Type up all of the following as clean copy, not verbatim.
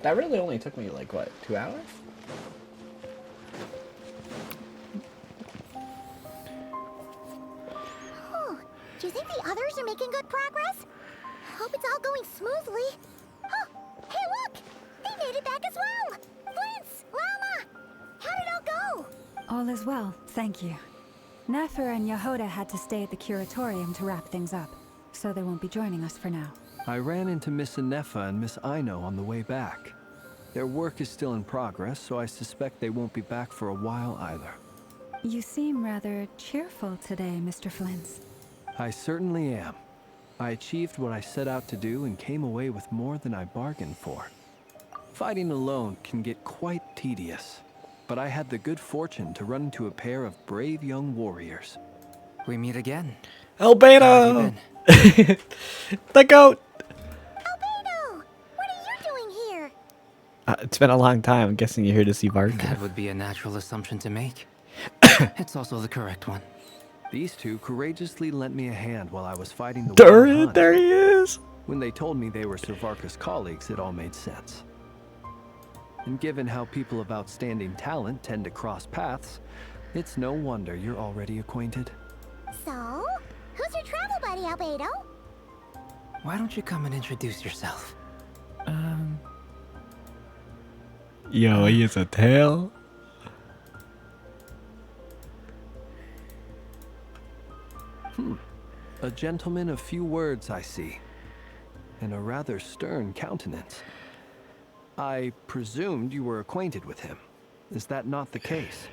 That really only took me, like, what, 2 hours? Oh, do you think the others are making good progress? Hope it's all going smoothly. Oh, hey look! They made it back as well! Flint's! Llama! How did it all go? All is well, thank you. Nefer and Yehoda had to stay at the curatorium to wrap things up, so they won't be joining us for now. I ran into Miss Anefa and Miss Aino on the way back. Their work is still in progress, so I suspect they won't be back for a while either. You seem rather cheerful today, Mr. Flint's. I certainly am. I achieved what I set out to do and came away with more than I bargained for. Fighting alone can get quite tedious, but I had the good fortune to run into a pair of brave young warriors. We meet again. Albedo! The goat! Albedo! What are you doing here? It's been a long time. I'm guessing you're here to see Varka. That would be a natural assumption to make. It's also the correct one. These two courageously lent me a hand while I was fighting the wild hunt. There he is! When they told me they were Sir Varka's colleagues, it all made sense. And given how people of outstanding talent tend to cross paths, it's no wonder you're already acquainted. So, who's your travel buddy, Albedo? Why don't you come and introduce yourself? Yo, he is a tail. A gentleman of few words, I see, and a rather stern countenance. I presumed you were acquainted with him. Is that not the case?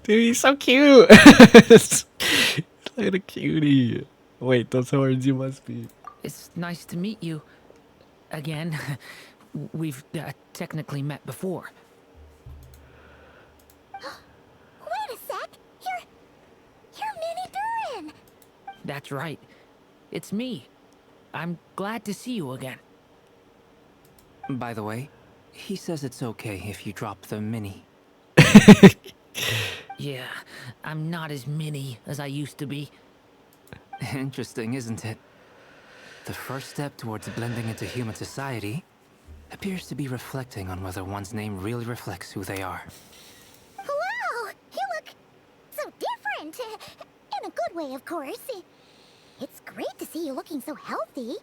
Dude, he's so cute! Look at a cutie. Wait, those horns you must be. It's nice to meet you. Again. We've technically met before. Wait a sec! You're Minnie Durin! That's right. It's me. I'm glad to see you again. By the way, he says it's okay if you drop the mini. Yeah, I'm not as mini as I used to be. Interesting, isn't it? The first step towards blending into human society appears to be reflecting on whether one's name really reflects who they are. Wow! You look so different! In a good way, of course. It's great to see you looking so healthy.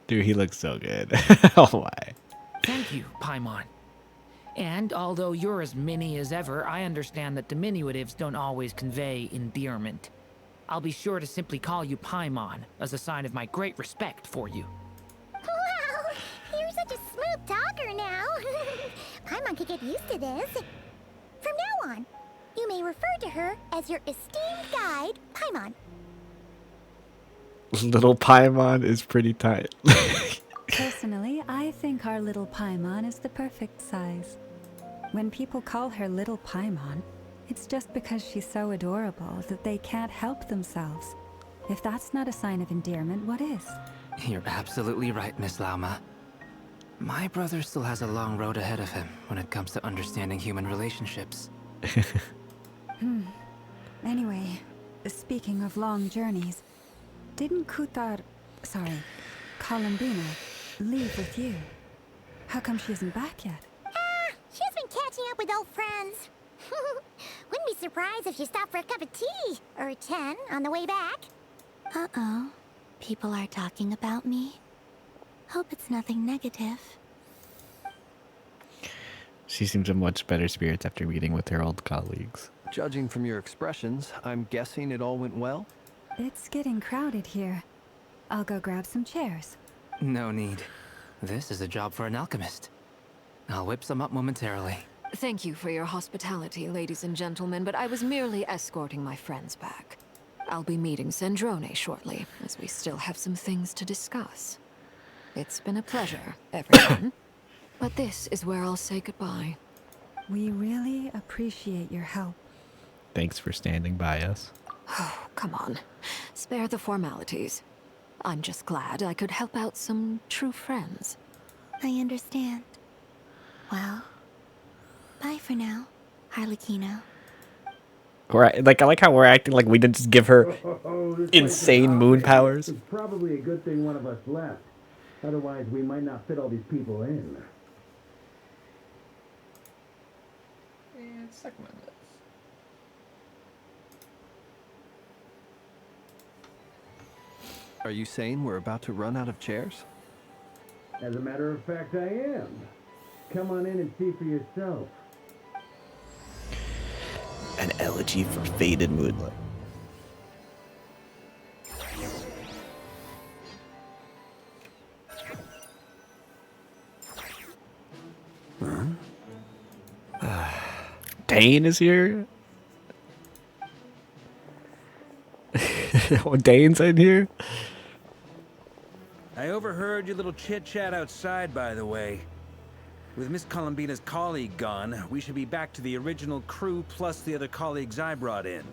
Dude, he looks so good. Oh my. Thank you, Paimon. And although you're as mini as ever, I understand that diminutives don't always convey endearment. I'll be sure to simply call you Paimon as a sign of my great respect for you. Wow! You're such a smooth talker now. Paimon could get used to this. From now on, you may refer to her as your esteemed guide, Paimon. Little Paimon is pretty tight. Personally, I think our little Paimon is the perfect size. When people call her Little Paimon, it's just because she's so adorable that they can't help themselves. If that's not a sign of endearment, what is? You're absolutely right, Miss Lauma. My brother still has a long road ahead of him when it comes to understanding human relationships. Anyway, speaking of long journeys, didn't Columbina, leave with you? How come she isn't back yet? She's been catching up with old friends. Wouldn't be surprised if she stopped for a cup of tea or 10 on the way back. Uh-oh. People are talking about me. Hope it's nothing negative. She seems in much better spirits after meeting with her old colleagues. Judging from your expressions, I'm guessing it all went well? It's getting crowded here. I'll go grab some chairs. No need. This is a job for an alchemist. I'll whip some up momentarily. Thank you for your hospitality, ladies and gentlemen, but I was merely escorting my friends back. I'll be meeting Sandrone shortly, as we still have some things to discuss. It's been a pleasure, everyone. But this is where I'll say goodbye. We really appreciate your help. Thanks for standing by us. Oh, come on. Spare the formalities. I'm just glad I could help out some true friends. I understand. Well, bye for now, Harlequino. I like how we're acting like we didn't just give her insane moon powers. It's probably a good thing one of us left. Otherwise, we might not fit all these people in. Suck my nuts. Are you saying we're about to run out of chairs? As a matter of fact, I am. Come on in and see for yourself. An elegy for faded moonlight. Dane is here. Oh, Dane's in here. I overheard your little chit-chat outside, by the way. With Miss Columbina's colleague gone, we should be back to the original crew plus the other colleagues I brought in.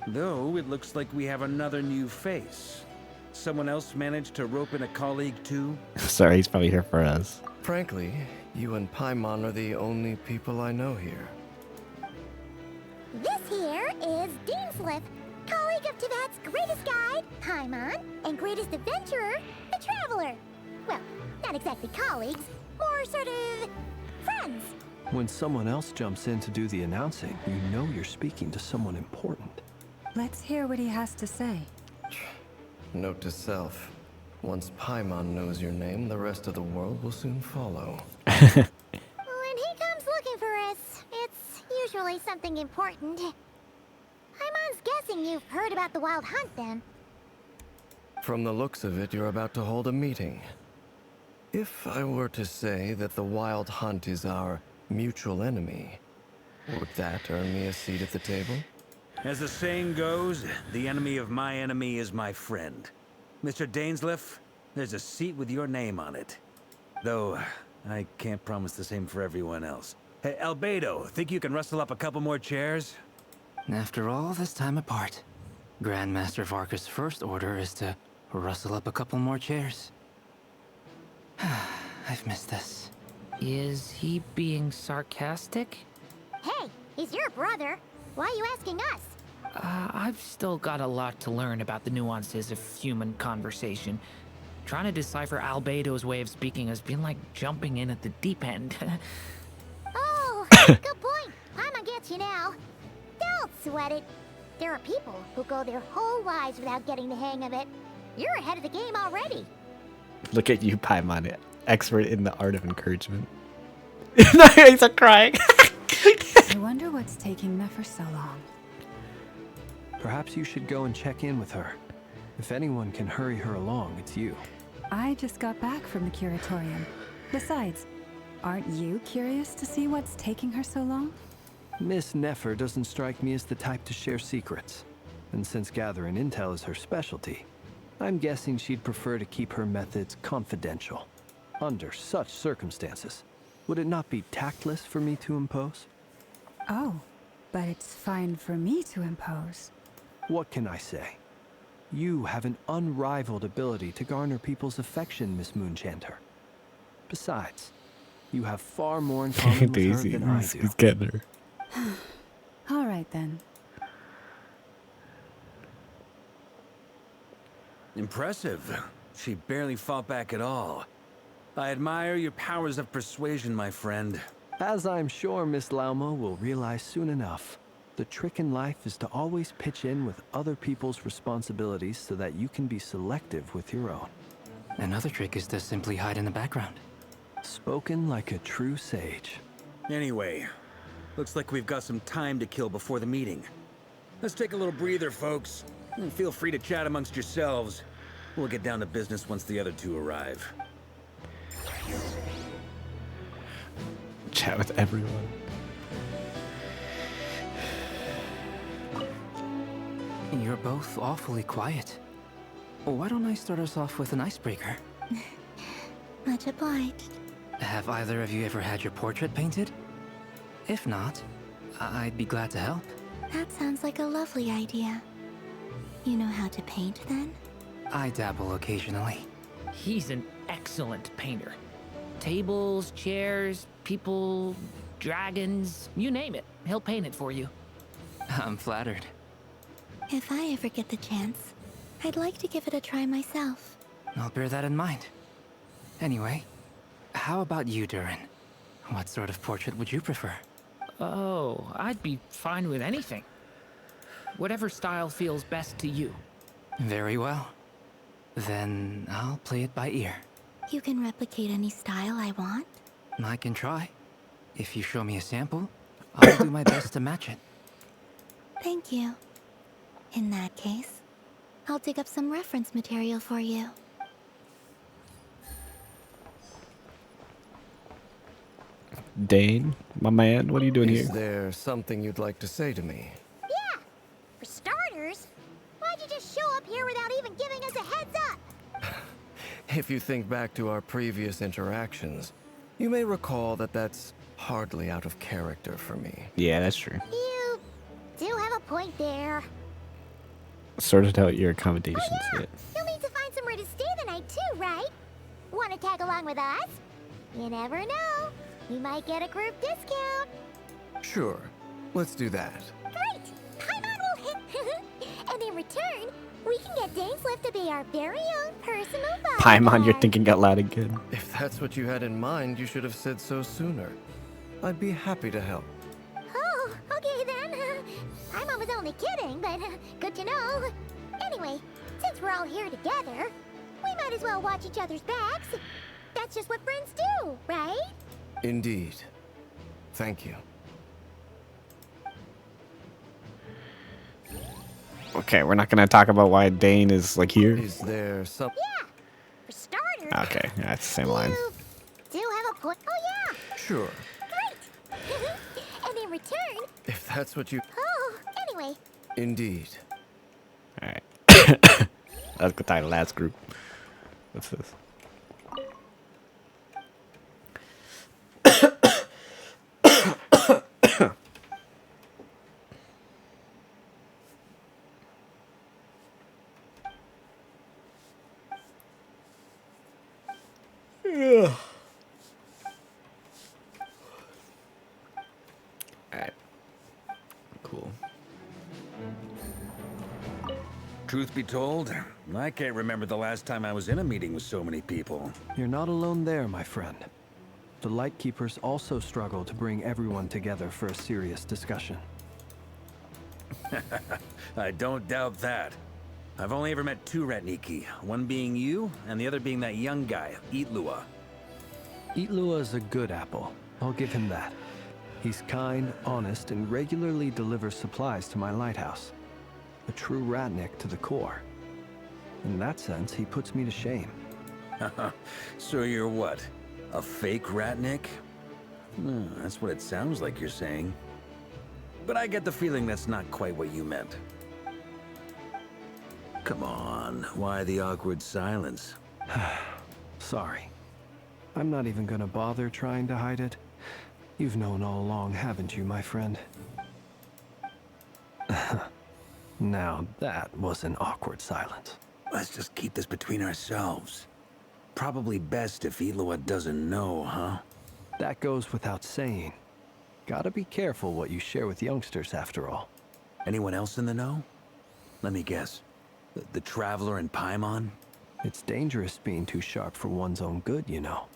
Though, it looks like we have another new face. Someone else managed to rope in a colleague too? Sorry, he's probably here for us. Frankly, you and Paimon are the only people I know here. This here is Deansliff, colleague of Tibet's greatest guide, Paimon, and greatest adventurer, the Traveler. Well, not exactly colleagues, more sort of friends. When someone else jumps in to do the announcing, you know you're speaking to someone important. Let's hear what he has to say. Note to self. Once Paimon knows your name, the rest of the world will soon follow. When he comes looking for us, it's usually something important. Paimon's guessing you've heard about the Wild Hunt, then. From the looks of it, you're about to hold a meeting. If I were to say that the Wild Hunt is our mutual enemy, would that earn me a seat at the table? As the saying goes, the enemy of my enemy is my friend. Mr. Dainsliff, there's a seat with your name on it. Though, I can't promise the same for everyone else. Hey, Albedo, think you can rustle up a couple more chairs? After all this time apart, Grandmaster Varka's first order is to rustle up a couple more chairs. I've missed this. Is he being sarcastic? Hey, he's your brother. Why are you asking us? I've still got a lot to learn about the nuances of human conversation. Trying to decipher Albedo's way of speaking has been like jumping in at the deep end. Oh, good point. Paimon gets you now. Don't sweat it. There are people who go their whole lives without getting the hang of it. You're ahead of the game already. Look at you, Paimon, expert in the art of encouragement. He's crying. I wonder what's taking Nefer so long. Perhaps you should go and check in with her. If anyone can hurry her along, it's you. I just got back from the curatorium. Besides, aren't you curious to see what's taking her so long? Miss Nefer doesn't strike me as the type to share secrets. And since gathering intel is her specialty, I'm guessing she'd prefer to keep her methods confidential. Under such circumstances, would it not be tactless for me to impose? Oh, but it's fine for me to impose. What can I say? You have an unrivaled ability to garner people's affection, Miss Moonchanter. Besides, you have far more in common with her Daisy, than I do. he's getting her. All right then. Impressive. She barely fought back at all. I admire your powers of persuasion, my friend. As I'm sure Miss Lauma will realize soon enough, the trick in life is to always pitch in with other people's responsibilities so that you can be selective with your own. Another trick is to simply hide in the background. Spoken like a true sage. Anyway, looks like we've got some time to kill before the meeting. Let's take a little breather, folks. And feel free to chat amongst yourselves. We'll get down to business once the other two arrive. Chat with everyone. You're both awfully quiet. Why don't I start us off with an icebreaker? Much obliged. Have either of you ever had your portrait painted? If not, I'd be glad to help. That sounds like a lovely idea. You know how to paint, then? I dabble occasionally. He's an excellent painter. Tables, chairs, people, dragons, you name it. He'll paint it for you. I'm flattered. If I ever get the chance, I'd like to give it a try myself. I'll bear that in mind. Anyway, how about you, Durin? What sort of portrait would you prefer? Oh, I'd be fine with anything. Whatever style feels best to you. Very well. Then I'll play it by ear. You can replicate any style I want? I can try. If you show me a sample, I'll do my best to match it. Thank you. In that case, I'll dig up some reference material for you. Dane, my man, what are you doing Is here? there something you'd like to say to me? Yeah! For starters, why'd you just show up here without even giving us a heads up? If you think back to our previous interactions, you may recall that that's hardly out of character for me. Yeah, that's true. You do have a point there. Sorted out your accommodations yet. You'll need to find somewhere to stay the night too, right? Want to tag along with us? You never know. You might get a group discount. Sure, let's do that. Great! Paimon will hit. And in return, we can get Dane's lift to be our very own personal bodyguard. Paimon, you're thinking out loud again. If that's what you had in mind, you should have said so sooner. I'd be happy to help. Oh, okay then. Paimon was only kidding, but good to know. Anyway, since we're all here together, we might as well watch each other's backs. That's just what friends do, right? Indeed. Thank you. Okay, we're not gonna talk about why Dane is like here. Is there some... Yeah. For starters. Okay, that's the same line. You do have a point. Oh yeah. Sure. Great. And in return. If that's what you... Oh, anyway. Indeed. All right. Let's go to the last group. What's this? Alright. Cool. Truth be told, I can't remember the last time I was in a meeting with so many people. You're not alone there, my friend. The Lightkeepers also struggle to bring everyone together for a serious discussion. I don't doubt that. I've only ever met two Ratniki, one being you, and the other being that young guy, Itlua. Itlua is a good apple. I'll give him that. He's kind, honest, and regularly delivers supplies to my lighthouse. A true Ratnik to the core. In that sense, he puts me to shame. So you're what? A fake Ratnik? That's what it sounds like you're saying. But I get the feeling that's not quite what you meant. Come on, why the awkward silence? Sorry. I'm not even gonna bother trying to hide it. You've known all along, haven't you, my friend? Now that was an awkward silence. Let's just keep this between ourselves. Probably best if Itlua doesn't know, huh? That goes without saying. Gotta be careful what you share with youngsters, after all. Anyone else in the know? Let me guess. The Traveler and Paimon? It's dangerous being too sharp for one's own good, you know.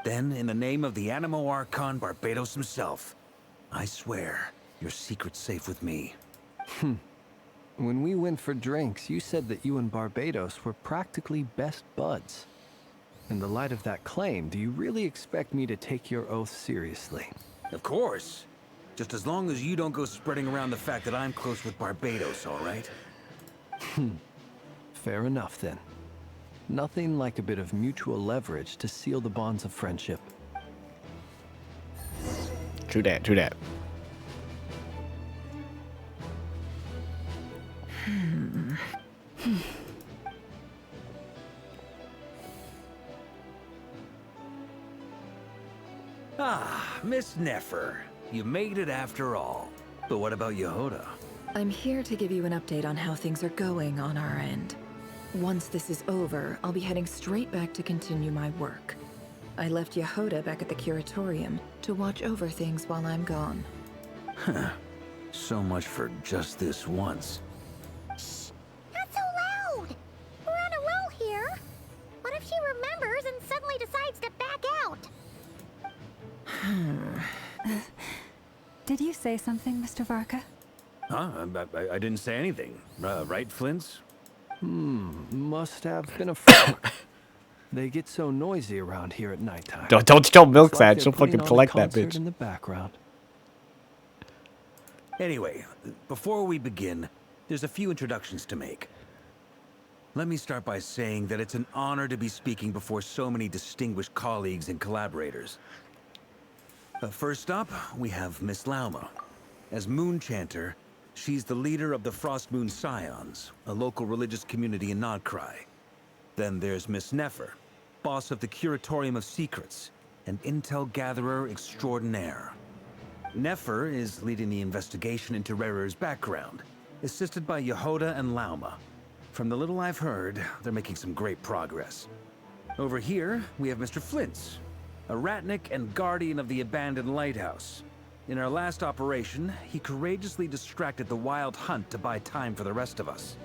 Then, in the name of the Animo Archon Barbados himself, I swear, your secret's safe with me. When we went for drinks, you said that you and Barbados were practically best buds. In the light of that claim, do you really expect me to take your oath seriously? Of course. Just as long as you don't go spreading around the fact that I'm close with Barbados, all right? Fair enough, then. Nothing like a bit of mutual leverage to seal the bonds of friendship. True that, true that. Ah, Miss Nefer. You made it after all. But what about Yehoda? I'm here to give you an update on how things are going on our end. Once this is over, I'll be heading straight back to continue my work. I left Yehoda back at the Curatorium to watch over things while I'm gone. So much for just this once. Shh! Not so loud! We're on a roll here. What if she remembers and suddenly decides to back out? Did Did you say something, Mr. Varka? Huh? I didn't say anything. Right, Flints? Must have been a frog. They get so noisy around here at nighttime. Don't tell Milk It's like that. they're She'll putting fucking on a collect that concert bitch. in the background. Anyway, before we begin, there's a few introductions to make. Let me start by saying that it's an honor to be speaking before so many distinguished colleagues and collaborators. First up, we have Miss Lauma. As Moon Chanter, she's the leader of the Frost Moon Scions, a local religious community in Krai. Then there's Miss Nefer, boss of the Curatorium of Secrets, an intel gatherer extraordinaire. Nefer is leading the investigation into Rerir's background, assisted by Yehoda and Lauma. From the little I've heard, they're making some great progress. Over here, we have Mr. Flintz, a ratnik and guardian of the abandoned lighthouse. In our last operation, he courageously distracted the Wild Hunt to buy time for the rest of us.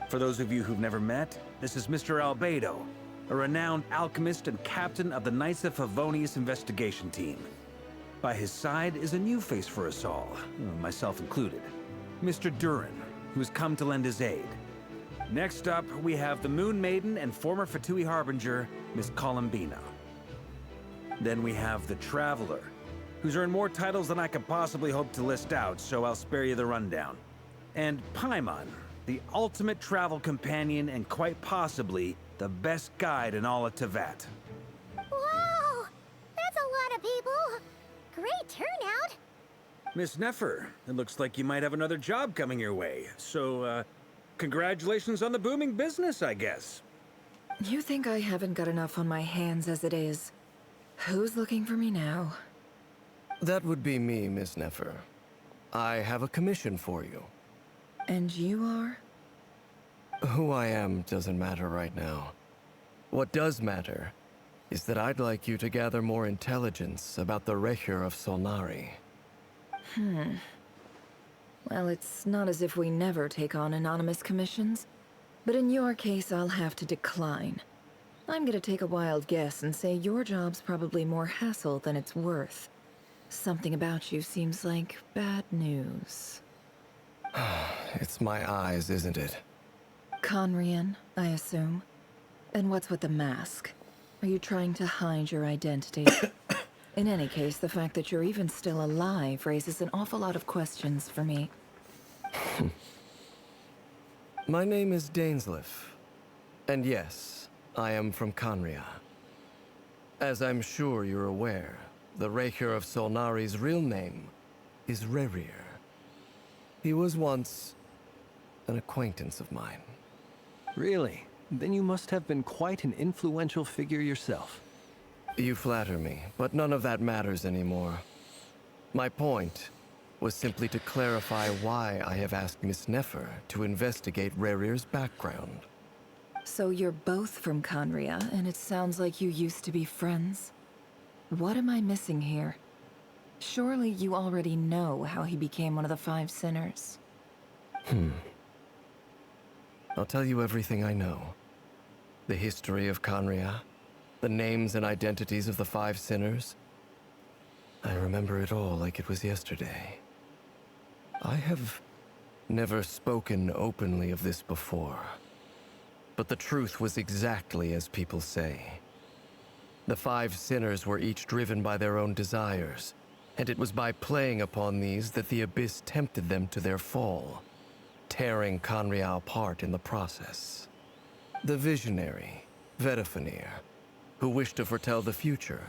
For those of you who've never met, this is Mr. Albedo, a renowned alchemist and captain of the Knights of Favonius investigation team. By his side is a new face for us all, myself included, Mr. Durin, who's come to lend his aid. Next up, we have the Moon Maiden and former Fatui Harbinger, Miss Columbina. Then we have the Traveler, who's earned more titles than I could possibly hope to list out, so I'll spare you the rundown. And Paimon, the ultimate travel companion and quite possibly the best guide in all of Tevat. Whoa! That's a lot of people! Great turnout! Miss Nefer, it looks like you might have another job coming your way, so, congratulations on the booming business, I guess. You think I haven't got enough on my hands as it is? Who's looking for me now? That would be me, Miss Nefer. I have a commission for you. And you are? Who I am doesn't matter right now. What does matter is that I'd like you to gather more intelligence about the Rerir of Solnari. Well, it's not as if we never take on anonymous commissions, but in your case, I'll have to decline. I'm gonna take a wild guess and say your job's probably more hassle than it's worth. Something about you seems like bad news. It's my eyes, isn't it? Conrian, I assume. And what's with the mask? Are you trying to hide your identity? In any case, the fact that you're even still alive raises an awful lot of questions for me. My name is Dainsleif. And yes, I am from Conria. As I'm sure you're aware, the Rerir of Solnari's real name is Rerir. He was once an acquaintance of mine. Really? Then you must have been quite an influential figure yourself. You flatter me, but none of that matters anymore. My point was simply to clarify why I have asked Miss Nefer to investigate Rerir's background. So you're both from Conria, and it sounds like you used to be friends. What am I missing here? Surely you already know how he became one of the Five Sinners. I'll tell you everything I know. The history of Conria, the names and identities of the Five Sinners. I remember it all like it was yesterday. I have never spoken openly of this before. But the truth was exactly as people say. The Five Sinners were each driven by their own desires, and it was by playing upon these that the Abyss tempted them to their fall, tearing Conria apart in the process. The visionary, Vedafinir, who wished to foretell the future.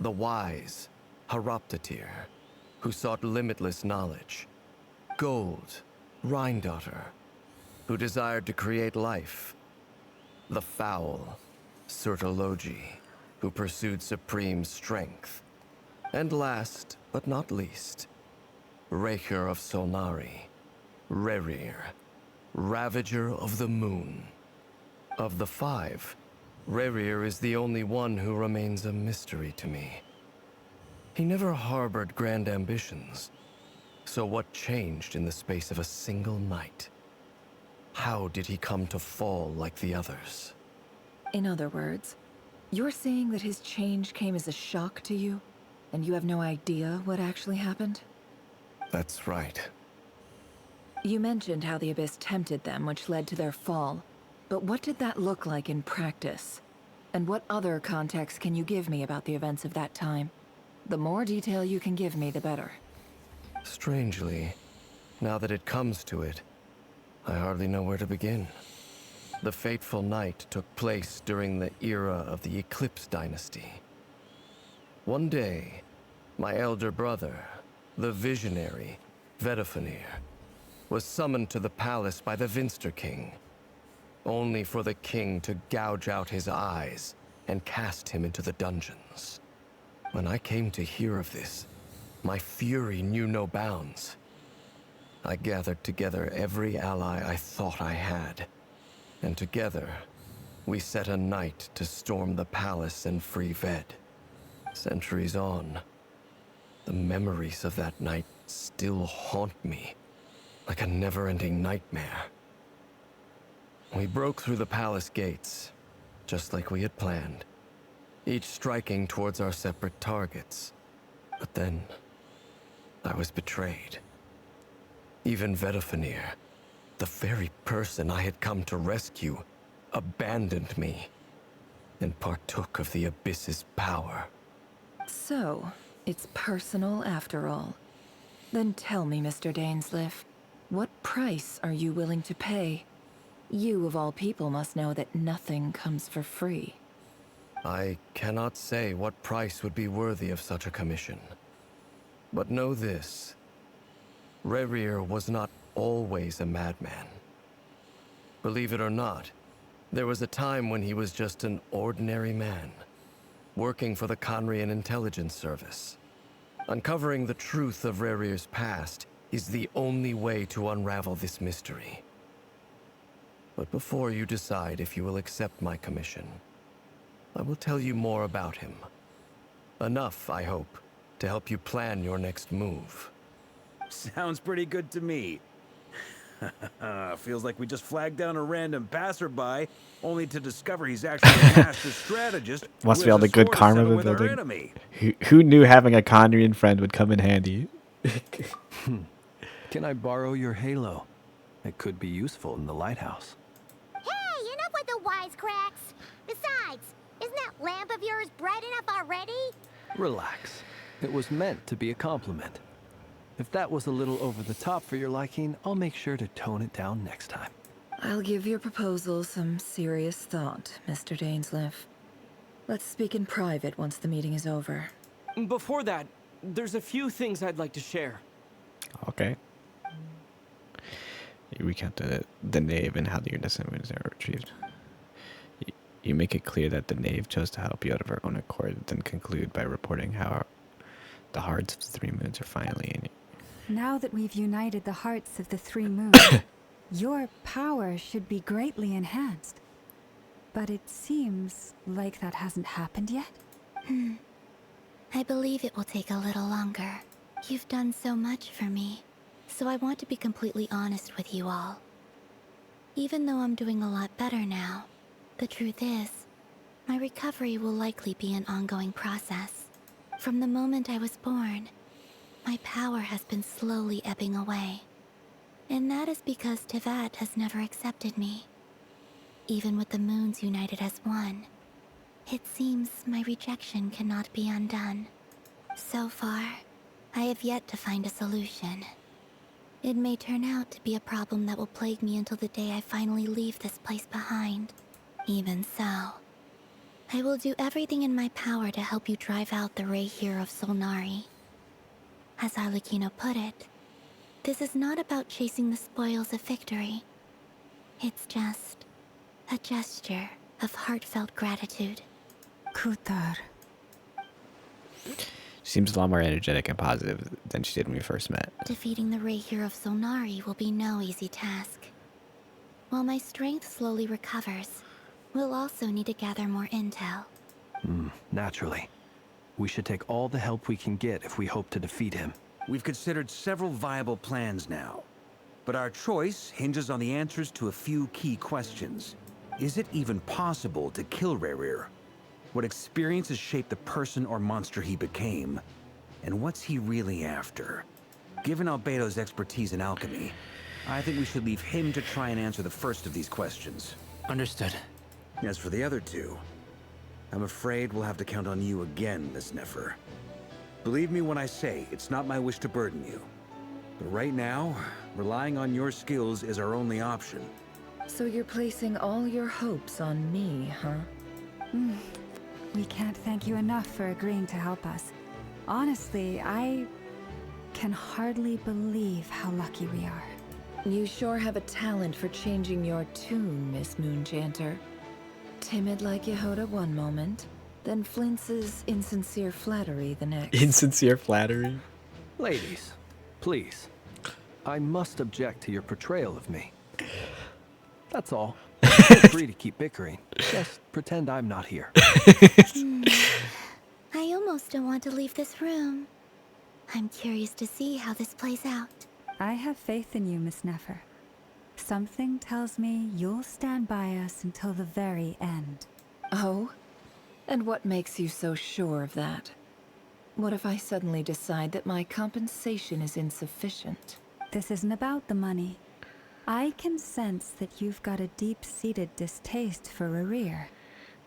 The wise, Haroptatir, who sought limitless knowledge. Gold, Rhindaughter, who desired to create life. The foul, Sertologi, who pursued supreme strength. And last, but not least, Rerir of Solnari, Rerir, Ravager of the Moon. Of the five, Rerir is the only one who remains a mystery to me. He never harbored grand ambitions. So what changed in the space of a single night? How did he come to fall like the others? In other words, you're saying that his change came as a shock to you, and you have no idea what actually happened? That's right. You mentioned how the Abyss tempted them, which led to their fall. But what did that look like in practice? And what other context can you give me about the events of that time? The more detail you can give me, the better. Strangely, now that it comes to it, I hardly know where to begin. The fateful night took place during the era of the Eclipse Dynasty. One day, my elder brother, the visionary, Vedifenir, was summoned to the palace by the Vinster King, only for the king to gouge out his eyes and cast him into the dungeons. When I came to hear of this, my fury knew no bounds. I gathered together every ally I thought I had, and together, we set a night to storm the palace and free Ved. Centuries on, the memories of that night still haunt me, like a never-ending nightmare. We broke through the palace gates, just like we had planned, each striking towards our separate targets. But then, I was betrayed. Even Vedifenir, the very person I had come to rescue, abandoned me and partook of the Abyss's power. So, it's personal after all. Then tell me, Mr. Dainsleif, what price are you willing to pay? You, of all people, must know that nothing comes for free. I cannot say what price would be worthy of such a commission. But know this. Rerir was not always a madman. Believe it or not, there was a time when he was just an ordinary man, working for the Conrian Intelligence Service. Uncovering the truth of Rerir's past is the only way to unravel this mystery. But before you decide if you will accept my commission, I will tell you more about him. Enough, I hope, to help you plan your next move. Sounds pretty good to me. Feels like we just flagged down a random passerby, only to discover he's actually a master strategist. Must who be all has a the good sword to karma settle we're with our building. enemy. Who knew having a Conrian friend would come in handy? Can I borrow your halo? It could be useful in the lighthouse. Hey, enough with the wisecracks. Besides, isn't that lamp of yours bright enough already? Relax. It was meant to be a compliment. If that was a little over the top for your liking, I'll make sure to tone it down next time. I'll give your proposal some serious thought, Mr. Dainsleif. Let's speak in private once the meeting is over. Before that, there's a few things I'd like to share. Okay. You recount the knave and how the innocent wounds are retrieved. You make it clear that the knave chose to help you out of her own accord, then conclude by reporting how the hearts of the three moons are finally in you. Now that we've united the hearts of the three moons, your power should be greatly enhanced. But it seems like that hasn't happened yet. I believe it will take a little longer. You've done so much for me, so I want to be completely honest with you all. Even though I'm doing a lot better now, the truth is, my recovery will likely be an ongoing process. From the moment I was born, my power has been slowly ebbing away. And that is because Tevat has never accepted me. Even with the moons united as one, it seems my rejection cannot be undone. So far, I have yet to find a solution. It may turn out to be a problem that will plague me until the day I finally leave this place behind. Even so, I will do everything in my power to help you drive out the Rerir of Solnari. As Arlecchino put it, this is not about chasing the spoils of victory. It's just a gesture of heartfelt gratitude. Kutar. She seems a lot more energetic and positive than she did when we first met. Defeating the Rerir of Solnari will be no easy task. While my strength slowly recovers, we'll also need to gather more intel. Naturally. We should take all the help we can get if we hope to defeat him. We've considered several viable plans now, but our choice hinges on the answers to a few key questions. Is it even possible to kill Rerir? What experiences shaped the person or monster he became? And what's he really after? given Albedo's expertise in alchemy, I think we should leave him to try and answer the first of these questions. Understood. As for the other two, I'm afraid we'll have to count on you again, Miss Nefer. Believe me when I say it's not my wish to burden you. But right now, relying on your skills is our only option. So you're placing all your hopes on me, huh? We can't thank you enough for agreeing to help us. Honestly, I can hardly believe how lucky we are. You sure have a talent for changing your tune, Miss Moonchanter. Timid like Yehoda one moment, then flinches insincere flattery the next. Insincere flattery? Ladies, please. I must object to your portrayal of me. That's all. Feel free to keep bickering. Just pretend I'm not here. I almost don't want to leave this room. I'm curious to see how this plays out. I have faith in you, Miss Nefer. Something tells me you'll stand by us until the very end. Oh? And what makes you so sure of that? What if I suddenly decide that my compensation is insufficient? This isn't about the money. I can sense that you've got a deep-seated distaste for Rerir.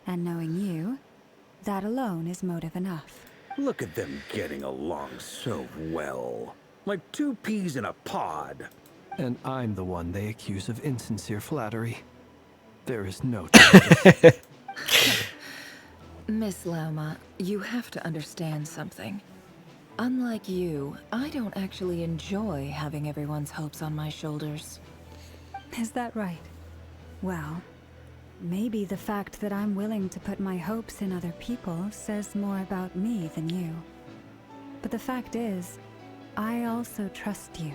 And knowing you, that alone is motive enough. Look at them getting along so well. Like two peas in a pod. And I'm the one they accuse of insincere flattery. There is no justice. Miss Lauma, you have to understand something. Unlike you, I don't actually enjoy having everyone's hopes on my shoulders. Is that right? Well, maybe the fact that I'm willing to put my hopes in other people says more about me than you. But the fact is, I also trust you.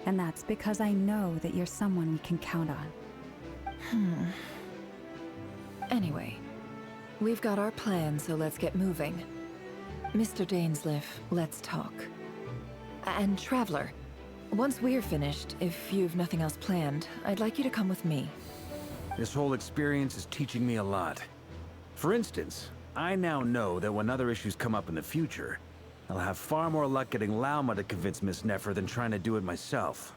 And that's because I know that you're someone we can count on. Anyway, we've got our plan, so let's get moving. Mr. Dainsleif, let's talk. And Traveler, once we're finished, if you've nothing else planned, I'd like you to come with me. This whole experience is teaching me a lot. For instance, I now know that when other issues come up in the future, I'll have far more luck getting Lauma to convince Miss Nefer than trying to do it myself.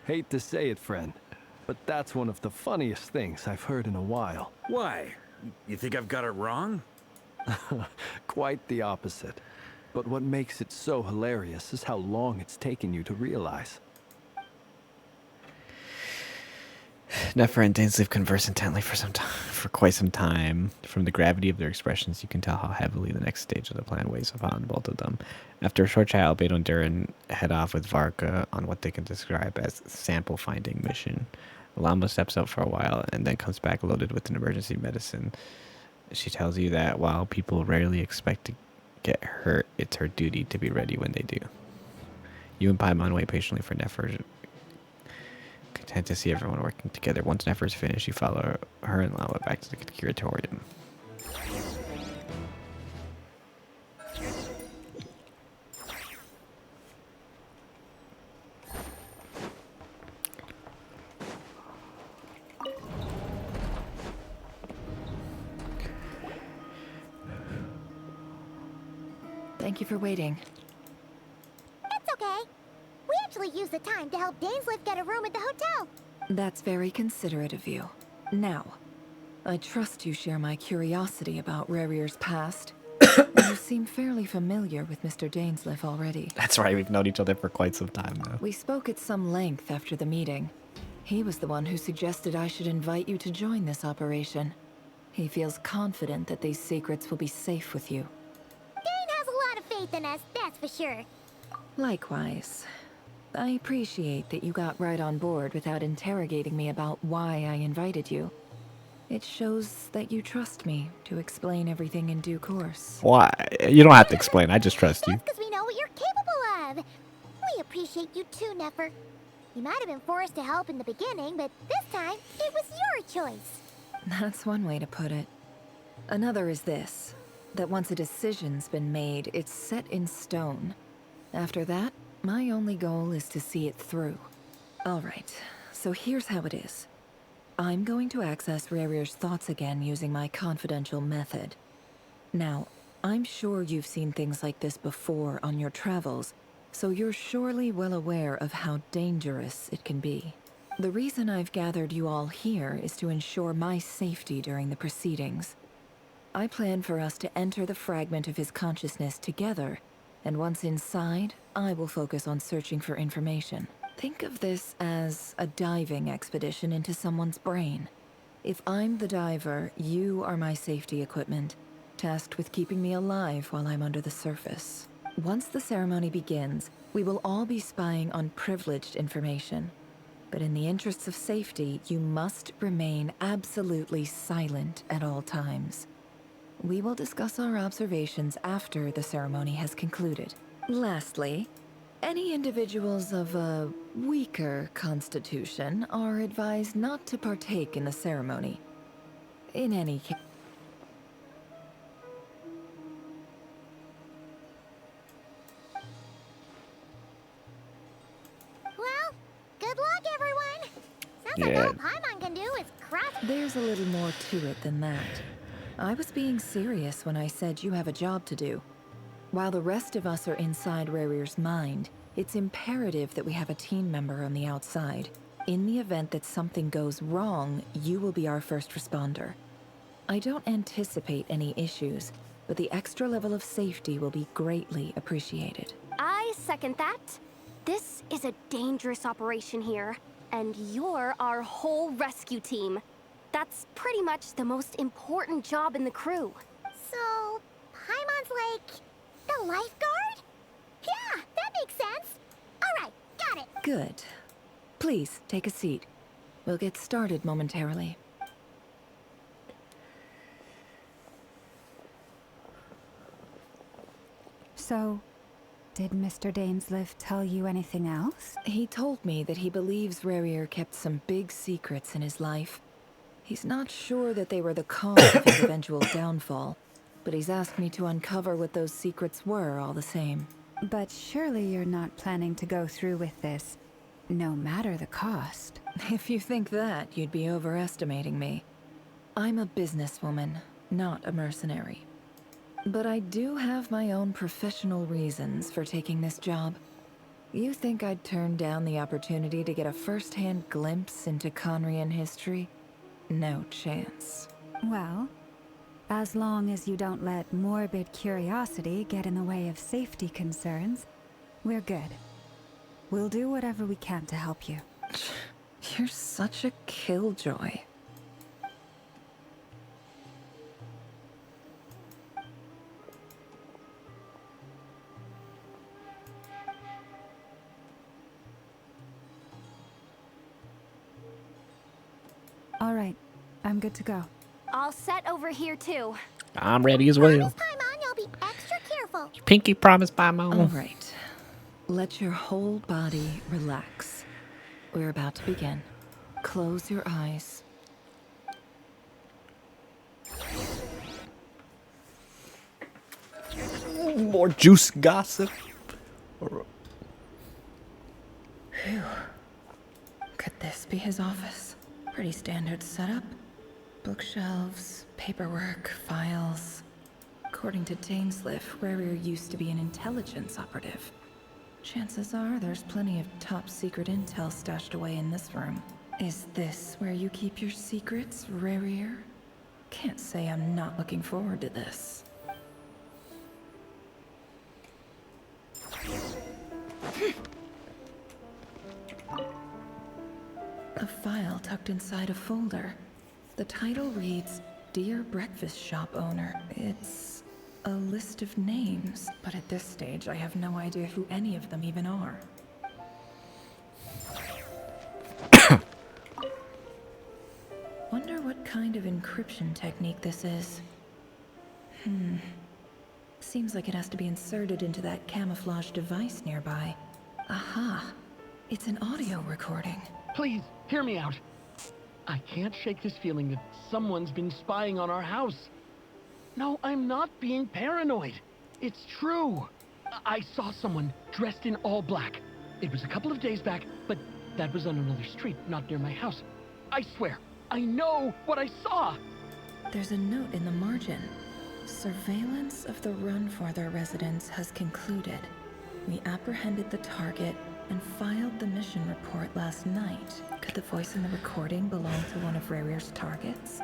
Hate to say it, friend, but that's one of the funniest things I've heard in a while. Why? You think I've got it wrong? Quite the opposite. But what makes it so hilarious is how long it's taken you to realize. Nefer and Dainsleif converse intently for quite some time. From the gravity of their expressions, you can tell how heavily the next stage of the plan weighs upon both of them. After a short chat, Albedo and Durin head off with Varka on what they can describe as sample finding mission. Lama steps out for a while and then comes back loaded with an emergency medicine. She tells you that while people rarely expect to get hurt, it's her duty to be ready when they do. You and Paimon wait patiently for Nefer, content to see everyone working together. Once Nefer's finished, you follow her and Lama back to the curatorium. Thank you for waiting. It's okay. We actually used the time to help Dainsleif get a room at the hotel. That's very considerate of you. Now, I trust you share my curiosity about Rerir's past. You seem fairly familiar with Mr. Dainsleif already. That's right, we've known each other for quite some time now. We spoke at some length after the meeting. He was the one who suggested I should invite you to join this operation. He feels confident that these secrets will be safe with you. Dane has a lot of faith in us, that's for sure. Likewise. I appreciate that you got right on board without interrogating me about why I invited you. It shows that you trust me to explain everything in due course. Why? You don't have to explain, I just trust you. That's because we know what you're capable of. We appreciate you too, Nefer. You might have been forced to help in the beginning, but this time, it was your choice. That's one way to put it. Another is this, that once a decision's been made, it's set in stone. After that, my only goal is to see it through. Alright, so here's how it is. I'm going to access Rerir's thoughts again using my confidential method. Now, I'm sure you've seen things like this before on your travels, so you're surely well aware of how dangerous it can be. The reason I've gathered you all here is to ensure my safety during the proceedings. I plan for us to enter the fragment of his consciousness together, and once inside, I will focus on searching for information. Think of this as a diving expedition into someone's brain. If I'm the diver, you are my safety equipment, tasked with keeping me alive while I'm under the surface. Once the ceremony begins, we will all be spying on privileged information. But in the interests of safety, you must remain absolutely silent at all times. We will discuss our observations after the ceremony has concluded. Lastly, any individuals of a weaker constitution are advised not to partake in the ceremony. In any case... Well, good luck, everyone. Sounds like all Paimon can do is crush. There's a little more to it than that. I was being serious when I said you have a job to do. While the rest of us are inside Rerir's mind, it's imperative that we have a team member on the outside. In the event that something goes wrong, you will be our first responder. I don't anticipate any issues, but the extra level of safety will be greatly appreciated. I second that. This is a dangerous operation here, and you're our whole rescue team. That's pretty much the most important job in the crew. So, Paimon's like the lifeguard? Yeah, that makes sense. All right, got it. Good. Please, take a seat. We'll get started momentarily. So, did Mr. Dainsliff tell you anything else? He told me that he believes Rerir kept some big secrets in his life. He's not sure that they were the cause of his eventual downfall, but he's asked me to uncover what those secrets were all the same. But surely you're not planning to go through with this, no matter the cost. If you think that, you'd be overestimating me. I'm a businesswoman, not a mercenary. But I do have my own professional reasons for taking this job. You think I'd turn down the opportunity to get a first-hand glimpse into Conrian history? No chance. Well, as long as you don't let morbid curiosity get in the way of safety concerns, we're good. We'll do whatever we can to help you. You're such a killjoy. All right, I'm good to go. All set over here too. I'm ready as well. Paimon, you'll be extra careful. Pinky promise, Paimon. All right. Let your whole body relax. We're about to begin. Close your eyes. More juice gossip. Phew. Could this be his office? Pretty standard setup. Bookshelves, paperwork, files. According to Dainsliff, Rerir used to be an intelligence operative. Chances are there's plenty of top secret intel stashed away in this room. Is this where you keep your secrets, Rerir? Can't say I'm not looking forward to this. A file tucked inside a folder. The title reads, Dear Breakfast Shop Owner. It's a list of names, but at this stage I have no idea who any of them even are. Wonder what kind of encryption technique this is. Seems like it has to be inserted into that camouflage device nearby. Aha! It's an audio recording. Please, hear me out. I can't shake this feeling that someone's been spying on our house. No, I'm not being paranoid. It's true. I saw someone dressed in all black. It was a couple of days back, but that was on another street, not near my house. I swear, I know what I saw. There's a note in the margin. Surveillance of the Runfather residence has concluded. We apprehended the target and filed the mission report last night. Could the voice in the recording belong to one of Rerir's targets?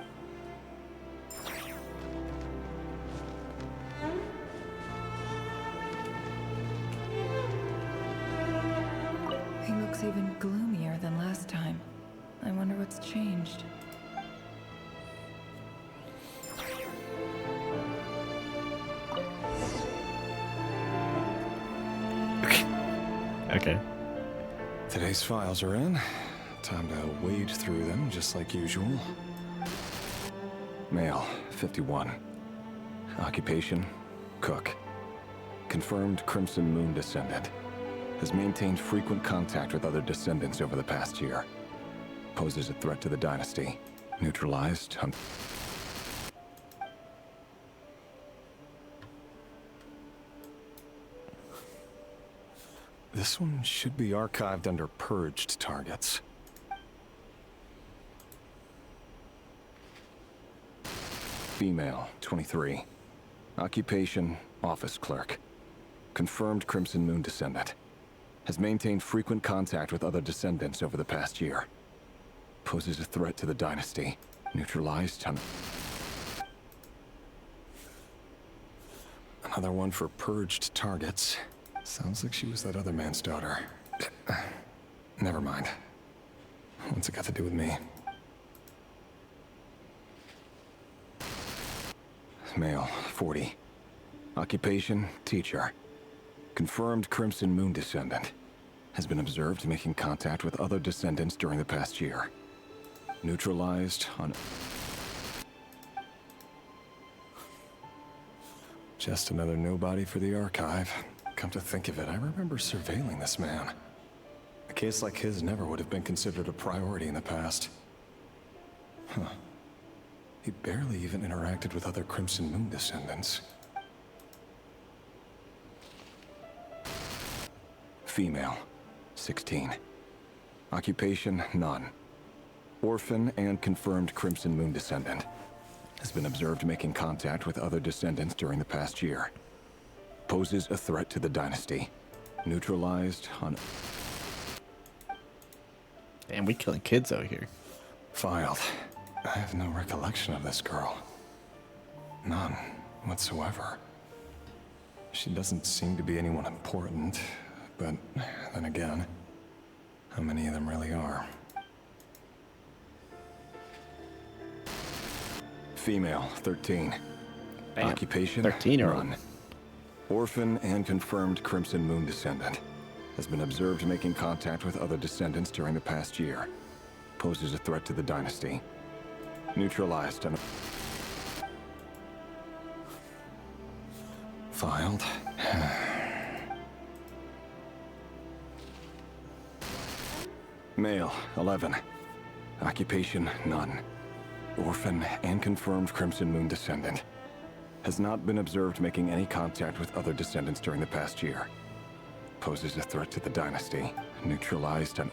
He looks even gloomier than last time. I wonder what's changed. Okay. Today's files are in. Time to wade through them, just like usual. Male, 51. Occupation, cook. Confirmed Crimson Moon descendant. Has maintained frequent contact with other descendants over the past year. Poses a threat to the dynasty. Neutralized. This one should be archived under purged targets. Female, 23. Occupation, office clerk. Confirmed Crimson Moon descendant. Has maintained frequent contact with other descendants over the past year. Poses a threat to the dynasty. Neutralized. Another one for purged targets. Sounds like she was that other man's daughter. Never mind. What's it got to do with me? Male, 40. Occupation, teacher. Confirmed Crimson Moon descendant. Has been observed making contact with other descendants during the past year. Neutralized on... Just another nobody for the archive. Come to think of it, I remember surveilling this man. A case like his never would have been considered a priority in the past. Huh. He barely even interacted with other Crimson Moon descendants. Female, 16. Occupation, none. Orphan and confirmed Crimson Moon descendant. Has been observed making contact with other descendants during the past year. Poses a threat to the dynasty. Neutralized on... Damn, we killing kids out here. Filed. I have no recollection of this girl. None whatsoever. She doesn't seem to be anyone important, but then again, how many of them really are? Female, 13. Damn. Occupation, 13-year-old. none. Orphan and confirmed Crimson Moon descendant. Has been observed making contact with other descendants during the past year. Poses a threat to the dynasty. Neutralized on... Filed. Male, 11. Occupation, none. Orphan and confirmed Crimson Moon descendant. Has not been observed making any contact with other descendants during the past year. Poses a threat to the dynasty. Neutralized on...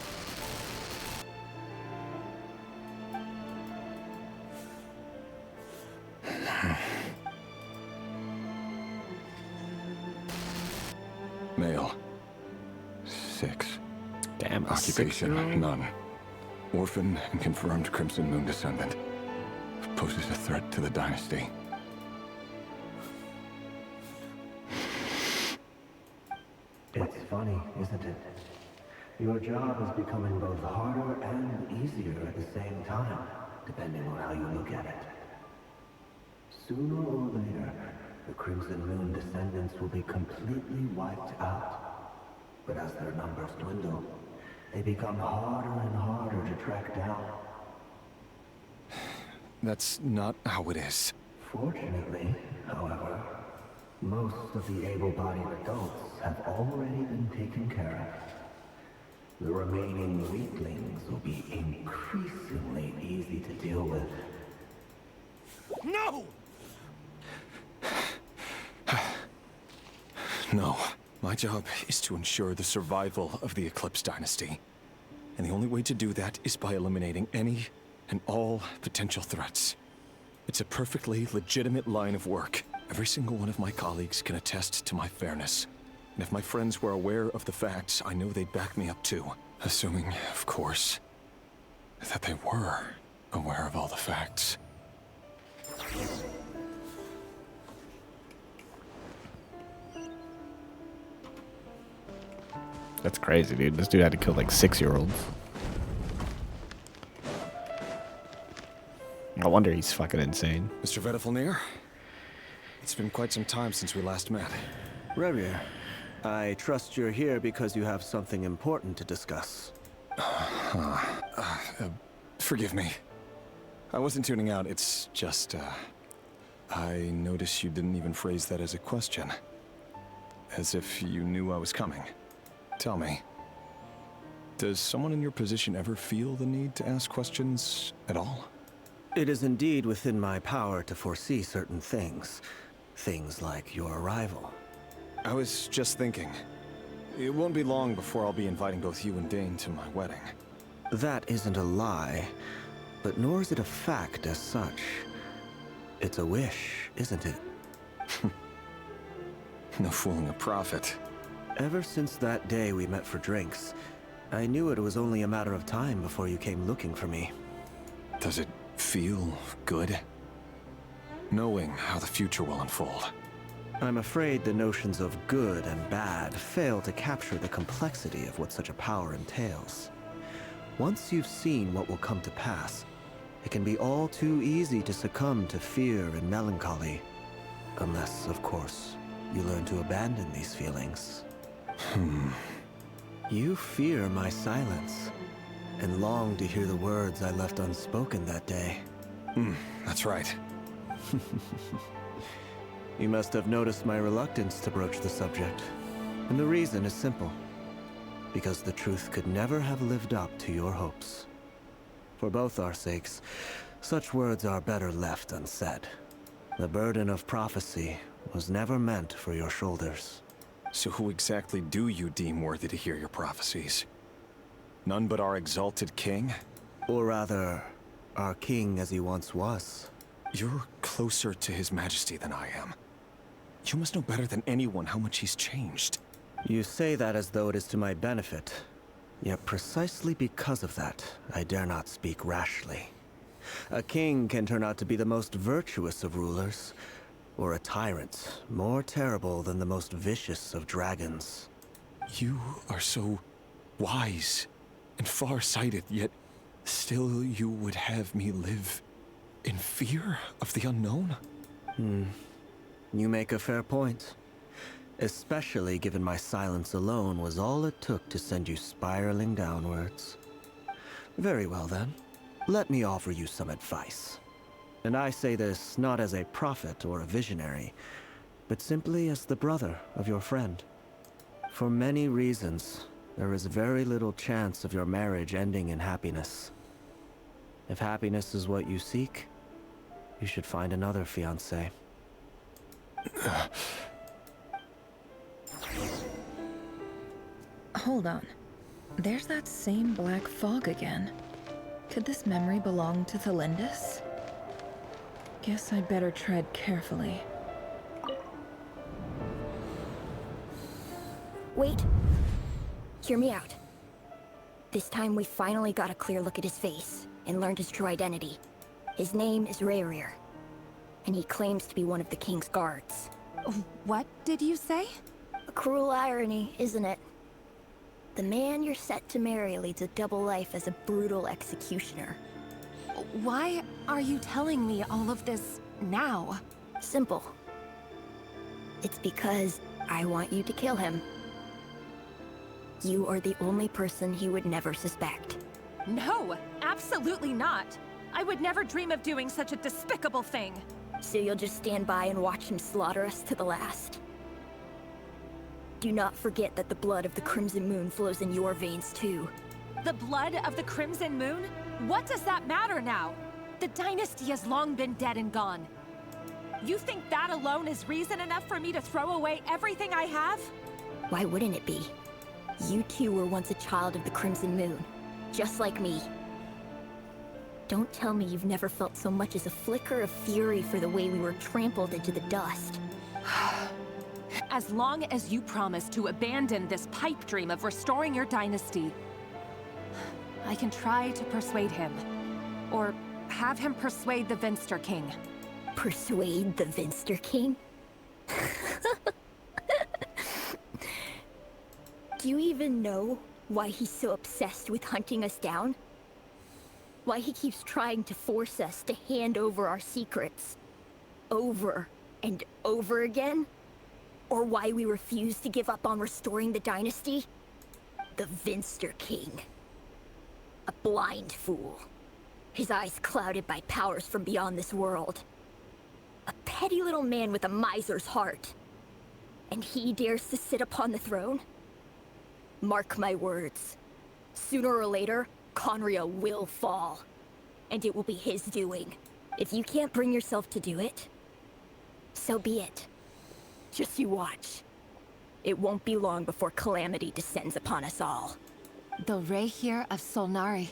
Male. 6. Damn, Occupation, 6-year-old? none. Orphan and confirmed Crimson Moon descendant. Poses a threat to the dynasty. It's funny, isn't it? Your job is becoming both harder and easier at the same time, depending on how you look at it. Sooner or later, the Crimson Moon descendants will be completely wiped out. But as their numbers dwindle, they become harder and harder to track down. That's not how it is. Fortunately, however, most of the able-bodied adults have already been taken care of. The remaining weaklings will be increasingly easy to deal with. No! No. My job is to ensure the survival of the Eclipse Dynasty. And the only way to do that is by eliminating any and all potential threats. It's a perfectly legitimate line of work, Every single one of my colleagues can attest to my fairness. And if my friends were aware of the facts, I know they'd back me up too. Assuming, of course, that they were aware of all the facts. That's crazy, dude. This dude had to kill like 6-year-olds. No wonder he's fucking insane. Mr. Vedifalnir, it's been quite some time since we last met. Rerir, I trust you're here because you have something important to discuss. Forgive me. I wasn't tuning out, it's just, I noticed you didn't even phrase that as a question. As if you knew I was coming. Tell me, does someone in your position ever feel the need to ask questions at all? It is indeed within my power to foresee certain things. Things like your arrival. I was just thinking, it won't be long before I'll be inviting both you and Dane to my wedding. That isn't a lie, but nor is it a fact as such. It's a wish, isn't it? No fooling a prophet. Ever since that day we met for drinks, I knew it was only a matter of time before you came looking for me. Does it feel good? Knowing how the future will unfold. I'm afraid the notions of good and bad fail to capture the complexity of what such a power entails. Once you've seen what will come to pass, it can be all too easy to succumb to fear and melancholy. Unless, of course, you learn to abandon these feelings. You fear my silence, and long to hear the words I left unspoken that day. That's right. You must have noticed my reluctance to broach the subject. And the reason is simple. Because the truth could never have lived up to your hopes. For both our sakes, such words are better left unsaid. The burden of prophecy was never meant for your shoulders. So who exactly do you deem worthy to hear your prophecies? None but our exalted king? Or rather, our king as he once was. You're closer to his majesty than I am. You must know better than anyone how much he's changed. You say that as though it is to my benefit. Yet precisely because of that, I dare not speak rashly. A king can turn out to be the most virtuous of rulers, or a tyrant more terrible than the most vicious of dragons. You are so wise and far-sighted, yet still you would have me live in fear of the unknown? You make a fair point. Especially given my silence alone was all it took to send you spiraling downwards. Very well then. Let me offer you some advice. And I say this not as a prophet or a visionary, but simply as the brother of your friend. For many reasons, there is very little chance of your marriage ending in happiness. If happiness is what you seek, you should find another fiancé. Hold on. There's that same black fog again. Could this memory belong to Thelindis? Guess I'd better tread carefully. Wait. Hear me out. This time we finally got a clear look at his face and learned his true identity. His name is Rerir, and he claims to be one of the king's guards. What did you say? A cruel irony, isn't it? The man you're set to marry leads a double life as a brutal executioner. Why are you telling me all of this now? Simple. It's because I want you to kill him. You are the only person he would never suspect. No, absolutely not. I would never dream of doing such a despicable thing. So you'll just stand by and watch him slaughter us to the last? Do not forget that the blood of the Crimson Moon flows in your veins too. The blood of the Crimson Moon? What does that matter now? The dynasty has long been dead and gone. You think that alone is reason enough for me to throw away everything I have? Why wouldn't it be? You two were once a child of the Crimson Moon, just like me. Don't tell me you've never felt so much as a flicker of fury for the way we were trampled into the dust. As long as you promise to abandon this pipe dream of restoring your dynasty, I can try to persuade him. Or have him persuade the Vinster King. Persuade the Vinster King? Do you even know why he's so obsessed with hunting us down? Why he keeps trying to force us to hand over our secrets? Over and over again? Or why we refuse to give up on restoring the dynasty? The Vinster King. A blind fool. His eyes clouded by powers from beyond this world. A petty little man with a miser's heart. And he dares to sit upon the throne? Mark my words. Sooner or later, Conria will fall. And it will be his doing. If you can't bring yourself to do it, so be it. Just you watch. It won't be long before calamity descends upon us all. The Rerir of Solnari.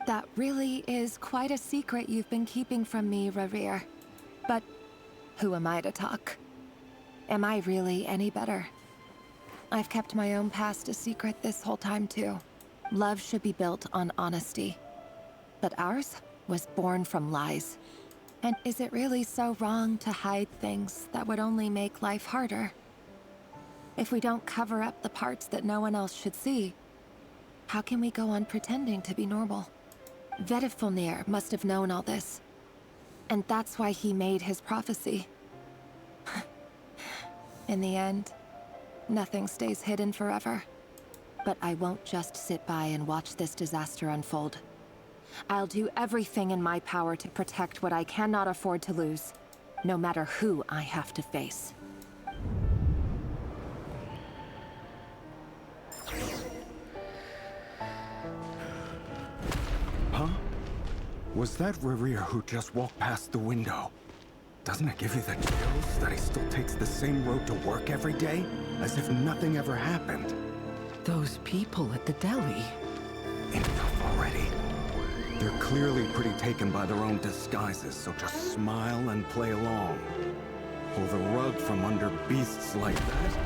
That really is quite a secret you've been keeping from me, Rerir. But who am I to talk? Am I really any better? I've kept my own past a secret this whole time too. Love should be built on honesty. But ours was born from lies. And is it really so wrong to hide things that would only make life harder? If we don't cover up the parts that no one else should see, how can we go on pretending to be normal? Vedifulnir must have known all this. And that's why he made his prophecy. In the end, nothing stays hidden forever. But I won't just sit by and watch this disaster unfold. I'll do everything in my power to protect what I cannot afford to lose, no matter who I have to face. Huh? Was that Rerir who just walked past the window? Doesn't it give you the chills that he still takes the same road to work every day? As if nothing ever happened. Those people at the deli. Enough already. They're clearly pretty taken by their own disguises, so just smile and play along. Pull the rug from under beasts like that,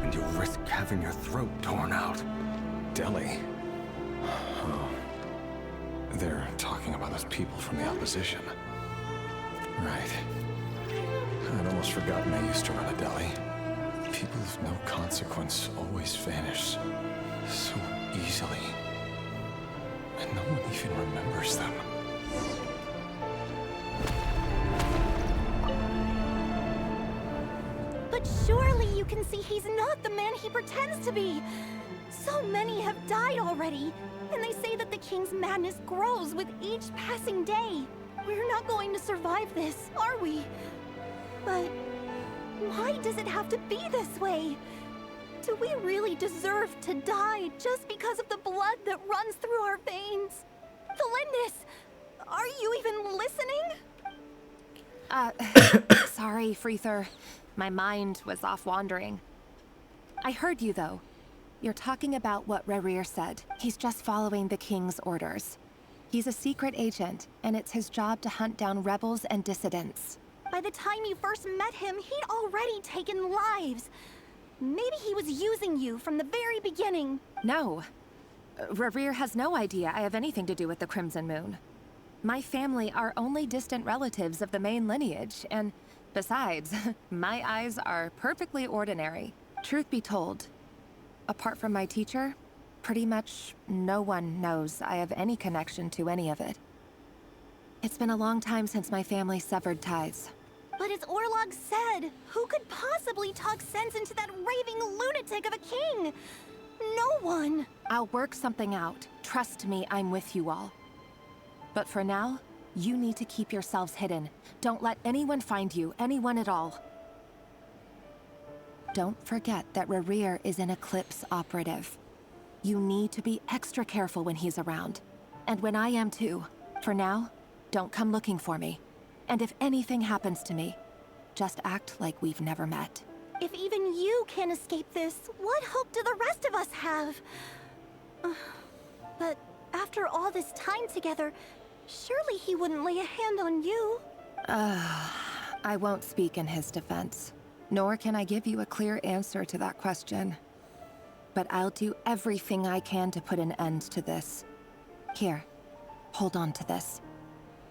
and you risk having your throat torn out. Deli? Oh. They're talking about those people from the opposition. Right. I'd almost forgotten I used to run a deli. People of no consequence always vanish so easily. And no one even remembers them. But surely you can see he's not the man he pretends to be. So many have died already, and they say that the king's madness grows with each passing day. We're not going to survive this, are we? But why does it have to be this way? Do we really deserve to die just because of the blood that runs through our veins? Felindis, are you even listening? Sorry, Freether. My mind was off wandering. I heard you, though. You're talking about what Rerir said. He's just following the king's orders. He's a secret agent, and it's his job to hunt down rebels and dissidents. By the time you first met him, he'd already taken lives. Maybe he was using you from the very beginning. No. Rerir has no idea I have anything to do with the Crimson Moon. My family are only distant relatives of the main lineage, and besides, my eyes are perfectly ordinary. Truth be told, apart from my teacher, pretty much no one knows I have any connection to any of it. It's been a long time since my family severed ties. But as Orlog said, who could possibly talk sense into that raving lunatic of a king? No one. I'll work something out. Trust me, I'm with you all. But for now, you need to keep yourselves hidden. Don't let anyone find you, anyone at all. Don't forget that Rerir is an Eclipse operative. You need to be extra careful when he's around. And when I am too. For now, don't come looking for me. And if anything happens to me, just act like we've never met. If even you can't escape this, what hope do the rest of us have? But after all this time together, Surely he wouldn't lay a hand on you. I won't speak in his defense, nor can I give you a clear answer to that question. But I'll do everything I can to put an end to this. Here, hold on to this.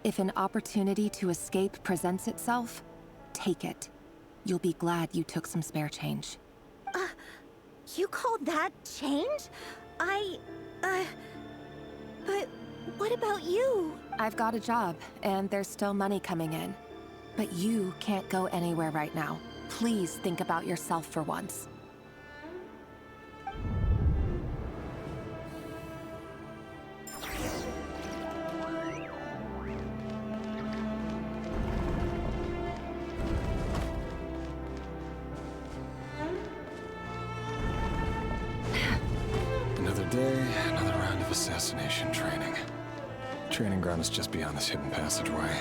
If an opportunity to escape presents itself, take it. You'll be glad you took some spare change. You call that change? But what about you? I've got a job, and there's still money coming in. But you can't go anywhere right now. Please think about yourself for once. Another day, another round of assassination training. Training ground is just beyond this hidden passageway.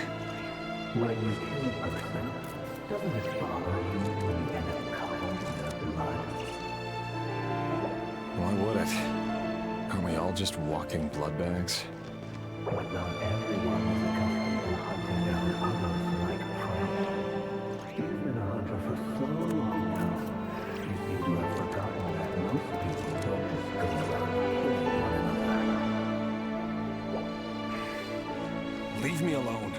When you kill a person, doesn't it bother you when you end up covered in their blood? Why would it? Aren't we all just walking blood bags? But not everyone is accustomed to hunting down others like prey. You've been a hunter for so long now, you seem to have forgotten that most people don't just go around killing one another. Leave me alone.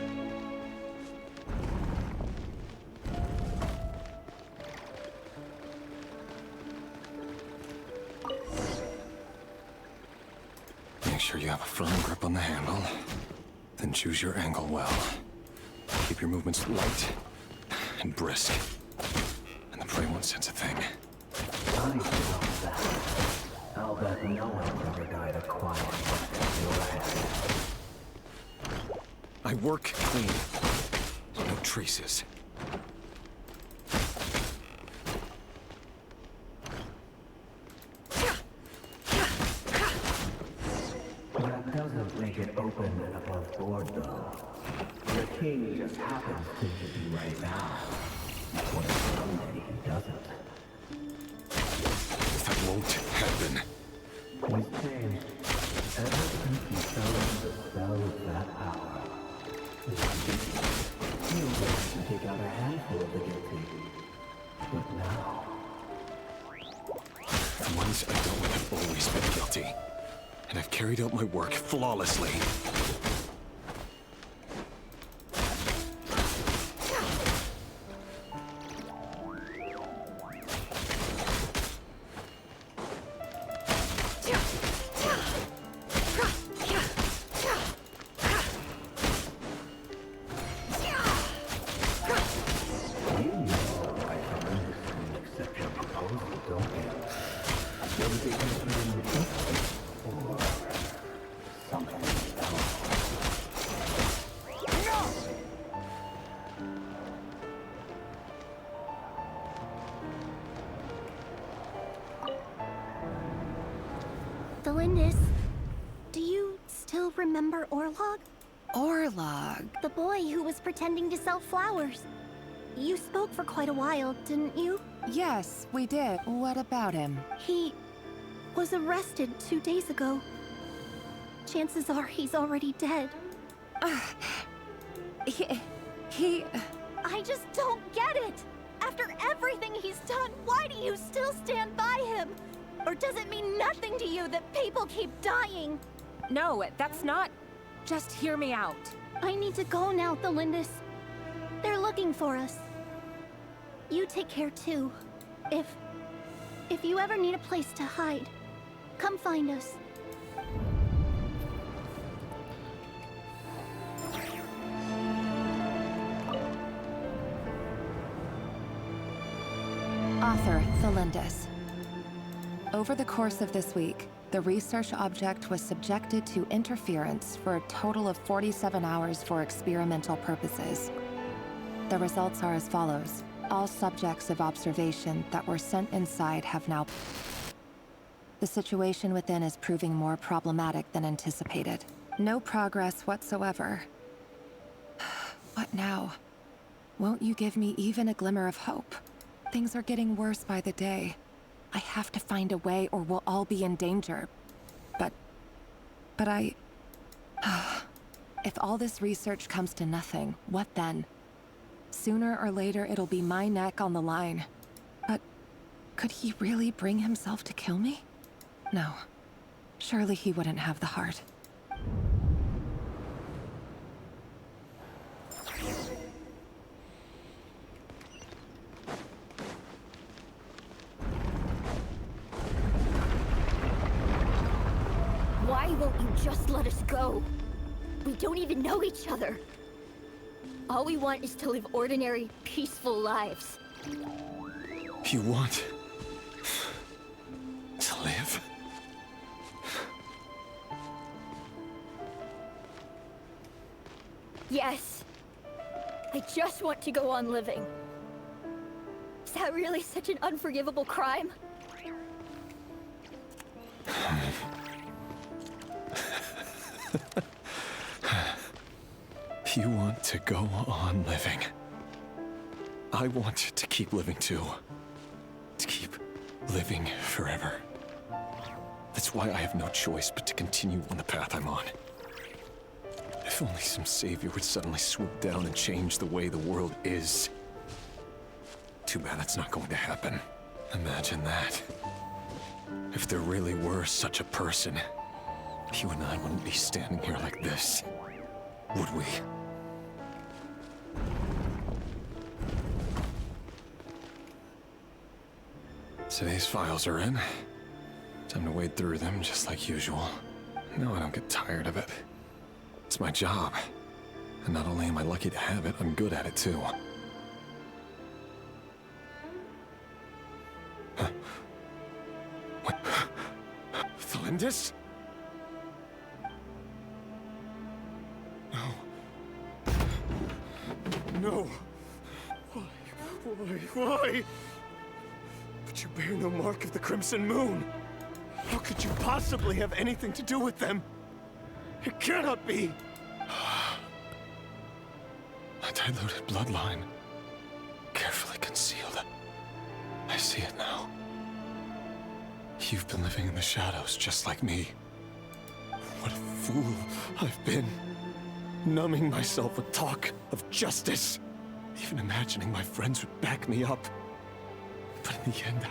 Make sure you have a firm grip on the handle. Then choose your angle well. Keep your movements light and brisk. And the prey won't sense a thing. I know that. I'll bet no one's ever died a quiet death in your head. I work clean. No traces. That doesn't make it open and above board, though. The king just happens to be right now. What if someday he doesn't? That won't happen. He's changed. Ever since he fell into the spell of that power. He was able to take out a handful of the guilty. But now... The ones I dealt with have always been guilty. And I've carried out my work flawlessly. Delindis, do you still remember Orlog? Orlog? The boy who was pretending to sell flowers. You spoke for quite a while, didn't you? Yes, we did. What about him? He was arrested 2 days ago. Chances are he's already dead. He... I just don't get it! After everything he's done, why do you still stand by him? Or does it mean nothing to you that people keep dying? No, that's not... Just hear me out. I need to go now, Delindis. They're looking for us. You take care too. If you ever need a place to hide, come find us. Author, Delindis. Over the course of this week, the research object was subjected to interference for a total of 47 hours for experimental purposes. The results are as follows. All subjects of observation that were sent inside have now... The situation within is proving more problematic than anticipated. No progress whatsoever. What now? Won't you give me even a glimmer of hope? Things are getting worse by the day. I have to find a way or we'll all be in danger. But I... If all this research comes to nothing, what then? Sooner or later, it'll be my neck on the line. But could he really bring himself to kill me? No. Surely he wouldn't have the heart. Why won't you just let us go? We don't even know each other. All we want is to live ordinary, peaceful lives. You want to live? Yes. I just want to go on living. Is that really such an unforgivable crime? You want to go on living. I want to keep living too. To keep living forever. That's why I have no choice but to continue on the path I'm on. If only some savior would suddenly swoop down and change the way the world is. Too bad that's not going to happen. Imagine that. If there really were such a person, you and I wouldn't be standing here like this, would we? Today's files are in. Time to wade through them just like usual. No, I don't get tired of it. It's my job. And not only am I lucky to have it, I'm good at it too. What? Thalindis? No. No. Why? But you bear no mark of the Crimson Moon. How could you possibly have anything to do with them? It cannot be! A diluted bloodline. Carefully concealed. I see it now. You've been living in the shadows just like me. What a fool I've been. Numbing myself with talk of justice. Even imagining my friends would back me up. But in the end,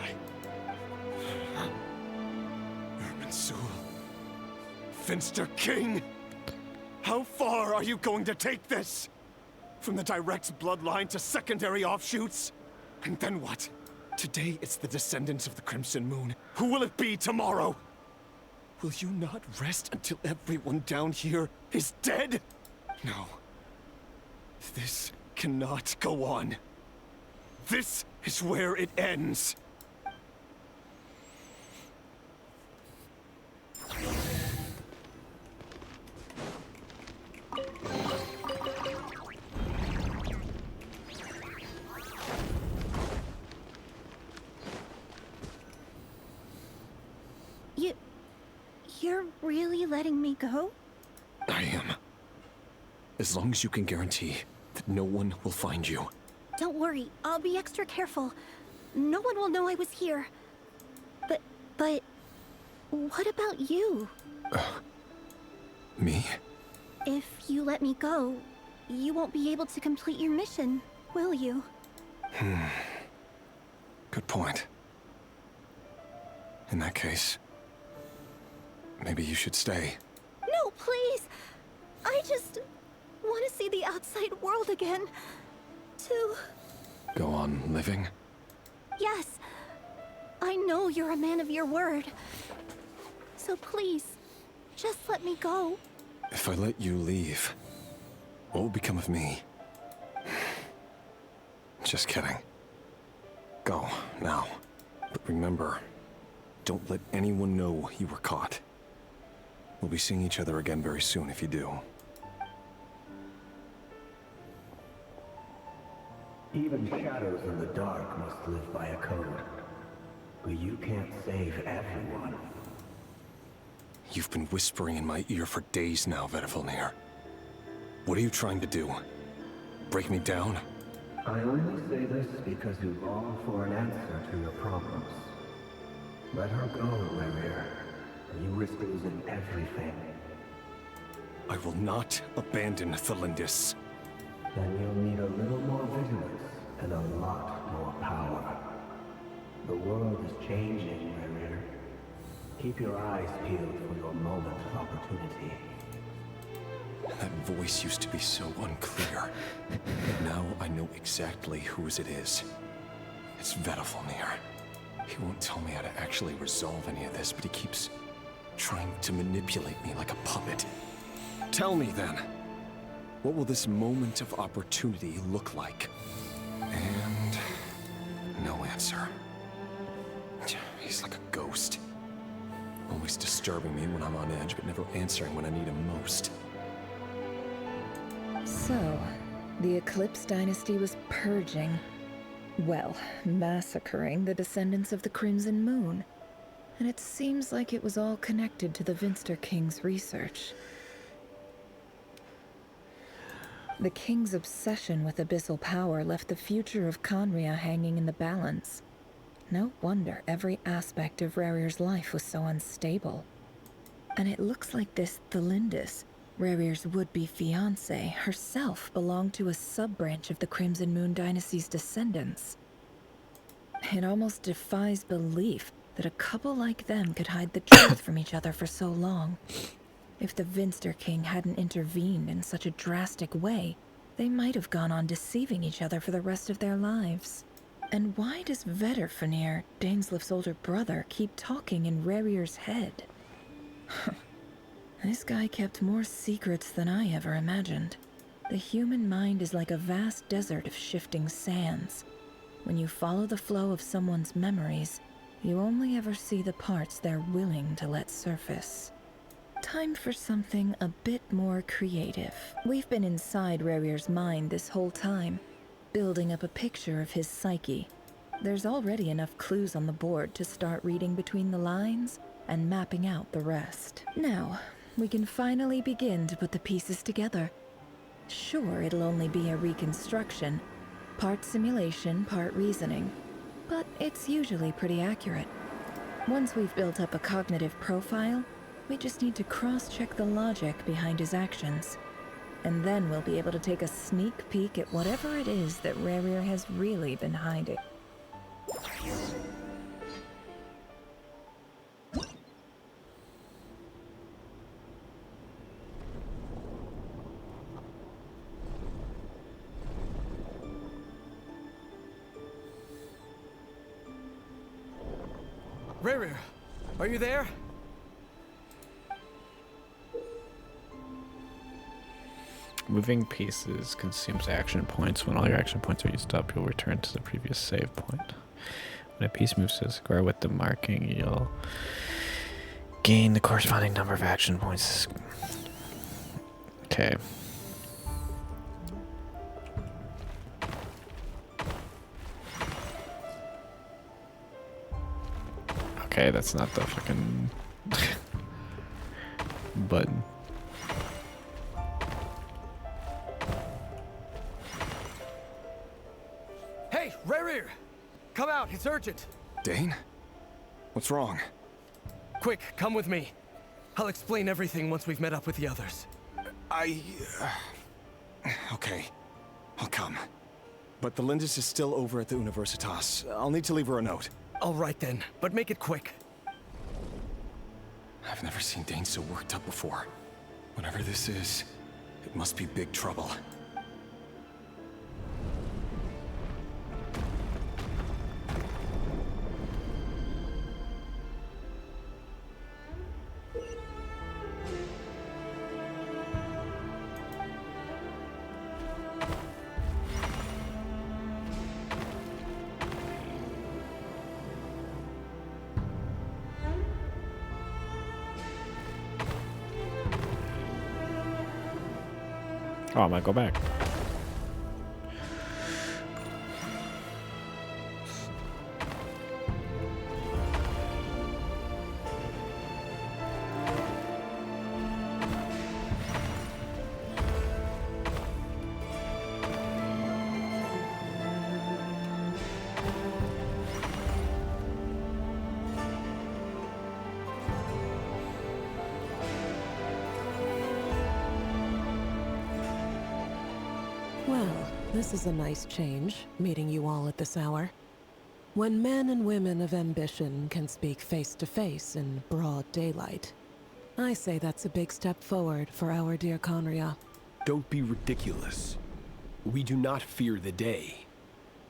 Irminsul. Finster King! How far are you going to take this? From the direct bloodline to secondary offshoots? And then what? Today it's the descendants of the Crimson Moon. Who will it be tomorrow? Will you not rest until everyone down here is dead? No. This cannot go on. This is where it ends. You're really letting me go? I am. As long as you can guarantee that no one will find you. Don't worry, I'll be extra careful. No one will know I was here. But what about you? Me? If you let me go, you won't be able to complete your mission, will you? Good point. In that case, maybe you should stay. No, please! I just want to see the outside world again. To... Go on living? Yes. I know you're a man of your word. So please, just let me go. If I let you leave, what will become of me? Just kidding. Go, now. But remember, don't let anyone know you were caught. We'll be seeing each other again very soon if you do. Even shadows in the dark must live by a code. But you can't save everyone. You've been whispering in my ear for days now, Vedifalnir. What are you trying to do? Break me down? I only say this because you long for an answer to your problems. Let her go, Rerir. You risk losing everything. I will not abandon the Lindis. Then you'll need a little more vigilance and a lot more power. The world is changing, Rerir. Keep your eyes peeled for your moment of opportunity. That voice used to be so unclear. Now I know exactly whose it is. It's Vedalfnir. He won't tell me how to actually resolve any of this, but he keeps trying to manipulate me like a puppet. Tell me then, what will this moment of opportunity look like? And no answer. He's like a ghost. Always disturbing me when I'm on edge, but never answering when I need him most. So, the Eclipse Dynasty was purging, well, massacring the descendants of the Crimson Moon. And it seems like it was all connected to the Vinster King's research. The King's obsession with abyssal power left the future of Conria hanging in the balance. No wonder every aspect of Rerir's life was so unstable. And it looks like this Thelindis, Rerir's would-be fiancée, herself belonged to a sub-branch of the Crimson Moon Dynasty's descendants. It almost defies belief that a couple like them could hide the truth from each other for so long. If the Vinster King hadn't intervened in such a drastic way, they might have gone on deceiving each other for the rest of their lives. And why does Vedalfnir, Daneslif's older brother, keep talking in Rerir's head? This guy kept more secrets than I ever imagined. The human mind is like a vast desert of shifting sands. When you follow the flow of someone's memories, you only ever see the parts they're willing to let surface. Time for something a bit more creative. We've been inside Rerir's mind this whole time, building up a picture of his psyche. There's already enough clues on the board to start reading between the lines and mapping out the rest. Now, we can finally begin to put the pieces together. Sure, it'll only be a reconstruction, part simulation, part reasoning, but it's usually pretty accurate. Once we've built up a cognitive profile, we just need to cross-check the logic behind his actions. And then we'll be able to take a sneak peek at whatever it is that Rerir has really been hiding. Rerir, are you there? Moving pieces consumes action points. When all your action points are used up, you'll return to the previous save point. When a piece moves to a square with the marking, you'll gain the corresponding number of action points. Okay. Okay, that's not the fucking button. Hey, Rerir! Come out, it's urgent! Dane? What's wrong? Quick, come with me. I'll explain everything once we've met up with the others. Okay. I'll come. But the Lindis is still over at the Universitas. I'll need to leave her a note. All right then, but make it quick. I've never seen Dane so worked up before. Whatever this is, it must be big trouble. Oh, I might go back. This is a nice change, meeting you all at this hour. When men and women of ambition can speak face to face in broad daylight, I say that's a big step forward for our dear Conria. Don't be ridiculous. We do not fear the day.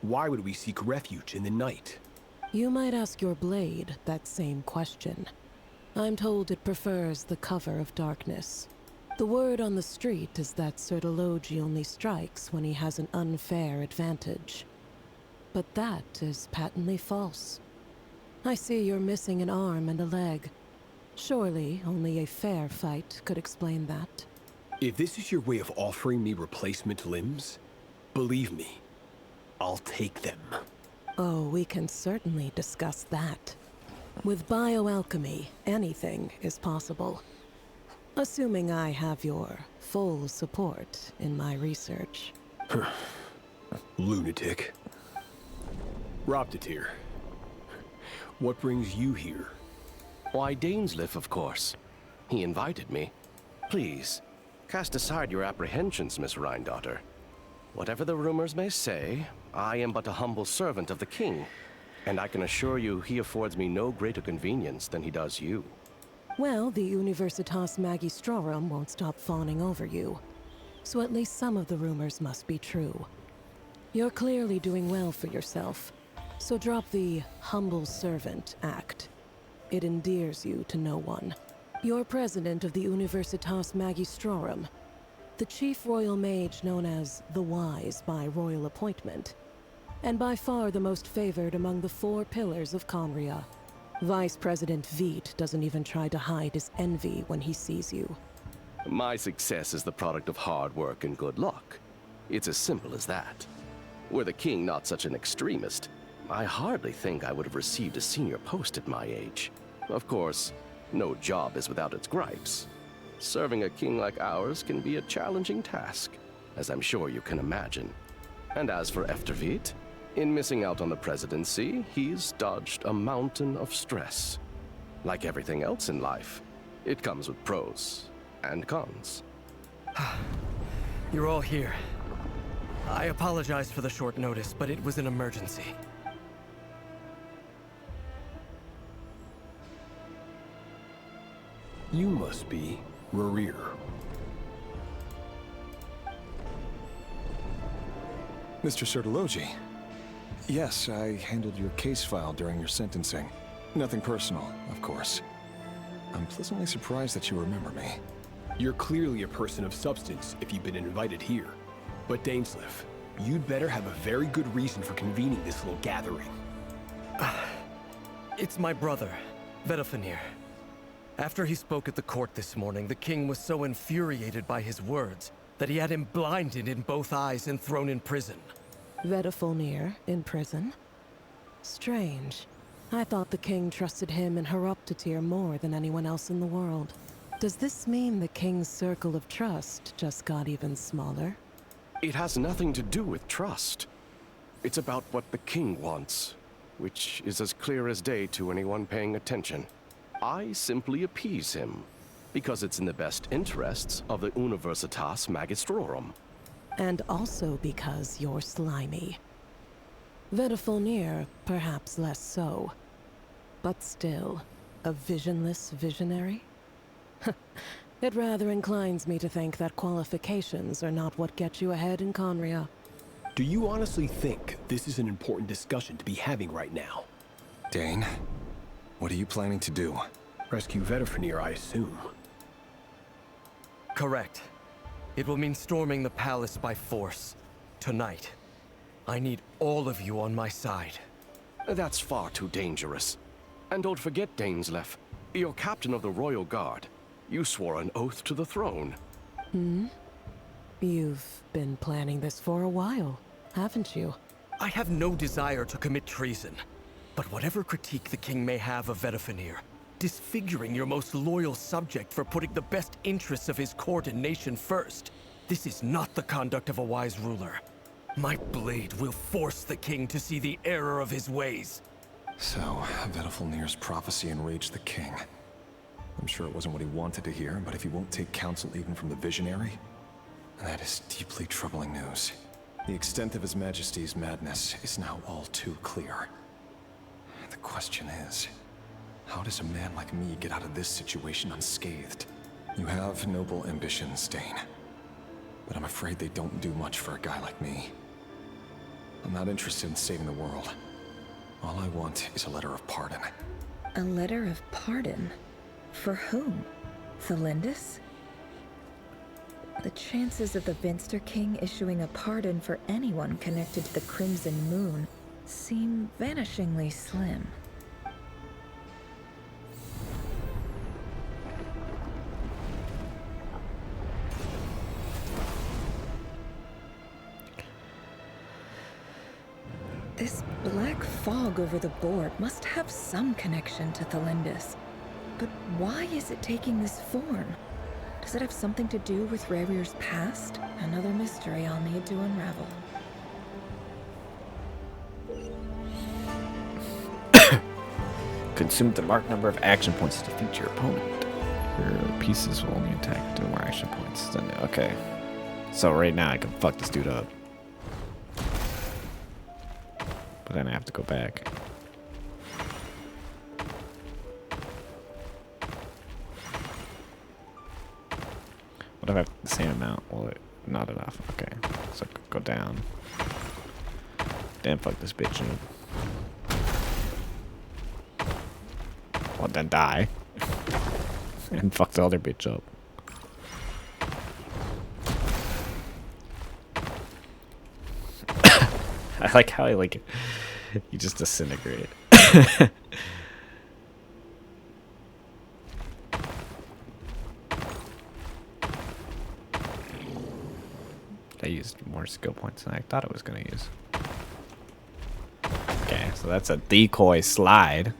Why would we seek refuge in the night? You might ask your blade that same question. I'm told it prefers the cover of darkness. The word on the street is that Sertologi only strikes when he has an unfair advantage. But that is patently false. I see you're missing an arm and a leg. Surely only a fair fight could explain that. If this is your way of offering me replacement limbs, believe me, I'll take them. Oh, we can certainly discuss that. With bioalchemy, anything is possible. Assuming I have your full support in my research. Lunatic. Roptatir, what brings you here? Why, Dainsleif, of course. He invited me. Please, cast aside your apprehensions, Miss Rhindaughter. Whatever the rumors may say, I am but a humble servant of the king, and I can assure you he affords me no greater convenience than he does you. Well, the Universitas Magistrorum won't stop fawning over you, so at least some of the rumors must be true. You're clearly doing well for yourself, so drop the humble servant act. It endears you to no one. You're president of the Universitas Magistrorum, the chief royal mage known as the Wise by royal appointment, and by far the most favored among the 4 pillars of Conria. Vice President Veit doesn't even try to hide his envy when he sees you. My success is the product of hard work and good luck. It's as simple as that. Were the king not such an extremist, I hardly think I would have received a senior post at my age. Of course, no job is without its gripes. Serving a king like ours can be a challenging task, as I'm sure you can imagine. And as for Efterveit, in missing out on the presidency, he's dodged a mountain of stress. Like everything else in life, it comes with pros and cons. You're all here. I apologize for the short notice, but it was an emergency. You must be Rerir. Mr. Sertologi. Yes, I handled your case file during your sentencing. Nothing personal, of course. I'm pleasantly surprised that you remember me. You're clearly a person of substance if you've been invited here. But Dainsleif, you'd better have a very good reason for convening this little gathering. It's my brother, Vedofenir. After he spoke at the court this morning, the king was so infuriated by his words that he had him blinded in both eyes and thrown in prison. Vedofenir in prison? Strange. I thought the king trusted him and Horoptatir more than anyone else in the world. Does this mean the king's circle of trust just got even smaller? It has nothing to do with trust. It's about what the king wants, which is as clear as day to anyone paying attention. I simply appease him, because it's in the best interests of the Universitas Magistrorum. And also because you're slimy. Vedofenir, perhaps less so. But still, a visionless visionary? It rather inclines me to think that qualifications are not what get you ahead in Conria. Do you honestly think this is an important discussion to be having right now? Dane, what are you planning to do? Rescue Vedofenir, I assume. Correct. It will mean storming the palace by force. Tonight. I need all of you on my side. That's far too dangerous. And don't forget, Dainsleif, you're captain of the Royal Guard. You swore an oath to the throne. You've been planning this for a while, haven't you? I have no desire to commit treason. But whatever critique the king may have of Vedofenir, disfiguring your most loyal subject for putting the best interests of his court and nation first, this is not the conduct of a wise ruler. My blade will force the king to see the error of his ways. So, Vedofenir's prophecy enraged the king. I'm sure it wasn't what he wanted to hear, but if he won't take counsel even from the visionary, that is deeply troubling news. The extent of His Majesty's madness is now all too clear. The question is, how does a man like me get out of this situation unscathed? You have noble ambitions, Dane. But I'm afraid they don't do much for a guy like me. I'm not interested in saving the world. All I want is a letter of pardon. A letter of pardon? For whom? Thelindis? The chances of the Vinster King issuing a pardon for anyone connected to the Crimson Moon seem vanishingly slim. This black fog over the board must have some connection to Thelindis. But why is it taking this form? Does it have something to do with Rerir's past? Another mystery I'll need to unravel. Consume the marked number of action points to defeat your opponent. Your pieces will only attack with 2 more action points. Then, okay. So right now I can fuck this dude up. But then I have to go back. What if I have the same amount? Well, not enough. Okay. So go down. Then fuck this bitch up. Well, then die. And fuck the other bitch up. I like how you just disintegrate. I used more skill points than I thought it was gonna use. Okay, so that's a decoy slide.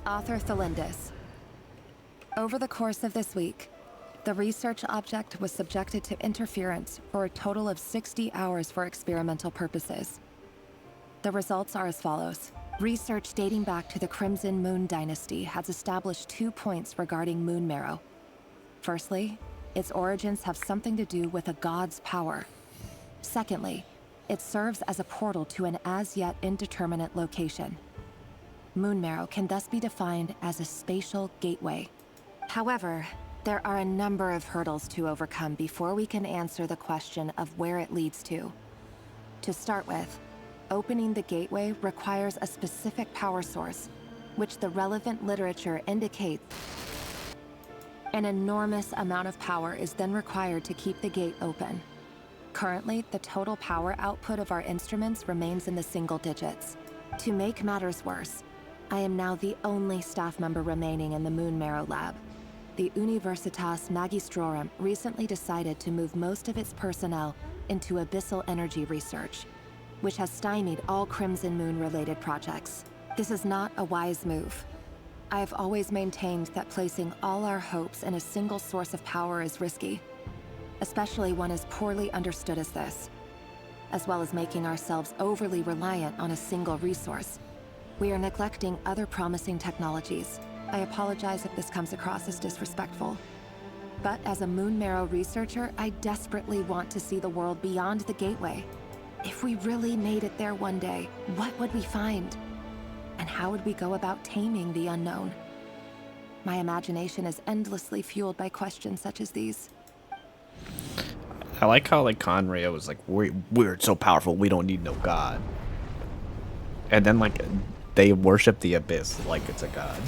Author Thelindis. Over the course of this week, the research object was subjected to interference for a total of 60 hours for experimental purposes. The results are as follows. Research dating back to the Crimson Moon Dynasty has established 2 points regarding moon marrow. Firstly, its origins have something to do with a god's power. Secondly, it serves as a portal to an as-yet indeterminate location. Moon marrow can thus be defined as a spatial gateway. However, there are a number of hurdles to overcome before we can answer the question of where it leads to. To start with, opening the gateway requires a specific power source, which the relevant literature indicates. An enormous amount of power is then required to keep the gate open. Currently, the total power output of our instruments remains in the single digits. To make matters worse, I am now the only staff member remaining in the Moon Marrow lab. The Universitas Magistrorum recently decided to move most of its personnel into abyssal energy research, which has stymied all Crimson Moon-related projects. This is not a wise move. I have always maintained that placing all our hopes in a single source of power is risky, especially one as poorly understood as this, as well as making ourselves overly reliant on a single resource. We are neglecting other promising technologies. I apologize if this comes across as disrespectful. But as a Moon Marrow researcher, I desperately want to see the world beyond the gateway. If we really made it there one day, what would we find? And how would we go about taming the unknown? My imagination is endlessly fueled by questions such as these. I like how Conrad was like, we're so powerful, we don't need no god. And then they worship the abyss like it's a god,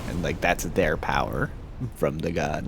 and that's their power from the god.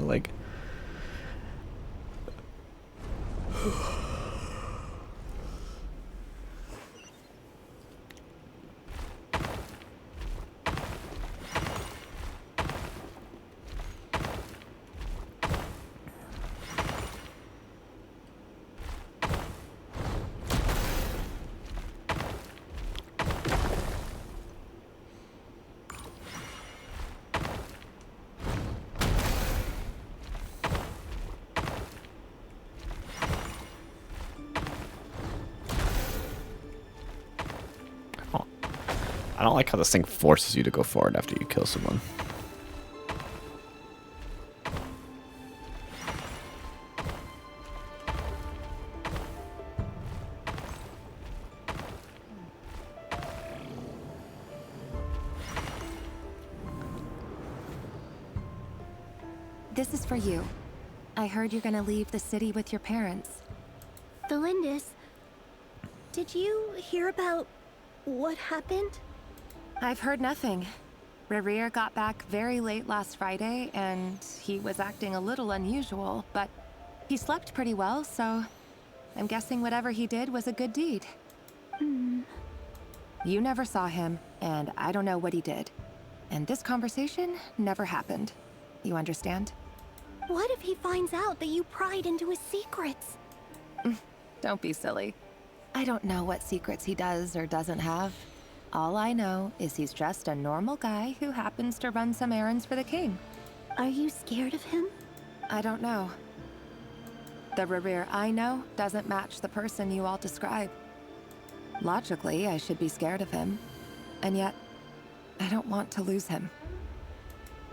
I don't like how this thing forces you to go forward after you kill someone. This is for you. I heard you're gonna leave the city with your parents. The Lindis. Did you hear about what happened? I've heard nothing. Rerir got back very late last Friday, and he was acting a little unusual, but he slept pretty well, so I'm guessing whatever he did was a good deed. You never saw him, and I don't know what he did. And this conversation never happened. You understand? What if he finds out that you pried into his secrets? Don't be silly. I don't know what secrets he does or doesn't have. All I know is he's just a normal guy who happens to run some errands for the king. Are you scared of him? I don't know. The Rerir I know doesn't match the person you all describe. Logically, I should be scared of him. And yet, I don't want to lose him.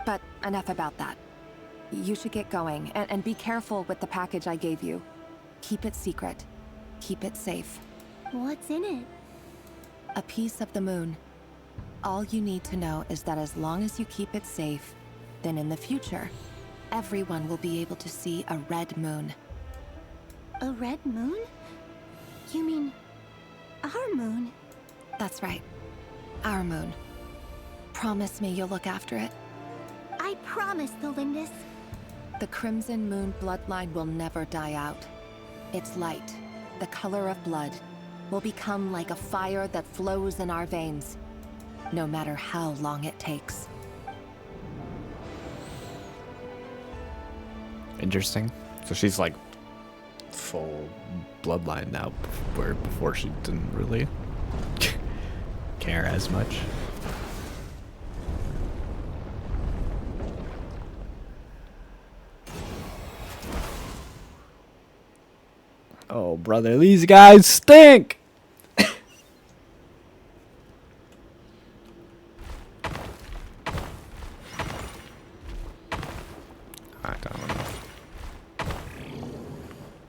But enough about that. You should get going, and be careful with the package I gave you. Keep it secret. Keep it safe. What's in it? A piece of the moon. All you need to know is that as long as you keep it safe, then in the future, everyone will be able to see a red moon. A red moon? You mean our moon? That's right. Our moon. Promise me you'll look after it. I promise, the Lindis. The Crimson Moon bloodline will never die out. Its light, the color of blood, will become like a fire that flows in our veins, no matter how long it takes. Interesting. So she's like full bloodline now, where before she didn't really care as much. Oh, brother, these guys stink!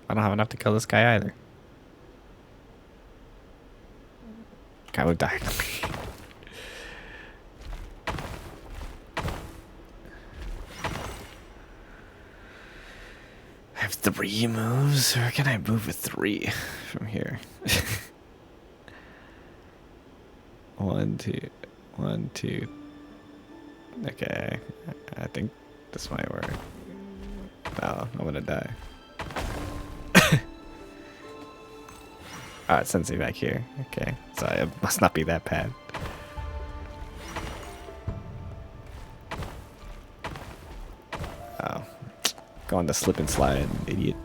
I don't have enough to kill this guy either. Guy would die. I have 3 moves, or can I move with 3 from here? 1, 2, 1, 2. Okay, I think this might work. No, I'm gonna die. Alright, Sensei back here. Okay, so it must not be that bad. Oh, going to slip and slide, idiot.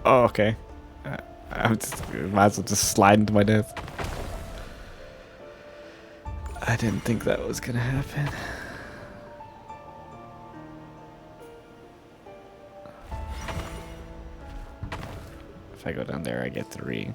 Oh, okay. I might as well just slide into my death. I didn't think that was gonna happen. If I go down there, I get 3.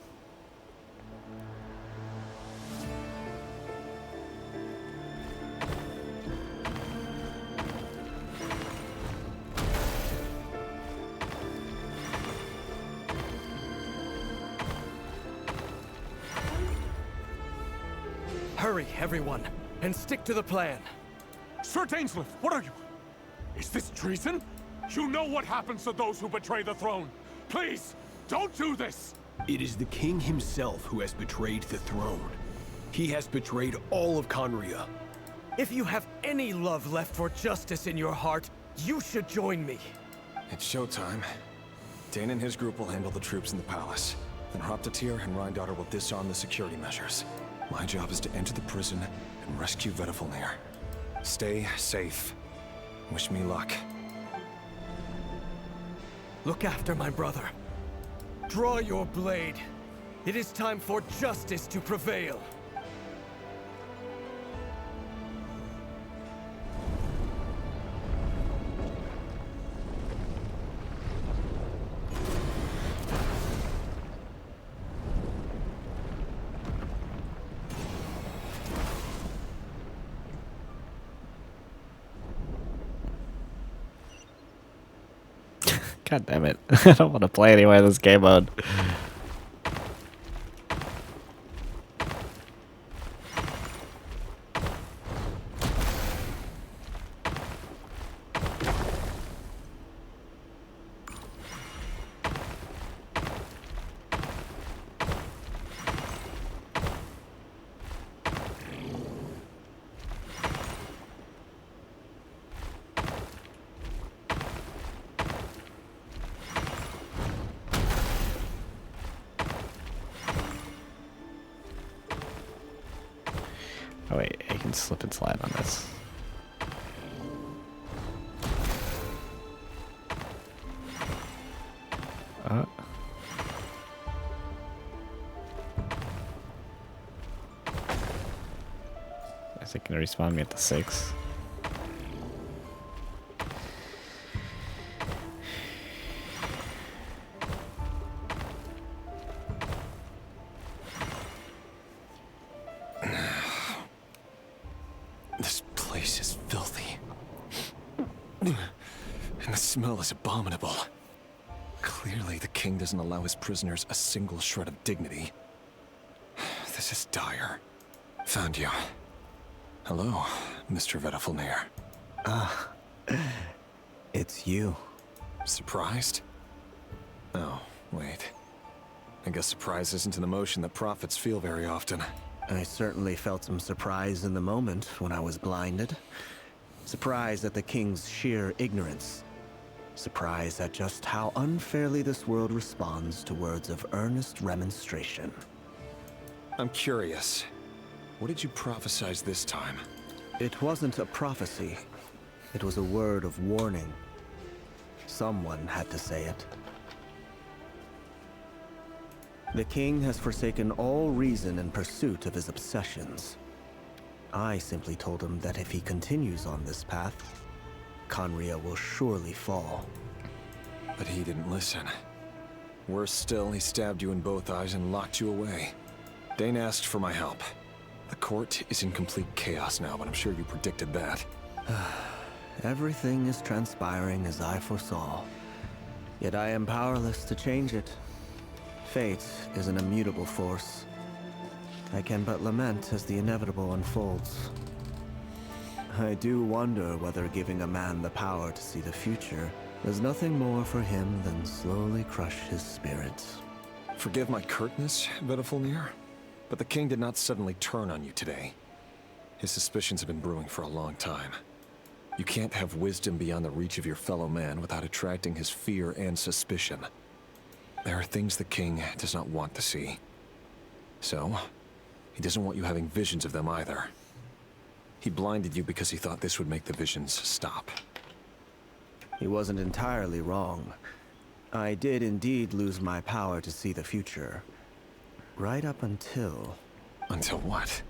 Hurry, everyone, and stick to the plan. Sir Dainsleif, what are you? Is this treason? You know what happens to those who betray the throne. Please, don't do this! It is the king himself who has betrayed the throne. He has betrayed all of Conria. If you have any love left for justice in your heart, you should join me. It's showtime. Dane and his group will handle the troops in the palace. Then Hraptatir and Rheindater will disarm the security measures. My job is to enter the prison and rescue Vedifalnir. Stay safe. Wish me luck. Look after my brother. Draw your blade. It is time for justice to prevail. God damn it. I don't want to play anyway in this game mode. Oh wait, I can slip and slide on this. Is it gonna respawn me at the 6? This place is filthy. And the smell is abominable. Clearly, the king doesn't allow his prisoners a single shred of dignity. This is dire. Found you. Hello, Mr. Vedafulnir. Ah, it's you. Surprised? Oh, wait. I guess surprise isn't an emotion that prophets feel very often. I certainly felt some surprise in the moment when I was blinded. Surprise at the king's sheer ignorance. Surprise at just how unfairly this world responds to words of earnest remonstration. I'm curious. What did you prophesize this time? It wasn't a prophecy. It was a word of warning. Someone had to say it. The king has forsaken all reason in pursuit of his obsessions. I simply told him that if he continues on this path, Khaenri'ah will surely fall. But he didn't listen. Worse still, he stabbed you in both eyes and locked you away. Dane asked for my help. The court is in complete chaos now, but I'm sure you predicted that. Everything is transpiring as I foresaw. Yet I am powerless to change it. Fate is an immutable force. I can but lament as the inevitable unfolds. I do wonder whether giving a man the power to see the future does nothing more for him than slowly crush his spirit. Forgive my curtness, Vedafulnir, but the king did not suddenly turn on you today. His suspicions have been brewing for a long time. You can't have wisdom beyond the reach of your fellow man without attracting his fear and suspicion. There are things the king does not want to see. So, he doesn't want you having visions of them either. He blinded you because he thought this would make the visions stop. He wasn't entirely wrong. I did indeed lose my power to see the future. Right up until... Until what?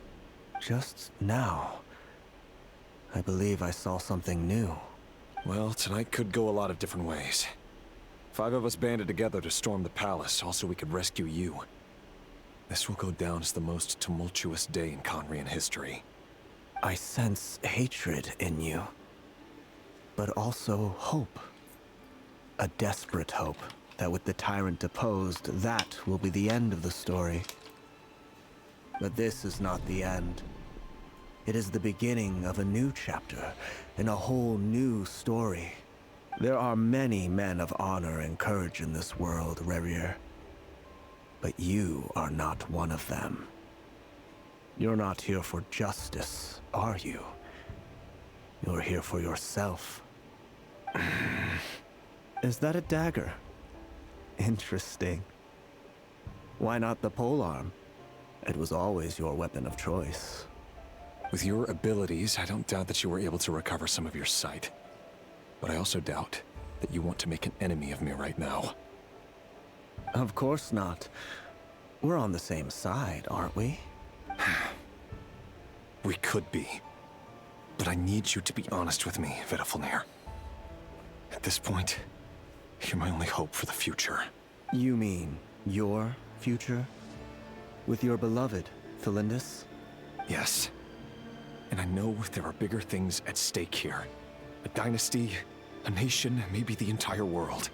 Just now. I believe I saw something new. Well, tonight could go a lot of different ways. 5 of us banded together to storm the palace, also we could rescue you. This will go down as the most tumultuous day in Khaenri'ah history. I sense hatred in you. But also hope. A desperate hope that with the tyrant deposed, that will be the end of the story. But this is not the end. It is the beginning of a new chapter, in a whole new story. There are many men of honor and courage in this world, Rerir. But you are not one of them. You're not here for justice, are you? You're here for yourself. Is that a dagger? Interesting. Why not the polearm? It was always your weapon of choice. With your abilities, I don't doubt that you were able to recover some of your sight. But I also doubt that you want to make an enemy of me right now. Of course not. We're on the same side, aren't we? We could be. But I need you to be honest with me, Vedafilnir. At this point, you're my only hope for the future. You mean your future? With your beloved, Felindus? Yes. And I know there are bigger things at stake here. A dynasty, a nation, maybe the entire world.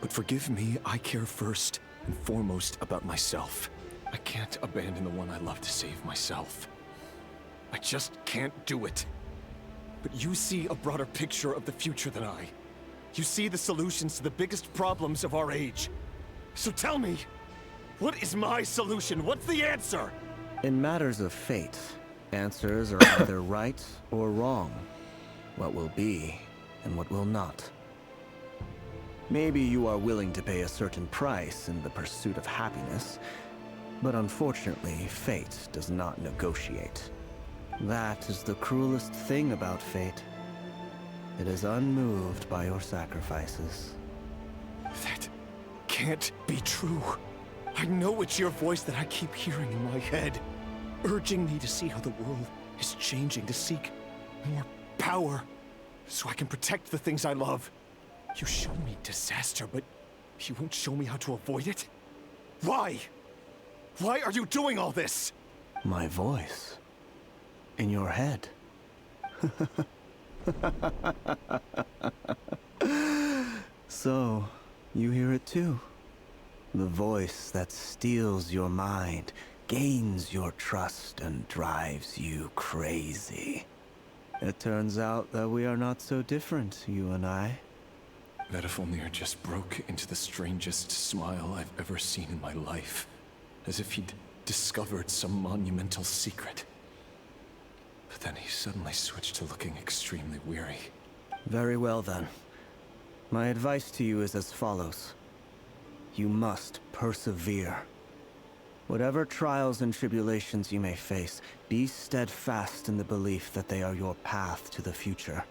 But forgive me, I care first and foremost about myself. I can't abandon the one I love to save myself. I just can't do it. But you see a broader picture of the future than I. You see the solutions to the biggest problems of our age. So tell me, what is my solution? What's the answer? In matters of fate, answers are either right or wrong. What will be and what will not. Maybe you are willing to pay a certain price in the pursuit of happiness, but unfortunately, fate does not negotiate. That is the cruelest thing about fate. It is unmoved by your sacrifices. That can't be true. I know it's your voice that I keep hearing in my head, urging me to see how the world is changing, to seek more power, so I can protect the things I love. You show me disaster, but you won't show me how to avoid it? Why? Why are you doing all this? My voice. In your head. So, you hear it too. The voice that steals your mind, gains your trust, and drives you crazy. It turns out that we are not so different, you and I. Vedafilnir just broke into the strangest smile I've ever seen in my life. As if he'd discovered some monumental secret. But then he suddenly switched to looking extremely weary. Very well then. My advice to you is as follows. You must persevere. Whatever trials and tribulations you may face, be steadfast in the belief that they are your path to the future.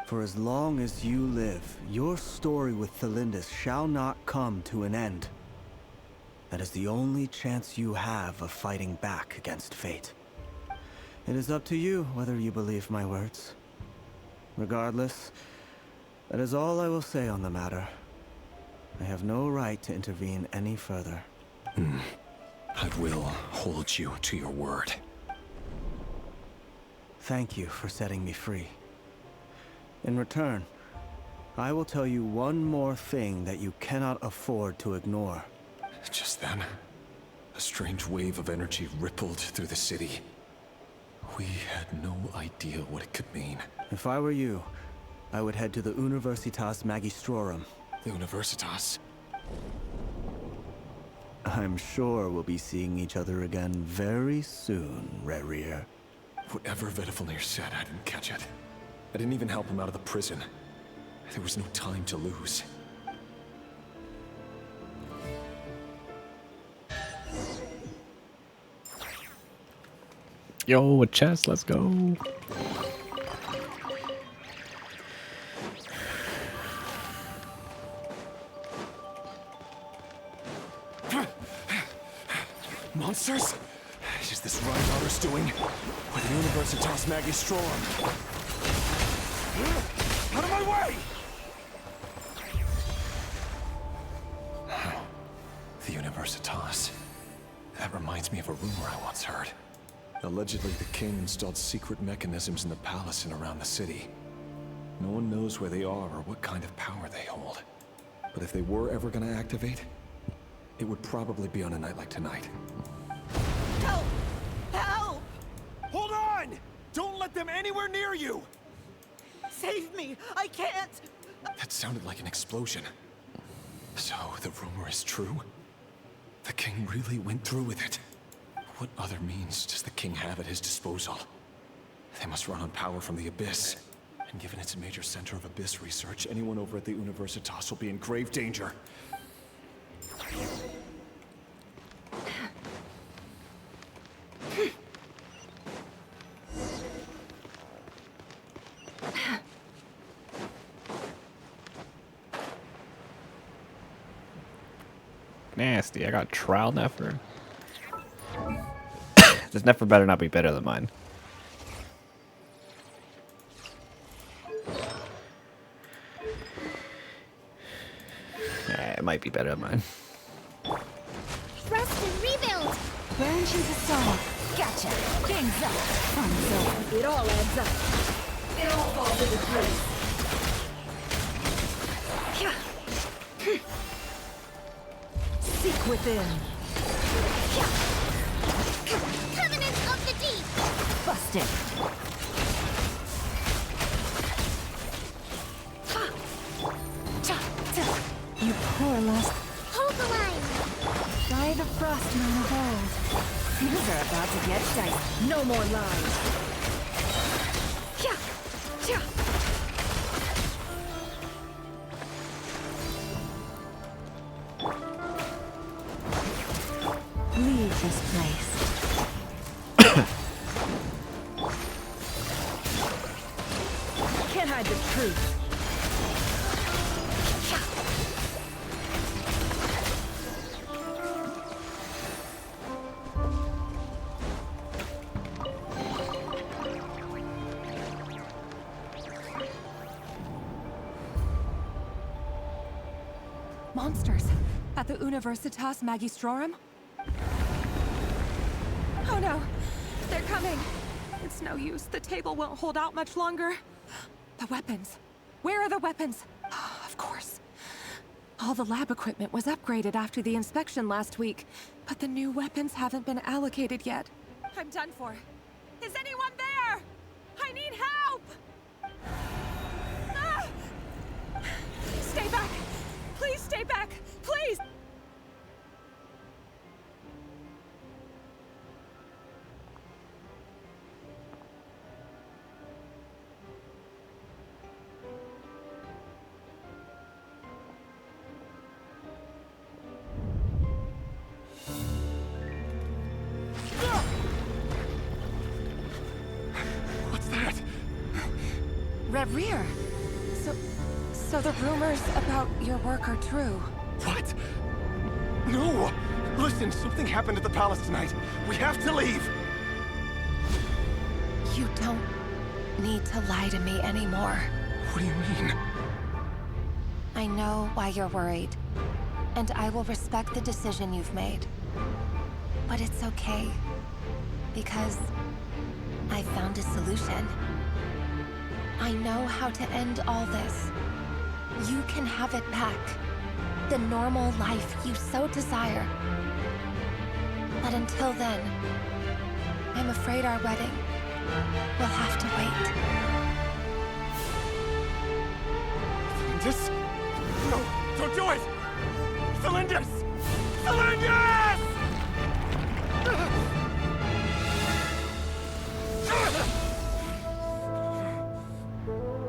For as long as you live, your story with Felindus shall not come to an end. That is the only chance you have of fighting back against fate. It is up to you whether you believe my words. Regardless, that is all I will say on the matter. I have no right to intervene any further. I will hold you to your word. Thank you for setting me free. In return, I will tell you one more thing that you cannot afford to ignore. Just then, a strange wave of energy rippled through the city. We had no idea what it could mean. If I were you, I would head to the Universitas Magistrorum. The Universitas? I'm sure we'll be seeing each other again very soon, Rerir. Whatever Vedafilnir said, I didn't catch it. I didn't even help him out of the prison. There was no time to lose. Yo, a chest, let's go. Monsters? Is this Reinhardt's doing? With the Universitas Magistrorum? Out of my way! The Universitas. That reminds me of a rumor I once heard. Allegedly, the king installed secret mechanisms in the palace and around the city. No one knows where they are or what kind of power they hold. But if they were ever gonna activate, it would probably be on a night like tonight. Help! Help! Hold on! Don't let them anywhere near you! Save me! I can't! That sounded like an explosion. So, the rumor is true? The king really went through with it. What other means does the king have at his disposal? They must run on power from the Abyss. And given it's a major center of Abyss research, anyone over at the Universitas will be in grave danger. nasty. I got trial Nefer. This Nefer better not be better than mine. It might be better than mine. Rest and rebuild! Branches of song. Gotcha. Game's up. Fun's over. It all adds up. It all falls into place. Seek within. Covenant of the Deep! Busted. You poor lost. Hold the line! By the frostman of old. Things are about to get dicey. No more lies. Leave this place. Can't hide the truth. Monsters at the Universitas Magistrorum? Oh no, they're coming. It's no use. The table won't hold out much longer. The weapons. Where are the weapons? Of course. All the lab equipment was upgraded after the inspection last week, but the new weapons haven't been allocated yet. I'm done for. Is anyone there? I need help! Ah! Stay back! Please stay back! Please! What's that? Rerir! So the rumors about your work are true. What? No! Listen, something happened at the palace tonight. We have to leave! You don't need to lie to me anymore. What do you mean? I know why you're worried, and I will respect the decision you've made. But it's okay, because I found a solution. I know how to end all this. You can have it back. The normal life you so desire. But until then, I'm afraid our wedding will have to wait. Cylindus? No, don't do it! Cylindus! Cylindus!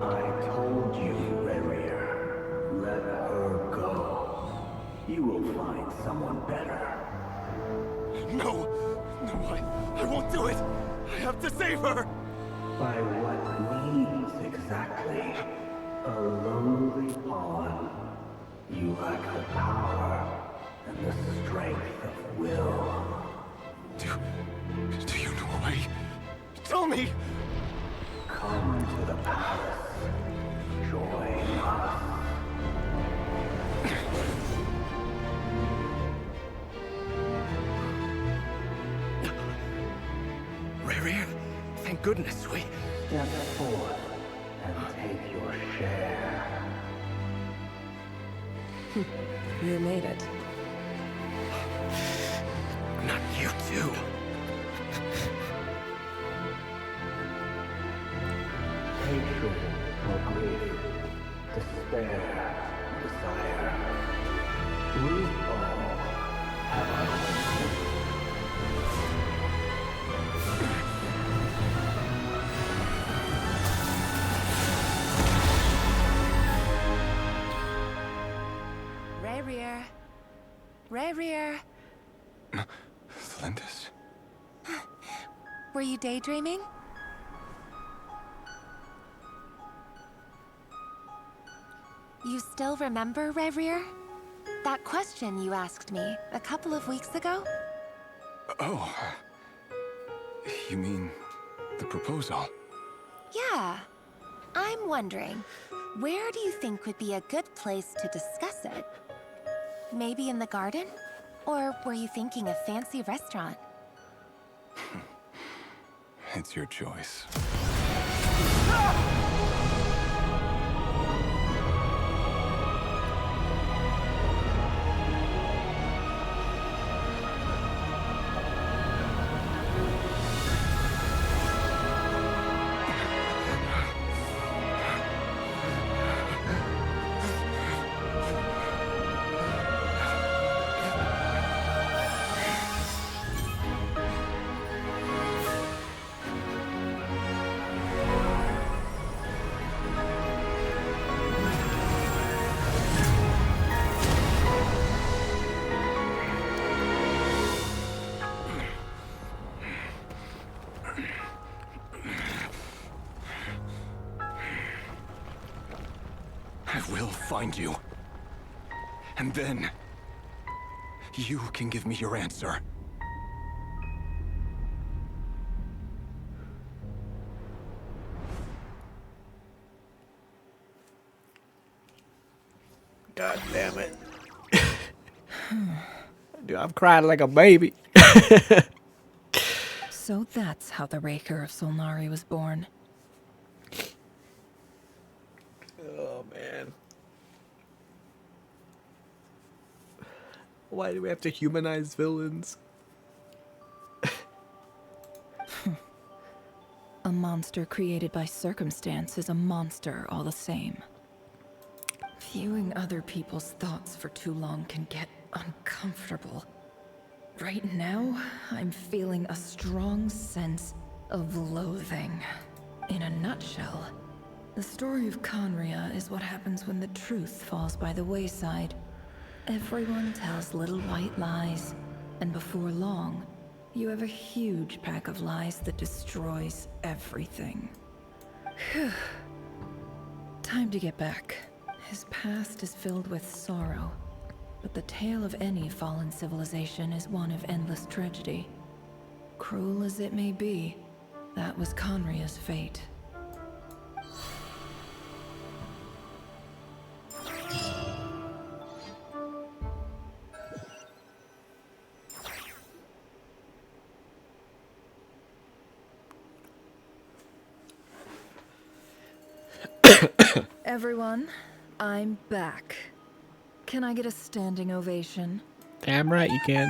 I told you, Rerir. Let her go. You will find someone better. No! No, I won't do it! I have to save her! By what means exactly? A lowly pawn. You lack the power and the strength of will. Do you know a way? Tell me! Come to the palace. Join us. Rerir, thank goodness we... Step forth and take your share. You made it. Not you too. Hatred or grief, despair, desire. We all have our own. Rerir. Rerir. Cylindus? Were you daydreaming? You still remember, Rerir? That question you asked me a couple of weeks ago? Oh. You mean the proposal? Yeah. I'm wondering, where do you think would be a good place to discuss it? Maybe in the garden? Or were you thinking a fancy restaurant? It's your choice. I will find you. And then, you can give me your answer. God damn it. Dude, I'm crying like a baby. So that's how the Raker of Solnari was born. Oh, man. Why do we have to humanize villains? A monster created by circumstance is a monster all the same. Viewing other people's thoughts for too long can get uncomfortable. Right now, I'm feeling a strong sense of loathing. In a nutshell, the story of Conria is what happens when the truth falls by the wayside. Everyone tells little white lies, and before long, you have a huge pack of lies that destroys everything. Phew. Time to get back. His past is filled with sorrow, but the tale of any fallen civilization is one of endless tragedy. Cruel as it may be, that was Conria's fate. Everyone, I'm back. Can I get a standing ovation? Damn right you can.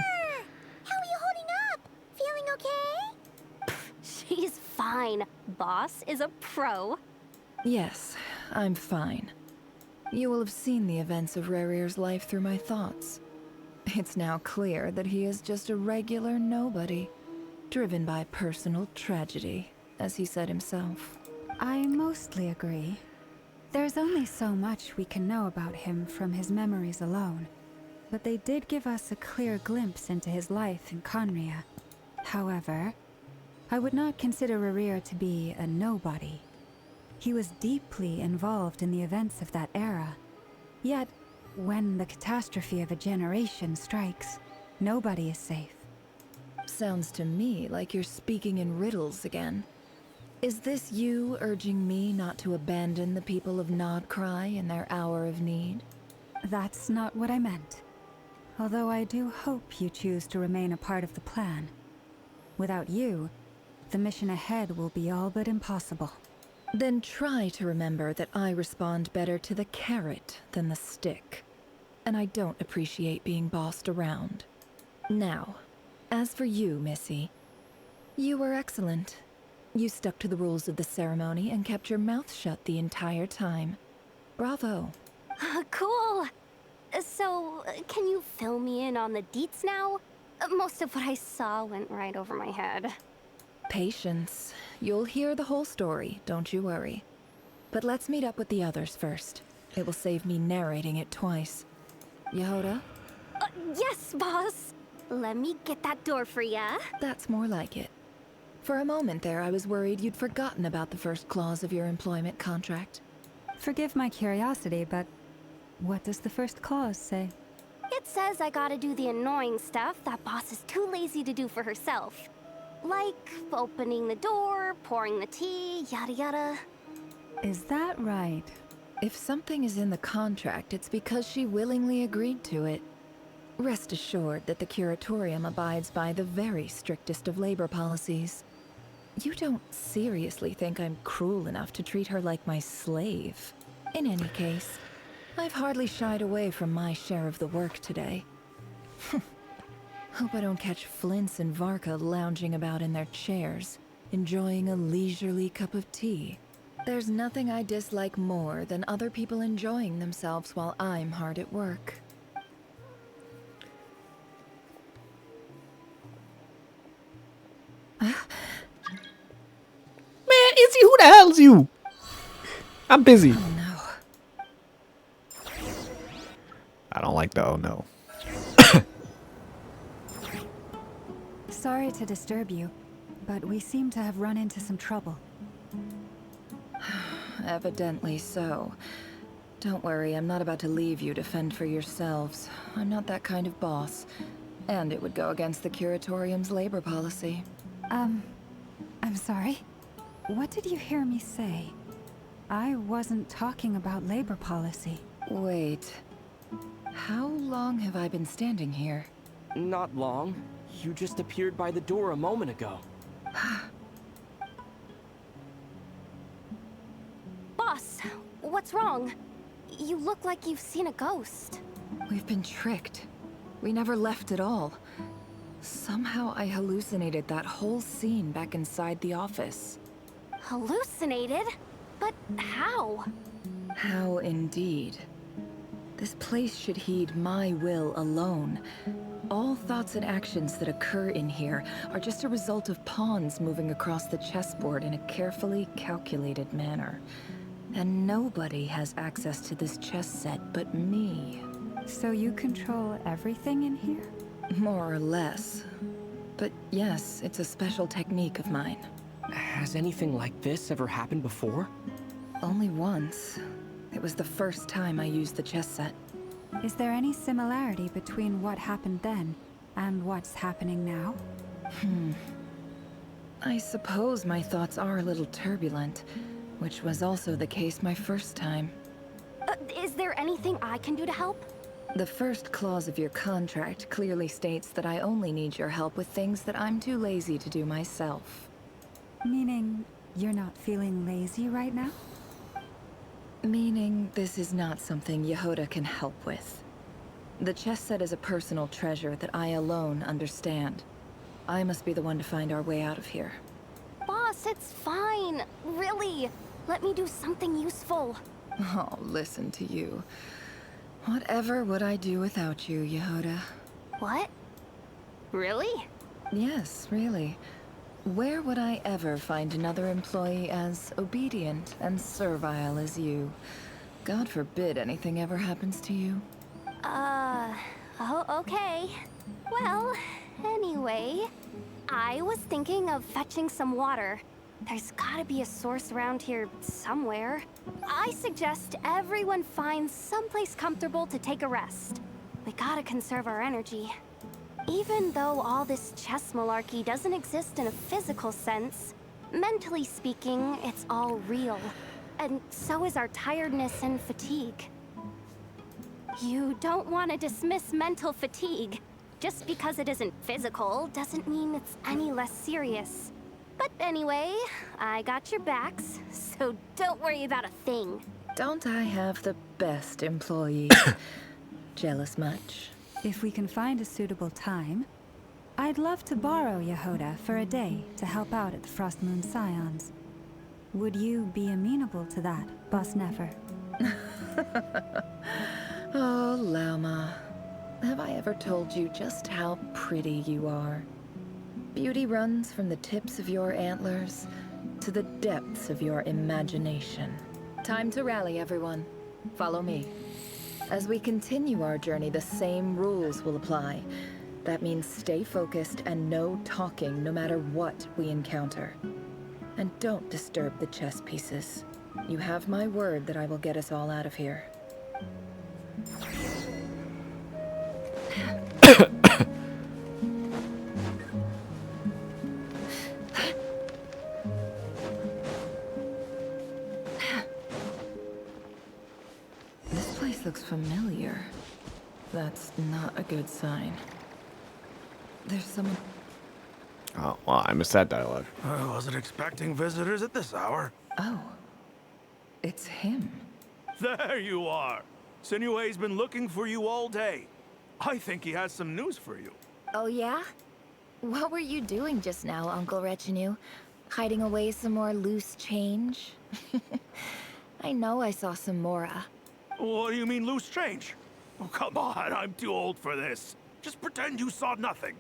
How are you holding up? Feeling okay? She's fine. Boss is a pro. Yes, I'm fine. You will have seen the events of Rerir's life through my thoughts. It's now clear that he is just a regular nobody, driven by personal tragedy, as he said himself. I mostly agree. There's only so much we can know about him from his memories alone, but they did give us a clear glimpse into his life in Conria. However, I would not consider Rerir to be a nobody. He was deeply involved in the events of that era. Yet, when the catastrophe of a generation strikes, nobody is safe. Sounds to me like you're speaking in riddles again. Is this you urging me not to abandon the people of Krai in their hour of need? That's not what I meant. Although I do hope you choose to remain a part of the plan. Without you, the mission ahead will be all but impossible. Then try to remember that I respond better to the carrot than the stick. And I don't appreciate being bossed around. Now, as for you, Missy, you were excellent. You stuck to the rules of the ceremony and kept your mouth shut the entire time. Bravo. Cool. So, can you fill me in on the deets now? Most of what I saw went right over my head. Patience. You'll hear the whole story, don't you worry. But let's meet up with the others first. It will save me narrating it twice. Yehoda? Yes, boss. Let me get that door for ya. That's more like it. For a moment there, I was worried you'd forgotten about the first clause of your employment contract. Forgive my curiosity, but what does the first clause say? says I gotta do the annoying stuff that boss is too lazy to do for herself. Like opening the door, pouring the tea, yada yada. Is that right? If something is in the contract, it's because she willingly agreed to it. Rest assured that the Curatorium abides by the very strictest of labor policies. You don't seriously think I'm cruel enough to treat her like my slave? In any case, I've hardly shied away from my share of the work today. Hope I don't catch Flintz and Varka lounging about in their chairs, enjoying a leisurely cup of tea. There's nothing I dislike more than other people enjoying themselves while I'm hard at work. Man, Izzy, who the hell's you? I'm busy. Oh no. I don't like the oh no. Sorry to disturb you, but we seem to have run into some trouble. Evidently so. Don't worry, I'm not about to leave you to fend for yourselves. I'm not that kind of boss. And it would go against the Curatorium's labor policy. I'm sorry. What did you hear me say? I wasn't talking about labor policy. Wait. How long have I been standing here? Not long. You just appeared by the door a moment ago. Boss, what's wrong? You look like you've seen a ghost. We've been tricked. We never left at all. Somehow I hallucinated that whole scene back inside the office. Hallucinated? But how? How indeed. This place should heed my will alone. All thoughts and actions that occur in here are just a result of pawns moving across the chessboard in a carefully calculated manner. And nobody has access to this chess set but me. So you control everything in here? More or less. But yes, it's a special technique of mine. Has anything like this ever happened before? Only once. It was the first time I used the chess set. Is there any similarity between what happened then and what's happening now? I suppose my thoughts are a little turbulent, which was also the case my first time. Is there anything I can do to help? The first clause of your contract clearly states that I only need your help with things that I'm too lazy to do myself. Meaning, you're not feeling lazy right now? Meaning, this is not something Yehoda can help with. The chess set is a personal treasure that I alone understand. I must be the one to find our way out of here. Boss, it's fine. Really. Let me do something useful. Oh, listen to you. Whatever would I do without you, Yehoda? What? Really? Yes, really. Where would I ever find another employee as obedient and servile as you? God forbid anything ever happens to you. Oh, okay. Well, anyway, I was thinking of fetching some water. There's gotta be a source around here somewhere. I suggest everyone finds someplace comfortable to take a rest. We gotta conserve our energy. Even though all this chess malarkey doesn't exist in a physical sense, mentally speaking, it's all real. And so is our tiredness and fatigue. You don't want to dismiss mental fatigue. Just because it isn't physical doesn't mean it's any less serious. But anyway, I got your backs, so don't worry about a thing. Don't I have the best employees? Jealous much? If we can find a suitable time, I'd love to borrow Yehoda for a day to help out at the Frost Moon Scions. Would you be amenable to that, Boss Nefer? Oh, Lauma. Have I ever told you just how pretty you are? Beauty runs from the tips of your antlers to the depths of your imagination. Time to rally, everyone. Follow me. As we continue our journey, the same rules will apply. That means stay focused and no talking no matter what we encounter. And don't disturb the chess pieces. You have my word that I will get us all out of here. looks familiar. That's not a good sign. There's someone... Oh, well, I missed that dialogue. I wasn't expecting visitors at this hour. Oh. It's him. There you are. Sinue's been looking for you all day. I think he has some news for you. Oh, yeah? What were you doing just now, Uncle Retinue? Hiding away some more loose change? I know I saw some Mora. What do you mean, loose change? Oh, come on, I'm too old for this. Just pretend you saw nothing.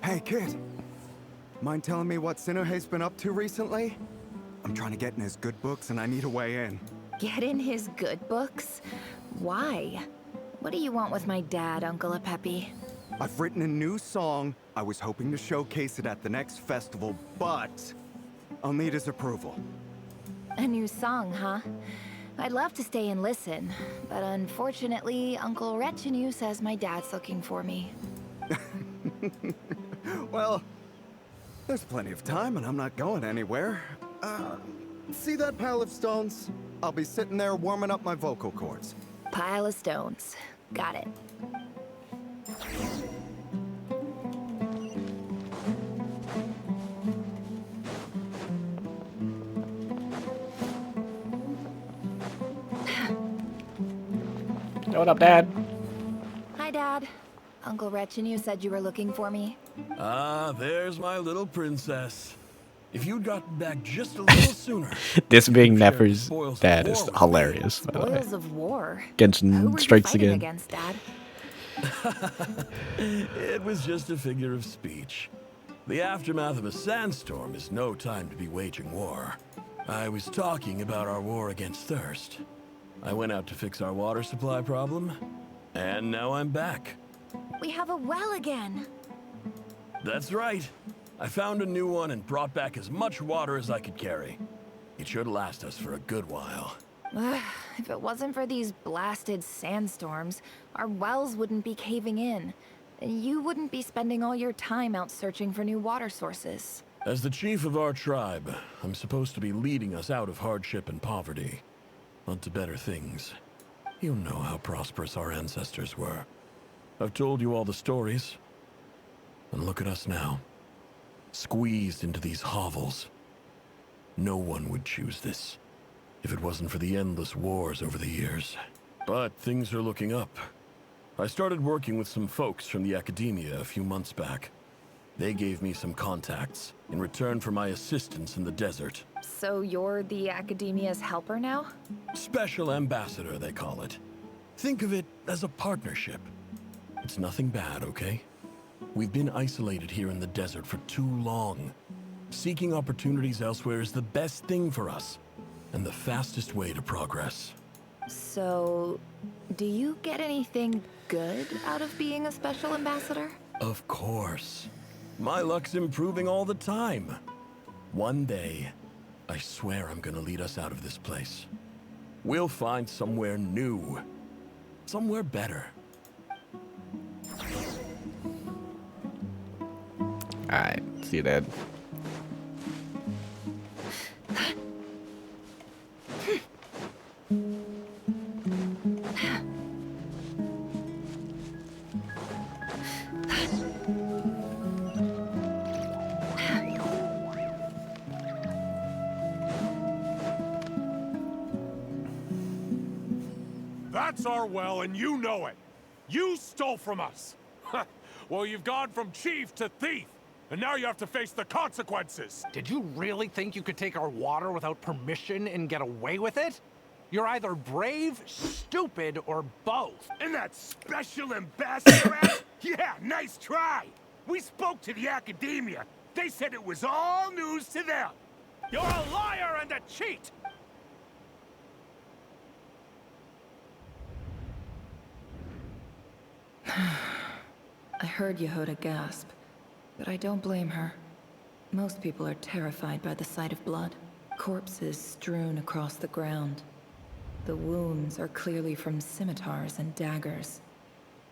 Hey, kid. Mind telling me what Sinuhe's been up to recently? I'm trying to get in his good books and I need a way in. Get in his good books? Why? What do you want with my dad, Uncle Apepi? I've written a new song. I was hoping to showcase it at the next festival, but I'll need his approval. A new song, huh? I'd love to stay and listen, but unfortunately, Uncle Retinue says my dad's looking for me. Well, there's plenty of time and I'm not going anywhere. See that pile of stones? I'll be sitting there warming up my vocal cords. Pile of stones. Got it. What up, Dad? Hi, Dad. Uncle Retinue said you were looking for me. Ah, there's my little princess. If you'd gotten back just a little sooner. This being Nefer's dad is hilarious, by the way. Spoils of war. Genshin Who were strikes you fighting again. against, Dad? It was just a figure of speech. The aftermath of a sandstorm is no time to be waging war. I was talking about our war against thirst. I went out to fix our water supply problem, and now I'm back. We have a well again. That's right. I found a new one and brought back as much water as I could carry. It should last us for a good while. If it wasn't for these blasted sandstorms, our wells wouldn't be caving in. And you wouldn't be spending all your time out searching for new water sources. As the chief of our tribe, I'm supposed to be leading us out of hardship and poverty, onto better things. You know how prosperous our ancestors were. I've told you all the stories. And look at us now. Squeezed into these hovels. No one would choose this, if it wasn't for the endless wars over the years. But things are looking up. I started working with some folks from the academia a few months back. They gave me some contacts in return for my assistance in the desert. So you're the academia's helper now? Special ambassador, they call it. Think of it as a partnership. It's nothing bad, okay? We've been isolated here in the desert for too long. Seeking opportunities elsewhere is the best thing for us, and the fastest way to progress. So, do you get anything good out of being a special ambassador? Of course. My luck's improving all the time. One day, I swear I'm gonna lead us out of this place. We'll find somewhere new. Somewhere better. Alright, see you, Dad. That's our well, and you know it. You stole from us. Well, you've gone from chief to thief, and now you have to face the consequences. Did you really think you could take our water without permission and get away with it? You're either brave, stupid, or both. And that special ambassador act? Yeah, nice try. We spoke to the academia. They said it was all news to them. You're a liar and a cheat. I heard Yehuda gasp, but I don't blame her. Most people are terrified by the sight of blood. Corpses strewn across the ground. The wounds are clearly from scimitars and daggers.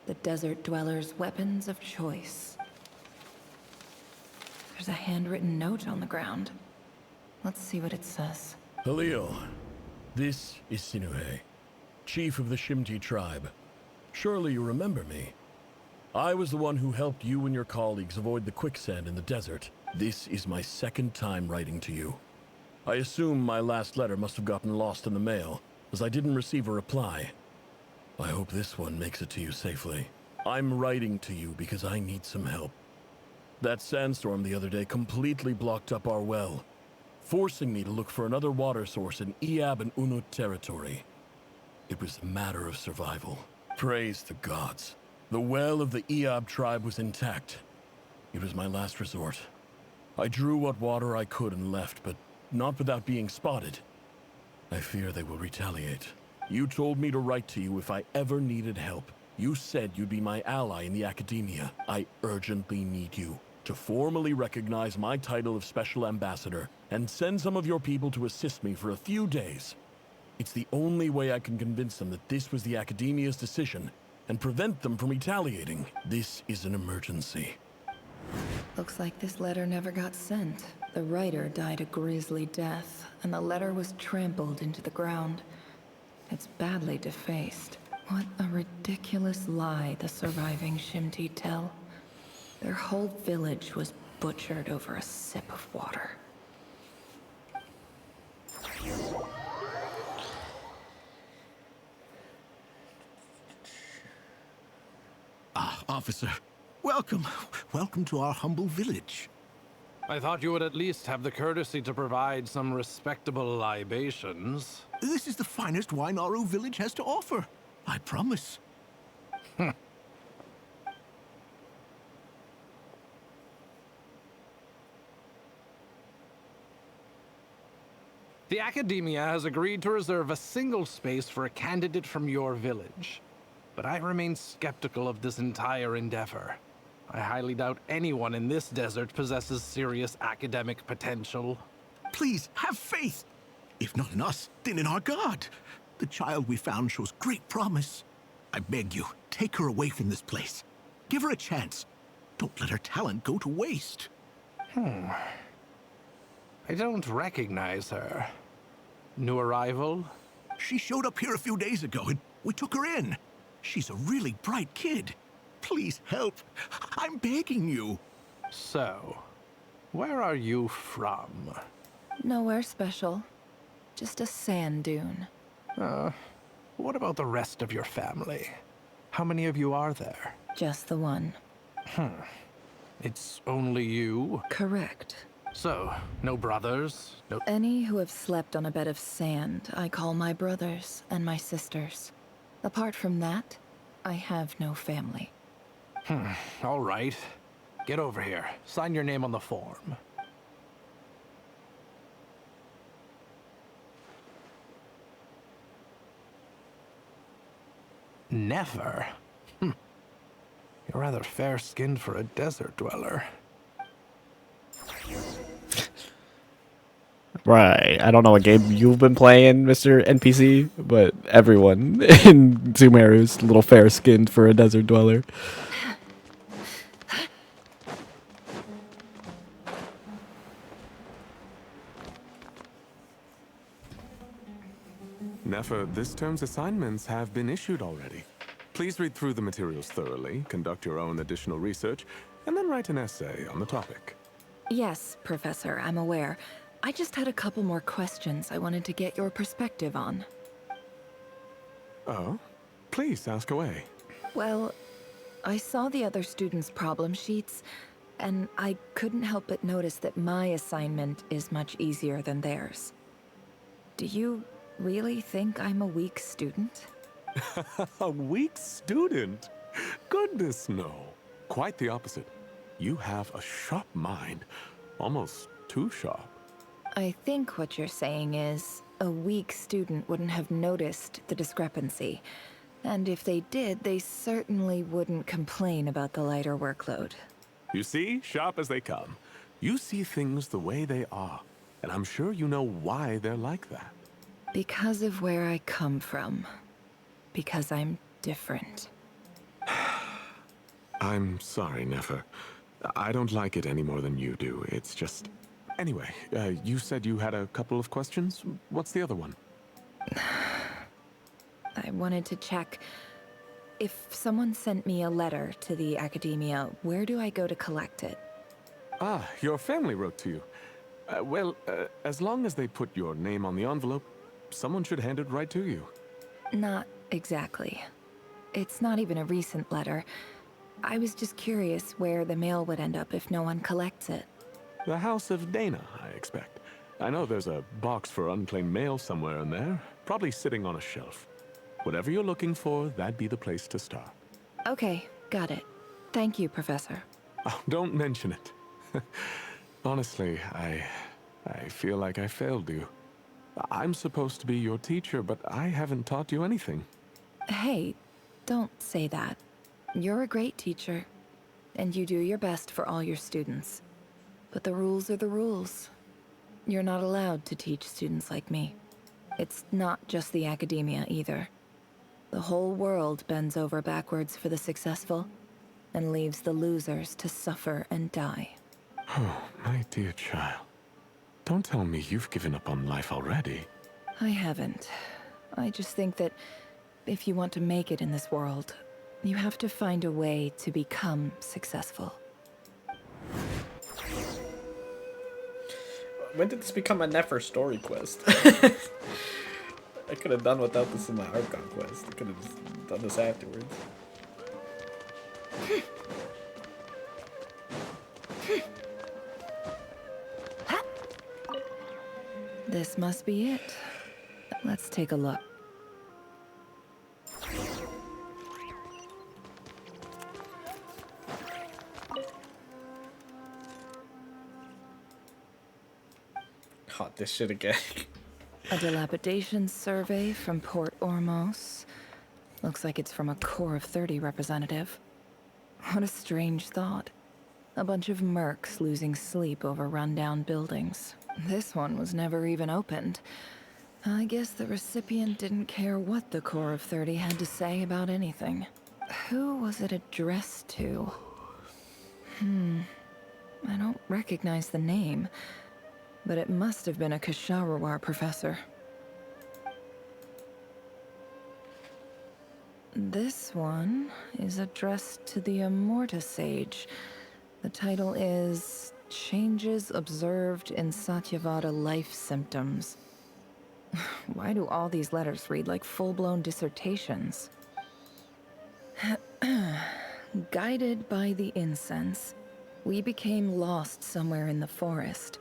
The desert dwellers' weapons of choice. There's a handwritten note on the ground. Let's see what it says. Halil, this is Sinuhe, chief of the Shimti tribe. Surely you remember me. I was the one who helped you and your colleagues avoid the quicksand in the desert. This is my second time writing to you. I assume my last letter must have gotten lost in the mail, as I didn't receive a reply. I hope this one makes it to you safely. I'm writing to you because I need some help. That sandstorm the other day completely blocked up our well, forcing me to look for another water source in Iab and Unut territory. It was a matter of survival. Praise the gods. The well of the Iab tribe was intact. It was my last resort. I drew what water I could and left, but not without being spotted. I fear they will retaliate. You told me to write to you if I ever needed help. You said you'd be my ally in the academia. I urgently need you to formally recognize my title of Special Ambassador and send some of your people to assist me for a few days. It's the only way I can convince them that this was the academia's decision and prevent them from retaliating. This is an emergency. Looks like this letter never got sent. The writer died a grisly death, and the letter was trampled into the ground. It's badly defaced. What a ridiculous lie the surviving Shimti tell. Their whole village was butchered over a sip of water. Ah, officer. Welcome. Welcome to our humble village. I thought you would at least have the courtesy to provide some respectable libations. This is the finest wine Aru village has to offer. I promise. The Academia has agreed to reserve a single space for a candidate from your village. But I remain skeptical of this entire endeavor. I highly doubt anyone in this desert possesses serious academic potential. Please, have faith. If not in us, then in our god. The child we found shows great promise. I beg you, take her away from this place. Give her a chance. Don't let her talent go to waste. I don't recognize her. New arrival? She showed up here a few days ago and we took her in. She's a really bright kid. Please help. I'm begging you. So, where are you from? Nowhere special. Just a sand dune. What about the rest of your family? How many of you are there? Just the one. It's only you? Correct. So, no brothers? No... Any who have slept on a bed of sand, I call my brothers and my sisters. Apart from that, I have no family. All right. Get over here. Sign your name on the form. Never? You're rather fair-skinned for a desert dweller. Right. I don't know what game you've been playing, Mr. NPC, but everyone in Sumeru is a little fair-skinned for a desert dweller. Nefer, this term's assignments have been issued already. Please read through the materials thoroughly, conduct your own additional research, and then write an essay on the topic. Yes, Professor, I'm aware. I just had a couple more questions I wanted to get your perspective on. Oh? Please, ask away. Well, I saw the other students' problem sheets, and I couldn't help but notice that my assignment is much easier than theirs. Do you really think I'm a weak student? A weak student? Goodness, no. Quite the opposite. You have a sharp mind. Almost too sharp. I think what you're saying is, a weak student wouldn't have noticed the discrepancy. And if they did, they certainly wouldn't complain about the lighter workload. You see, sharp as they come. You see things the way they are. And I'm sure you know why they're like that. Because of where I come from. Because I'm different. I'm sorry, Nefer. I don't like it any more than you do. It's just... Anyway, you said you had a couple of questions. What's the other one? I wanted to check. If someone sent me a letter to the academia, where do I go to collect it? Ah, your family wrote to you. Well, as long as they put your name on the envelope, someone should hand it right to you. Not exactly. It's not even a recent letter. I was just curious where the mail would end up if no one collects it. The House of Dana, I expect. I know there's a box for unclaimed mail somewhere in there, probably sitting on a shelf. Whatever you're looking for, that'd be the place to start. Okay, got it. Thank you, Professor. Oh, don't mention it. Honestly, I feel like I failed you. I'm supposed to be your teacher, but I haven't taught you anything. Hey, don't say that. You're a great teacher, and you do your best for all your students. But the rules are the rules. You're not allowed to teach students like me. It's not just the academia either. The whole world bends over backwards for the successful, and leaves the losers to suffer and die. Oh, my dear child. Don't tell me you've given up on life already. I haven't. I just think that if you want to make it in this world, you have to find a way to become successful. When did this become a Nefer story quest? I could have done without this in my Archon quest. I could have just done this afterwards. This must be it. Let's take a look. Oh, this shit again. A dilapidation survey from Port Ormos. Looks like it's from a Core of 30 representative. What a strange thought. A bunch of mercs losing sleep over rundown buildings. This one was never even opened. I guess the recipient didn't care what the Core of 30 had to say about anything. Who was it addressed to? I don't recognize the name, but it must have been a Kasharawar professor. This one is addressed to the Immorta Sage. The title is Changes Observed in Satyavada Life Symptoms. Why do all these letters read like full-blown dissertations? Guided by the incense, we became lost somewhere in the forest.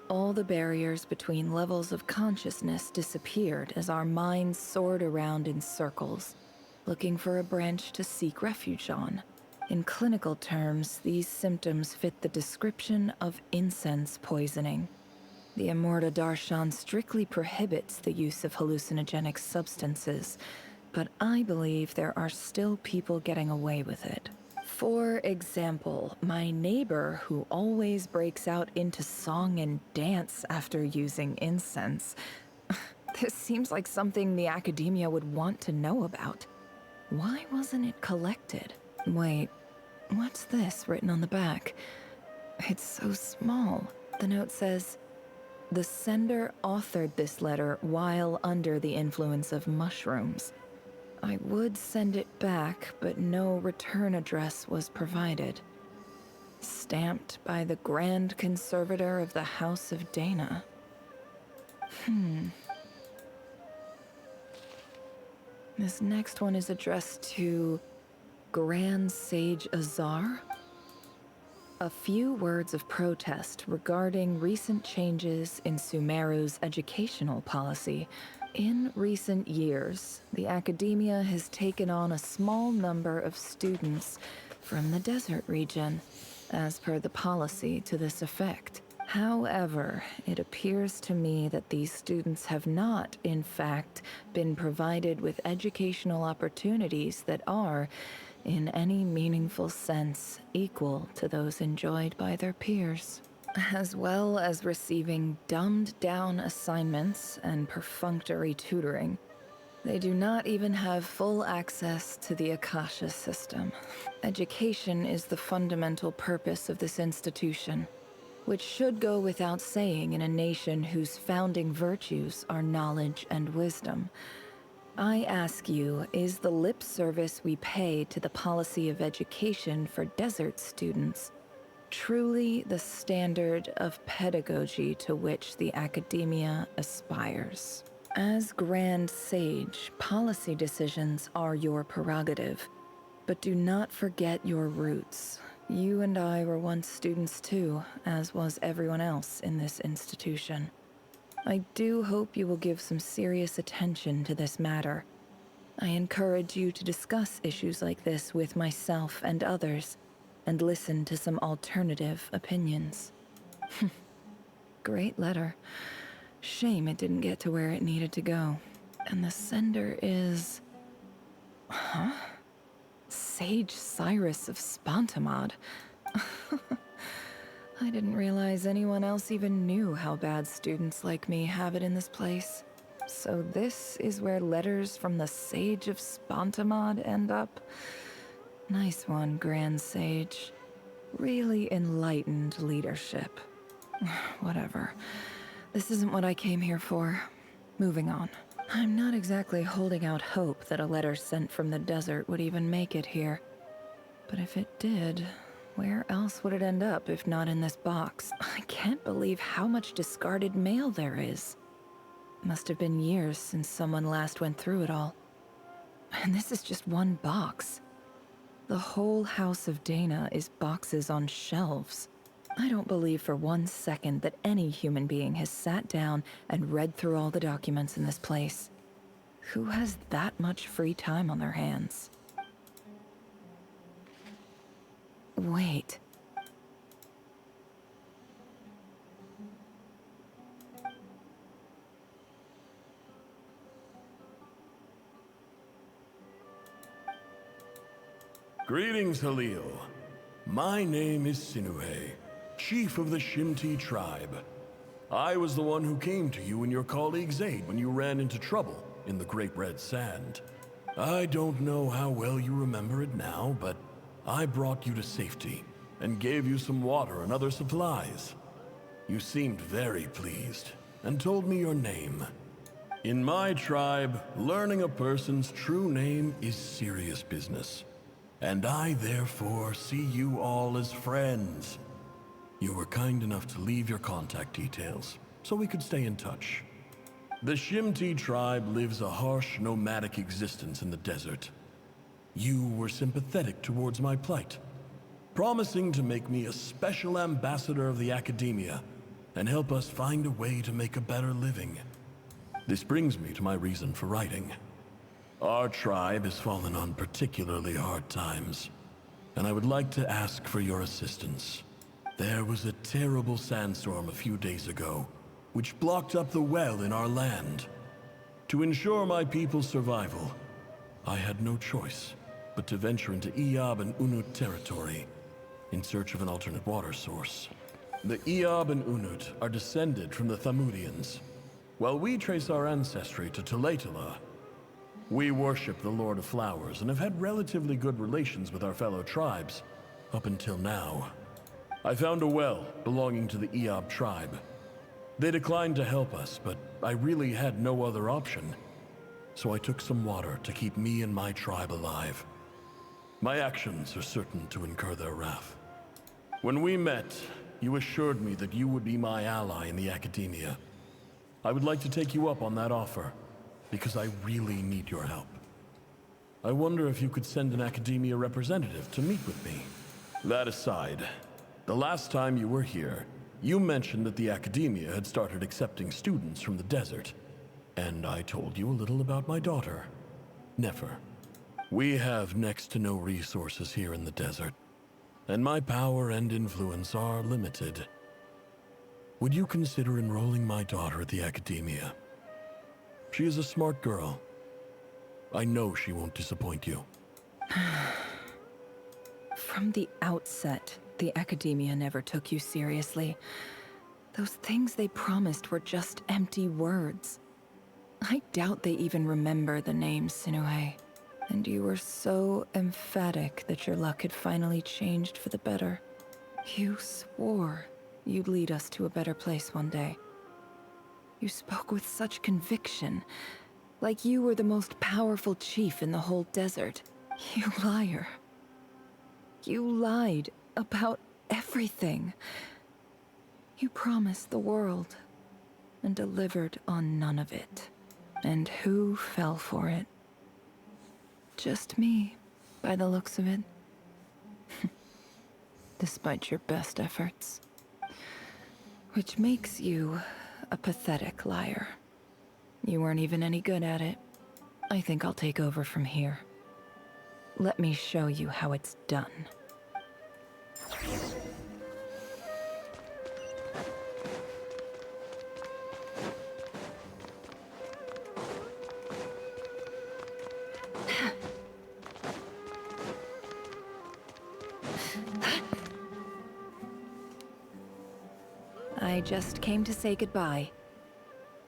All the barriers between levels of consciousness disappeared as our minds soared around in circles, looking for a branch to seek refuge on. In clinical terms, these symptoms fit the description of incense poisoning. The Immorta Darshan strictly prohibits the use of hallucinogenic substances, but I believe there are still people getting away with it. For example, my neighbor who always breaks out into song and dance after using incense. This seems like something the academia would want to know about. Why wasn't it collected? Wait, what's this written on the back? It's so small. The note says, "The sender authored this letter while under the influence of mushrooms. I would send it back, but no return address was provided. Stamped by the Grand Conservator of the House of Dana." This next one is addressed to Grand Sage Azar. A few words of protest regarding recent changes in Sumeru's educational policy. In recent years, the academia has taken on a small number of students from the desert region, as per the policy to this effect. However, it appears to me that these students have not, in fact, been provided with educational opportunities that are, in any meaningful sense, equal to those enjoyed by their peers, as well as receiving dumbed-down assignments and perfunctory tutoring. They do not even have full access to the Akasha system. Education is the fundamental purpose of this institution, which should go without saying in a nation whose founding virtues are knowledge and wisdom. I ask you, is the lip service we pay to the policy of education for desert students truly the standard of pedagogy to which the academia aspires? As Grand Sage, policy decisions are your prerogative, but do not forget your roots. You and I were once students too, as was everyone else in this institution. I do hope you will give some serious attention to this matter. I encourage you to discuss issues like this with myself and others, and listen to some alternative opinions. Great letter. Shame it didn't get to where it needed to go. And the sender is... Huh? Sage Cyrus of Spontamod. I didn't realize anyone else even knew how bad students like me have it in this place. So this is where letters from the Sage of Spontamod end up? Nice one, Grand Sage. Really enlightened leadership. Whatever. This isn't what I came here for. Moving on. I'm not exactly holding out hope that a letter sent from the desert would even make it here. But if it did, where else would it end up if not in this box? I can't believe how much discarded mail there is. Must have been years since someone last went through it all. And this is just one box. The whole House of Dana is boxes on shelves. I don't believe for 1 second that any human being has sat down and read through all the documents in this place. Who has that much free time on their hands? Wait. Greetings, Halil. My name is Sinuhe, chief of the Shimti tribe. I was the one who came to you and your colleague Zaid when you ran into trouble in the Great Red Sand. I don't know how well you remember it now, but I brought you to safety and gave you some water and other supplies. You seemed very pleased and told me your name. In my tribe, learning a person's true name is serious business, and I therefore see you all as friends. You were kind enough to leave your contact details so we could stay in touch. The Shimti tribe lives a harsh, nomadic existence in the desert. You were sympathetic towards my plight, promising to make me a special ambassador of the academia and help us find a way to make a better living. This brings me to my reason for writing. Our tribe has fallen on particularly hard times, and I would like to ask for your assistance. There was a terrible sandstorm a few days ago, which blocked up the well in our land. To ensure my people's survival, I had no choice but to venture into Eob and Unut territory in search of an alternate water source. The Eob and Unut are descended from the Thamudians, while we trace our ancestry to Tulatala. We worship the Lord of Flowers and have had relatively good relations with our fellow tribes up until now. I found a well belonging to the Eob tribe. They declined to help us, but I really had no other option. So I took some water to keep me and my tribe alive. My actions are certain to incur their wrath. When we met, you assured me that you would be my ally in the academia. I would like to take you up on that offer, because I really need your help. I wonder if you could send an academia representative to meet with me. That aside, the last time you were here, you mentioned that the academia had started accepting students from the desert, and I told you a little about my daughter, Nefer. We have next to no resources here in the desert, and my power and influence are limited. Would you consider enrolling my daughter at the academia? She is a smart girl. I know she won't disappoint you. From the outset, the academia never took you seriously. Those things they promised were just empty words. I doubt they even remember the name Sinuhe. And you were so emphatic that your luck had finally changed for the better. You swore you'd lead us to a better place one day. You spoke with such conviction, like you were the most powerful chief in the whole desert. You liar. You lied about everything. You promised the world and delivered on none of it. And who fell for it? Just me, by the looks of it. Despite your best efforts. Which makes you a pathetic liar. You weren't even any good at it. I think I'll take over from here. Let me show you how it's done. I just came to say goodbye.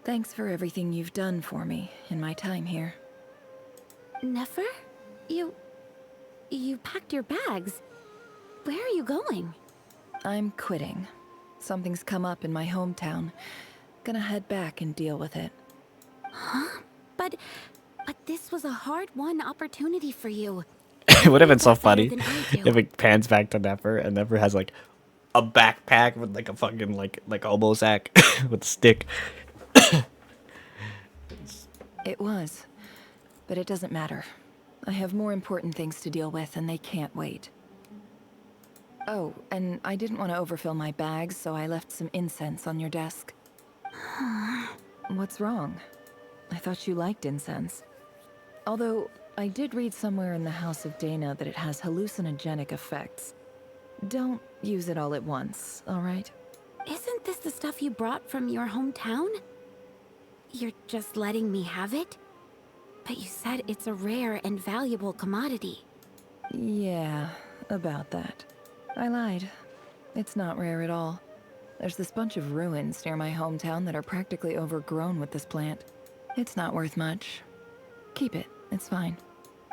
Thanks for everything you've done for me in my time here. Nefer? You packed your bags. Where are you going? I'm quitting. Something's come up in my hometown. Gonna head back and deal with it. Huh? But this was a hard-won opportunity for you. It would have been so funny than I do. if it pans back to Nefer and Nefer has like a backpack with like a fucking like oboe sack with a stick. It was. But it doesn't matter. I have more important things to deal with and they can't wait. Oh, and I didn't want to overfill my bags, so I left some incense on your desk. What's wrong? I thought you liked incense. Although, I did read somewhere in the House of Dana that it has hallucinogenic effects. Don't use it all at once, alright? Isn't this the stuff you brought from your hometown? You're just letting me have it? But you said it's a rare and valuable commodity. Yeah, about that. I lied. It's not rare at all. There's this bunch of ruins near my hometown that are practically overgrown with this plant. It's not worth much. Keep it, it's fine.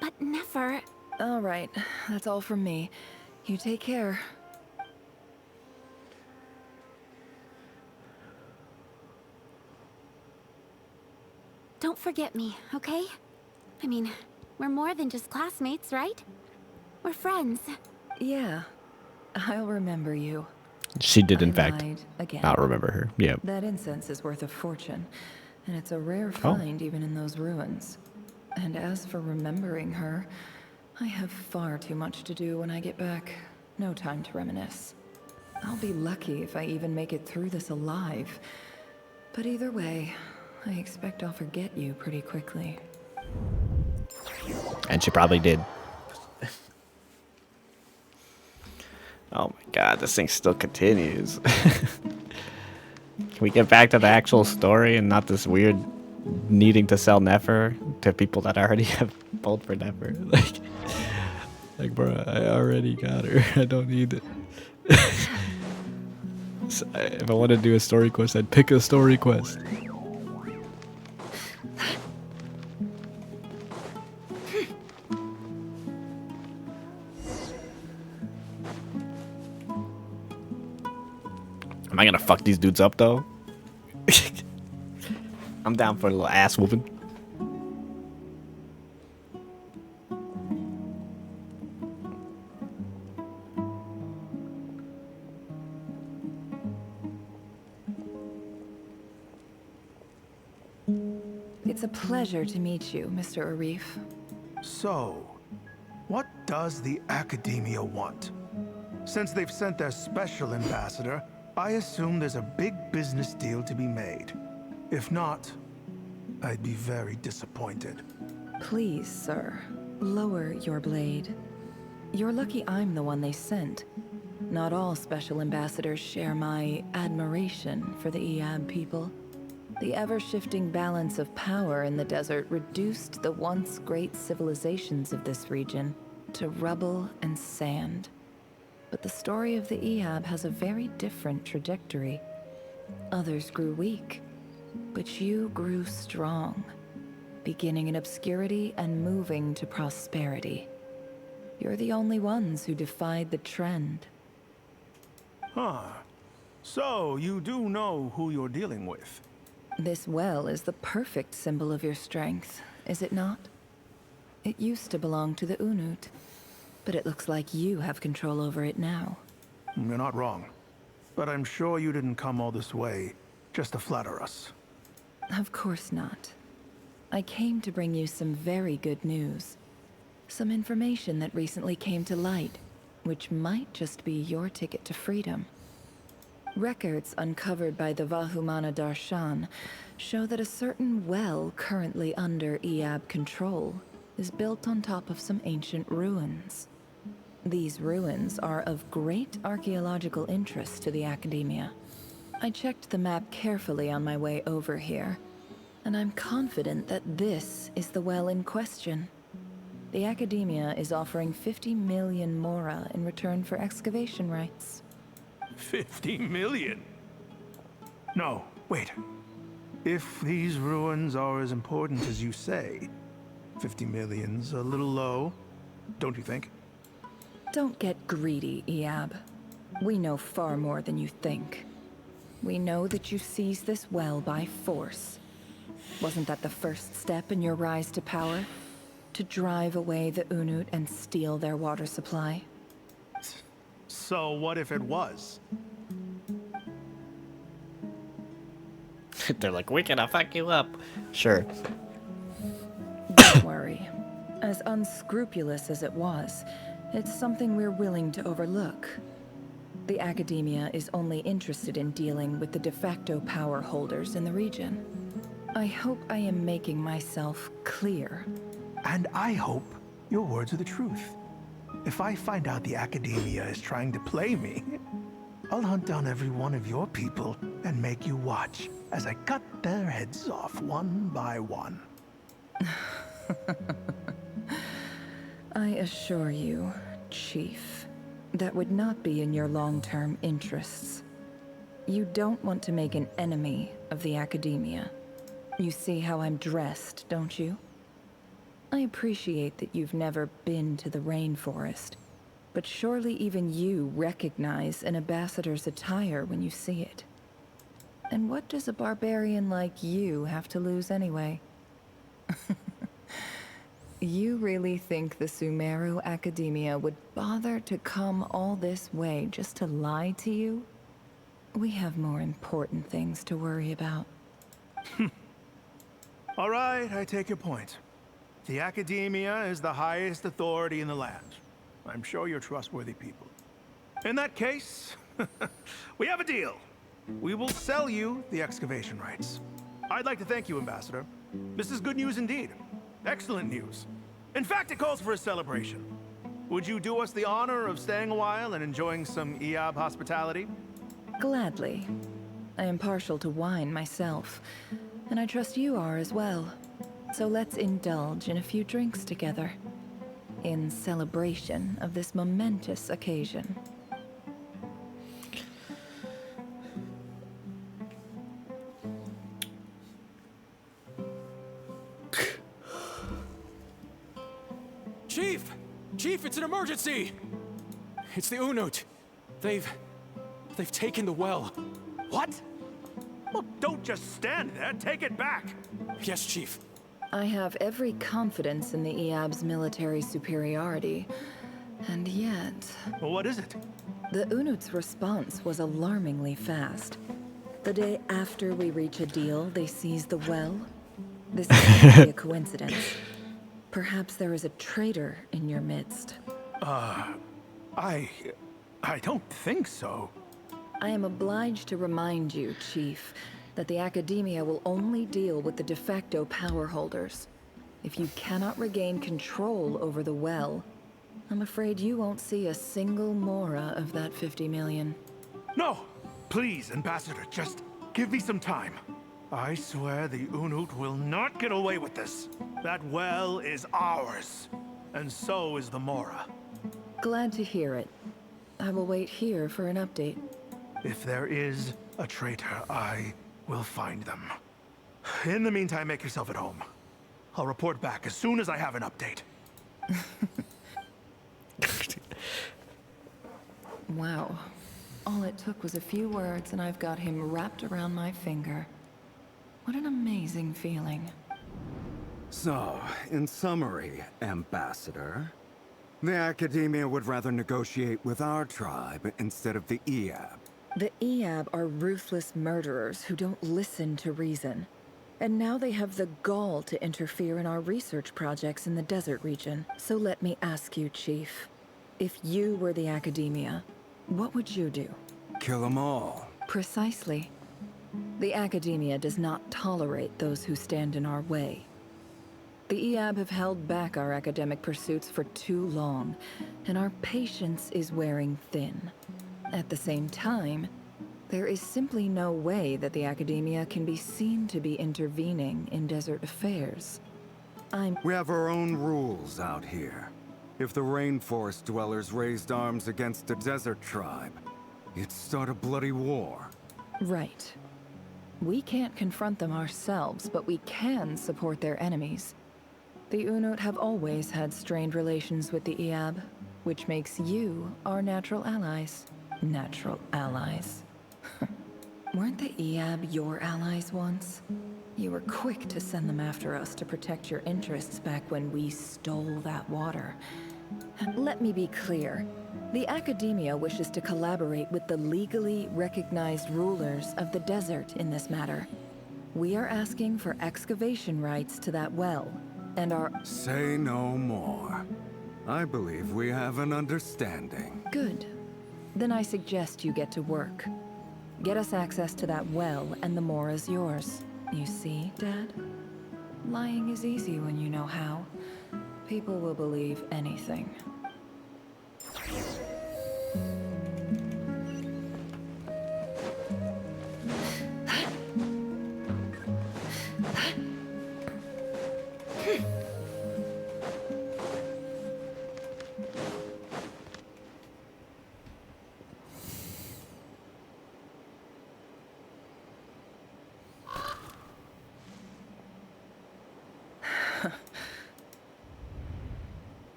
But Nefer... Alright, that's all from me. You take care. Don't forget me, okay? I mean, we're more than just classmates, right? We're friends. Yeah, I'll remember you. She did, in I fact, lied again. not remember her. Yeah. That incense is worth a fortune, and it's a rare Oh. find even in those ruins. And as for remembering her, I have far too much to do when I get back. No time to reminisce. I'll be lucky if I even make it through this alive. But either way, I expect I'll forget you pretty quickly. And she probably did. Oh my god, this thing still continues. Can we get back to the actual story and not this weird needing to sell Nefer to people that already have pulled for Nefer? Like, bro, I already got her. I don't need it. So, if I want to do a story quest, I'd pick a story quest. Am I gonna fuck these dudes up though? I'm down for a little ass whooping. It's a pleasure to meet you, Mr. Arif. So, what does the Academia want? Since they've sent their special ambassador, I assume there's a big business deal to be made. If not, I'd be very disappointed. Please, sir, lower your blade. You're lucky I'm the one they sent. Not all special ambassadors share my admiration for the Eab people. The ever-shifting balance of power in the desert reduced the once great civilizations of this region to rubble and sand. But the story of the Eab has a very different trajectory. Others grew weak, But you grew strong, beginning in obscurity and moving to prosperity. You're the only ones who defied the trend. Huh. So, you do know who you're dealing with? This well is the perfect symbol of your strength, is it not? It used to belong to the Unut, but it looks like you have control over it now. You're not wrong. But I'm sure you didn't come all this way just to flatter us. Of course not. I came to bring you some very good news. Some information that recently came to light, which might just be your ticket to freedom. Records uncovered by the Vahumana Darshan show that a certain well currently under Iab control is built on top of some ancient ruins. These ruins are of great archaeological interest to the Academia. I checked the map carefully on my way over here, and I'm confident that this is the well in question. The Academia is offering 50 million mora in return for excavation rights. 50 million? No, wait. If these ruins are as important as you say, 50 million's a little low, don't you think? Don't get greedy, Iab. We know far more than you think. We know that you seized this well by force. Wasn't that the first step in your rise to power? To drive away the Unut and steal their water supply? So what if it was? They're like, we're gonna fuck you up. Sure. Don't worry. As unscrupulous as it was, it's something we're willing to overlook. The Academia is only interested in dealing with the de facto power holders in the region. I hope I am making myself clear. And I hope your words are the truth. If I find out the Academia is trying to play me, I'll hunt down every one of your people and make you watch as I cut their heads off one by one. I assure you, Chief, that would not be in your long-term interests. You don't want to make an enemy of the Academia. You see how I'm dressed, don't you? I appreciate that you've never been to the rainforest, but surely even you recognize an ambassador's attire when you see it. And what does a barbarian like you have to lose anyway? You really think the Sumeru Academia would bother to come all this way just to lie to you? We have more important things to worry about. All right, I take your point. The Academia is the highest authority in the land. I'm sure you're trustworthy people. In that case, we have a deal. We will sell you the excavation rights. I'd like to thank you, Ambassador. This is good news indeed. Excellent news. In fact, it calls for a celebration. Would you do us the honor of staying a while and enjoying some Iab hospitality? Gladly. I am partial to wine myself, and I trust you are as well. So let's indulge in a few drinks together, in celebration of this momentous occasion. Chief! Chief, it's an emergency! It's the Unut. They've taken the well. What? Well, don't just stand there. Take it back. Yes, Chief. I have every confidence in the Iab's military superiority, and yet... Well, what is it? The Unut's response was alarmingly fast. The day after we reach a deal, they seize the well. This can't be a coincidence. Perhaps there is a traitor in your midst. I don't think so. I am obliged to remind you, Chief, that the Academia will only deal with the de facto power holders. If you cannot regain control over the well, I'm afraid you won't see a single mora of that 50 million. No! Please, Ambassador, just give me some time. I swear the Unut will not get away with this. That well is ours, and so is the mora. Glad to hear it. I will wait here for an update. If there is a traitor, I will find them. In the meantime, make yourself at home. I'll report back as soon as I have an update. Wow. All it took was a few words and I've got him wrapped around my finger. What an amazing feeling. So, in summary, Ambassador, the Academia would rather negotiate with our tribe instead of the Eab. The Eab are ruthless murderers who don't listen to reason. And now they have the gall to interfere in our research projects in the desert region. So let me ask you, Chief. If you were the Academia, what would you do? Kill them all. Precisely. The Academia does not tolerate those who stand in our way. The Eab have held back our academic pursuits for too long, and our patience is wearing thin. At the same time, there is simply no way that the Academia can be seen to be intervening in desert affairs. We have our own rules out here. If the rainforest dwellers raised arms against a desert tribe, it'd start a bloody war. Right. We can't confront them ourselves, but we can support their enemies. The Unut have always had strained relations with the Eab, which makes you our natural allies. Natural allies. Weren't the Eab your allies once? You were quick to send them after us to protect your interests back when we stole that water. Let me be clear. The Academia wishes to collaborate with the legally recognized rulers of the desert in this matter. We are asking for excavation rights to that well, and our— Say no more. I believe we have an understanding. Good. Then I suggest you get to work. Get us access to that well, and the more is yours. You see, Dad? Lying is easy when you know how. People will believe anything.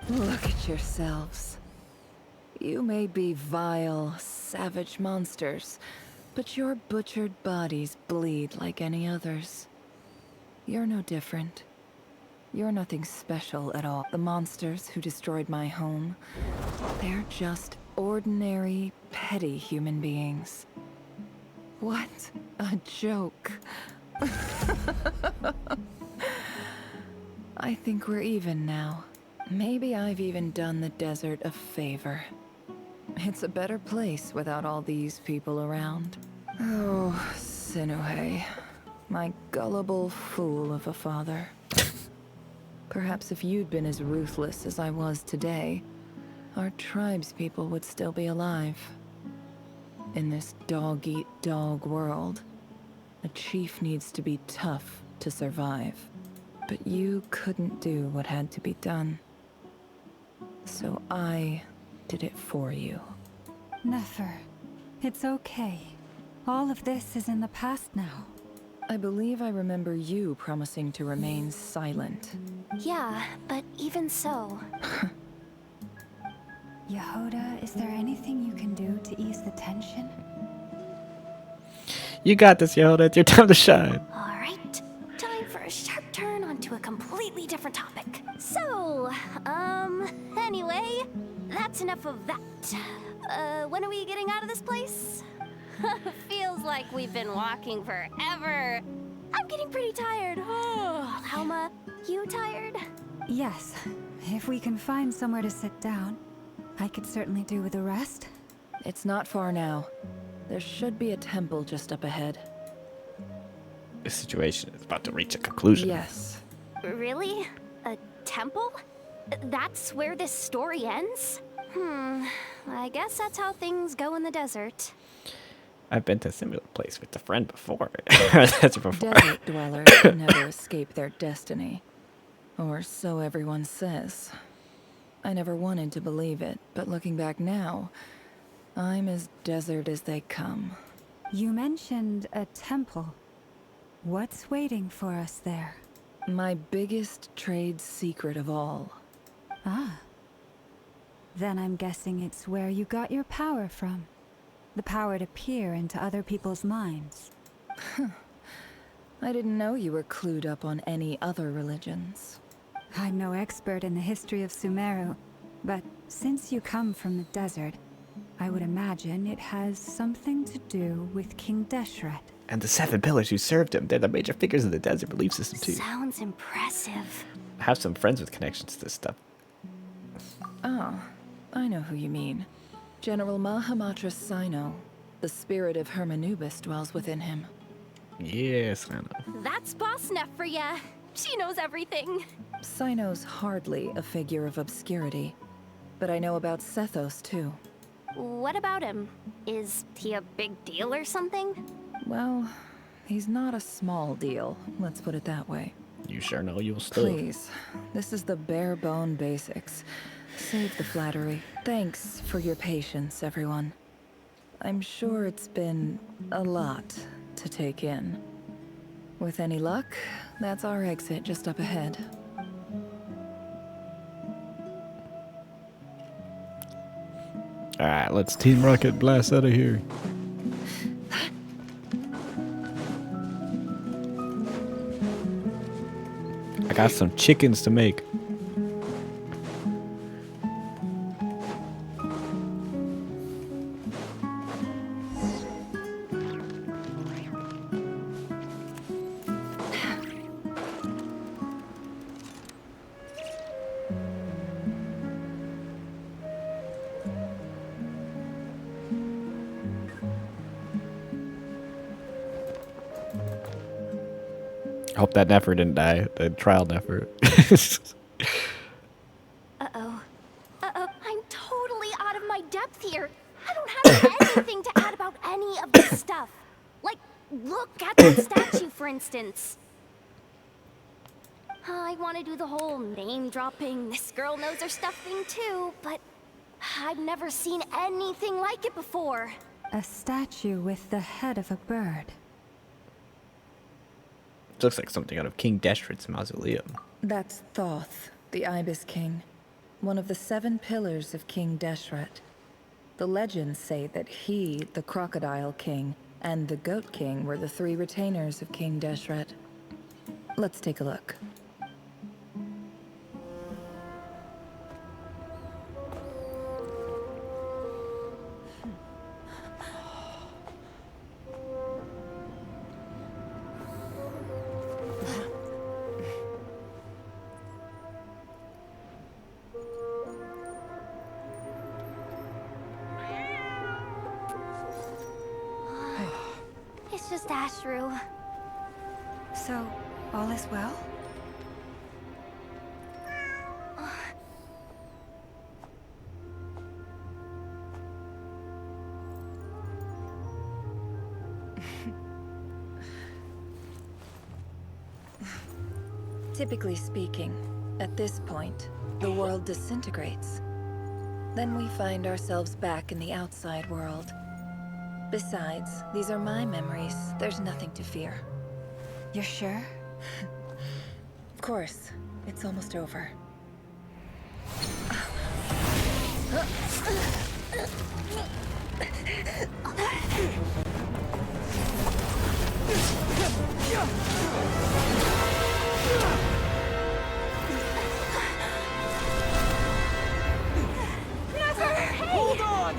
Look at yourselves. You may be vile, savage monsters, but your butchered bodies bleed like any others. You're no different. You're nothing special at all. The monsters who destroyed my home, they're just ordinary, petty human beings. What a joke. I think we're even now. Maybe I've even done the desert a favor. It's a better place without all these people around. Oh, Sinuhe, my gullible fool of a father. Perhaps if you'd been as ruthless as I was today, our tribespeople would still be alive. In this dog-eat-dog world, a chief needs to be tough to survive. But you couldn't do what had to be done. So I did it for you. Nefer, it's okay. All of this is in the past now. I believe I remember you promising to remain silent. Yeah, but even so. Yehoda, is there anything you can do to ease the tension? You got this, Yehoda. It's your time to shine. Alright, time for a sharp turn onto a completely different topic. So, anyway, that's enough of that. When are we getting out of this place? Feels like we've been walking forever. I'm getting pretty tired. Oh, Alma, you tired? Yes. If we can find somewhere to sit down, I could certainly do with a rest. It's not far now. There should be a temple just up ahead. This situation is about to reach a conclusion. Yes. Really? A temple? That's where this story ends? I guess that's how things go in the desert. I've been to a similar place with a friend before. Desert dwellers never escape their destiny. Or so everyone says. I never wanted to believe it, but looking back now, I'm as desert as they come. You mentioned a temple. What's waiting for us there? My biggest trade secret of all. Ah. Then I'm guessing it's where you got your power from. The power to peer into other people's minds. I didn't know you were clued up on any other religions. I'm no expert in the history of Sumeru, but since you come from the desert, I would imagine it has something to do with King Deshret. And the 7 pillars who served him, they're the major figures of the desert belief system too. Sounds impressive. I have some friends with connections to this stuff. Oh, I know who you mean. General Mahamatra Sino. The spirit of Hermanubis dwells within him. Yes, I know. That's Boss Neff for ya. She knows everything. Sino's hardly a figure of obscurity, but I know about Sethos too. What about him? Is he a big deal or something? Well, he's not a small deal, let's put it that way. You sure know you'll still. Please, this is the bare bone basics. Save the flattery. Thanks for your patience, everyone. I'm sure it's been a lot to take in. With any luck, that's our exit just up ahead. Alright, let's Team Rocket blast out of here. I got some chickens to make. I hope that Nefer didn't die. The trial Nefer. Uh-oh. Uh-oh. I'm totally out of my depth here. I don't have anything to add about any of this stuff. Like, look at that statue, for instance. I want to do the whole name-dropping, this girl knows her stuff thing too, but I've never seen anything like it before. A statue with the head of a bird. Looks like something out of King Deshret's mausoleum. That's Thoth, the Ibis King, one of the 7 pillars of King Deshret. The legends say that he, the Crocodile King, and the Goat King were the 3 retainers of King Deshret. Let's take a look. It's just Ashru. So, all is well? Typically speaking, at this point, the world disintegrates. Then we find ourselves back in the outside world. Besides, these are my memories. There's nothing to fear. You're sure? Of course. It's almost over. Hold on!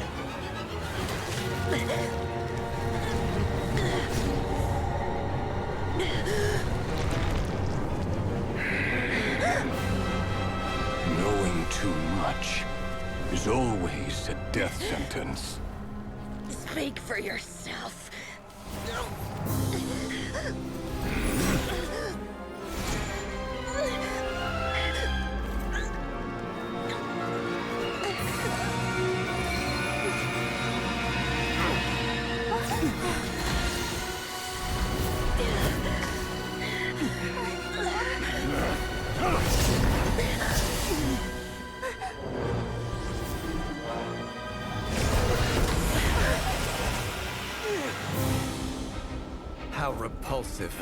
Knowing too much is always a death sentence. Speak for yourself. impulsive.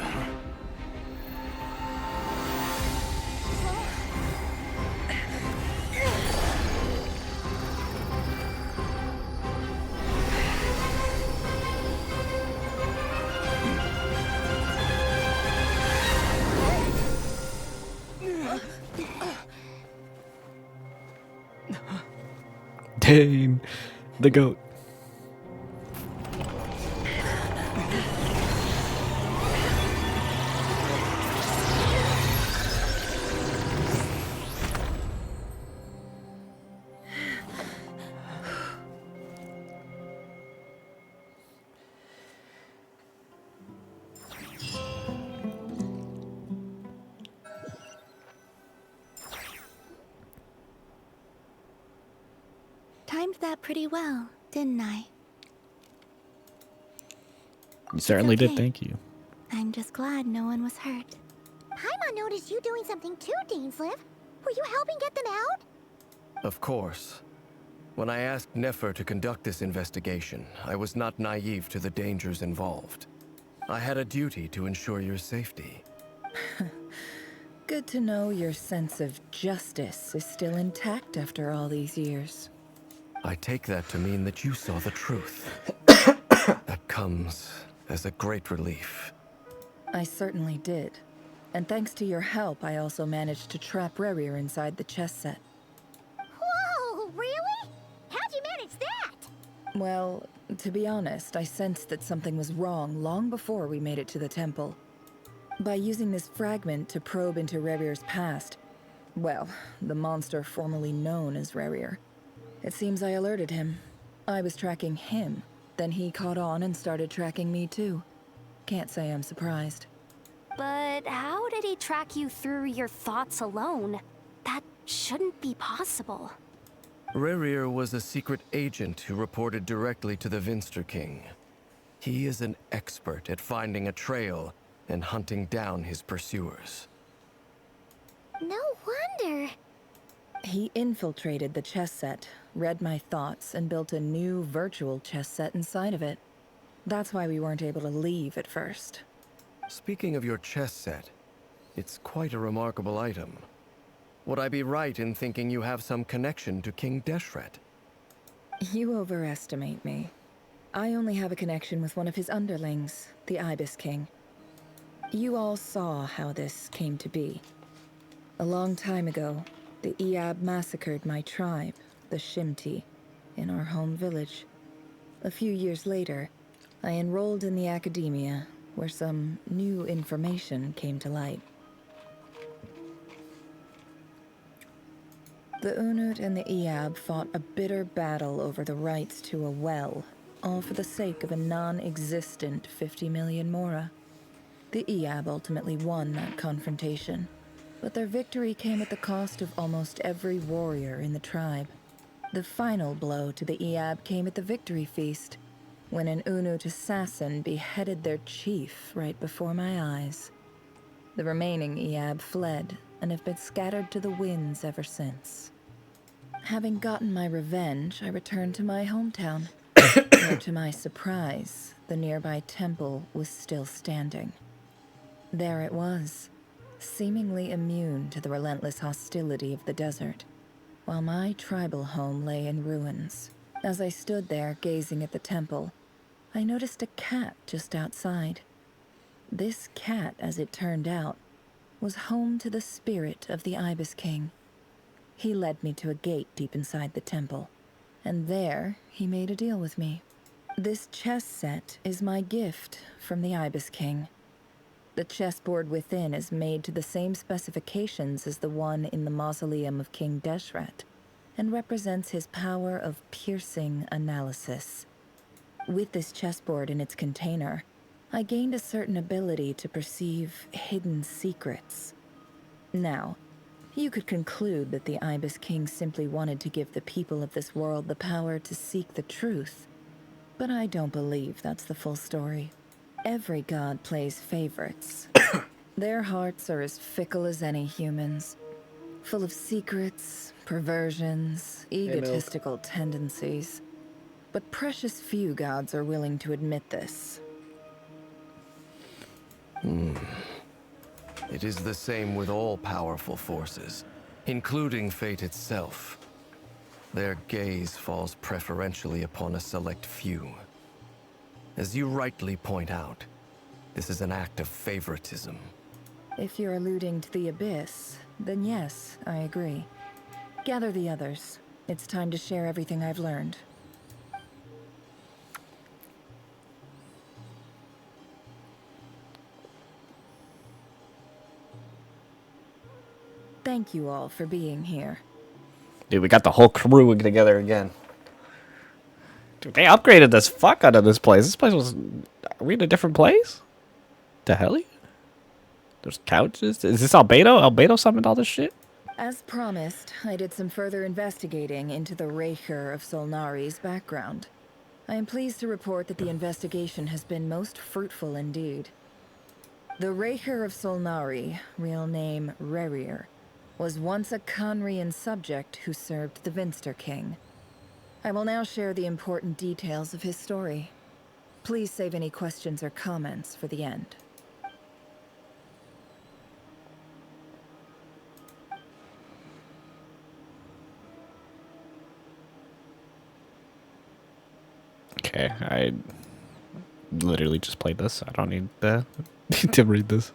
Dane, the goat. Timed that pretty well, didn't I? You certainly did, okay. thank you. I'm just glad no one was hurt. Paimon noticed you doing something too, Dainsleif. Were you helping get them out? Of course. When I asked Nefer to conduct this investigation, I was not naive to the dangers involved. I had a duty to ensure your safety. Good to know your sense of justice is still intact after all these years. I take that to mean that you saw the truth. That comes as a great relief. I certainly did. And thanks to your help, I also managed to trap Rerir inside the chess set. Whoa, really? How'd you manage that? Well, to be honest, I sensed that something was wrong long before we made it to the temple. By using this fragment to probe into Rerir's past, well, the monster formerly known as Rerir, it seems I alerted him. I was tracking him, then he caught on and started tracking me too. Can't say I'm surprised. But how did he track you through your thoughts alone? That shouldn't be possible. Rerir was a secret agent who reported directly to the Vinster King. He is an expert at finding a trail and hunting down his pursuers. No wonder. He infiltrated the chess set, read my thoughts, and built a new virtual chess set inside of it. That's why we weren't able to leave at first. Speaking of your chess set, it's quite a remarkable item. Would I be right in thinking you have some connection to King Deshret? You overestimate me. I only have a connection with one of his underlings, the Ibis King. You all saw how this came to be. A long time ago, the Iab massacred my tribe, the Shimti, in our home village. A few years later, I enrolled in the academia, where some new information came to light. The Unut and the Iab fought a bitter battle over the rights to a well, all for the sake of a non-existent 50 million mora. The Iab ultimately won that confrontation, but their victory came at the cost of almost every warrior in the tribe. The final blow to the Iab came at the victory feast, when an Unut assassin beheaded their chief right before my eyes. The remaining Iab fled and have been scattered to the winds ever since. Having gotten my revenge, I returned to my hometown, where to my surprise, the nearby temple was still standing. There it was, seemingly immune to the relentless hostility of the desert, while my tribal home lay in ruins. As I stood there gazing at the temple, I noticed a cat just outside. This cat, as it turned out, was home to the spirit of the Ibis King. He led me to a gate deep inside the temple, and there he made a deal with me. This chess set is my gift from the Ibis King. The chessboard within is made to the same specifications as the one in the mausoleum of King Deshret, and represents his power of piercing analysis. With this chessboard in its container, I gained a certain ability to perceive hidden secrets. Now, you could conclude that the Ibis King simply wanted to give the people of this world the power to seek the truth, but I don't believe that's the full story. Every god plays favorites. Their hearts are as fickle as any human's, full of secrets, perversions, egotistical tendencies. But precious few gods are willing to admit this. It is the same with all powerful forces, including fate itself. Their gaze falls preferentially upon a select few. As you rightly point out, this is an act of favoritism. If you're alluding to the Abyss, then yes, I agree. Gather the others. It's time to share everything I've learned. Thank you all for being here. Dude, we got the whole crew together again. Dude, they upgraded this fuck out of this place. This place was... Are we in a different place? The hell? There's couches? Is this Albedo? Albedo summoned all this shit? As promised, I did some further investigating into the Rerir of Solnari's background. I am pleased to report that the investigation has been most fruitful indeed. The Rerir of Solnari, real name Rerir, was once a Khanrian subject who served the Vinster King. I will now share the important details of his story. Please save any questions or comments for the end. Okay, I literally just played this. I don't need to read this.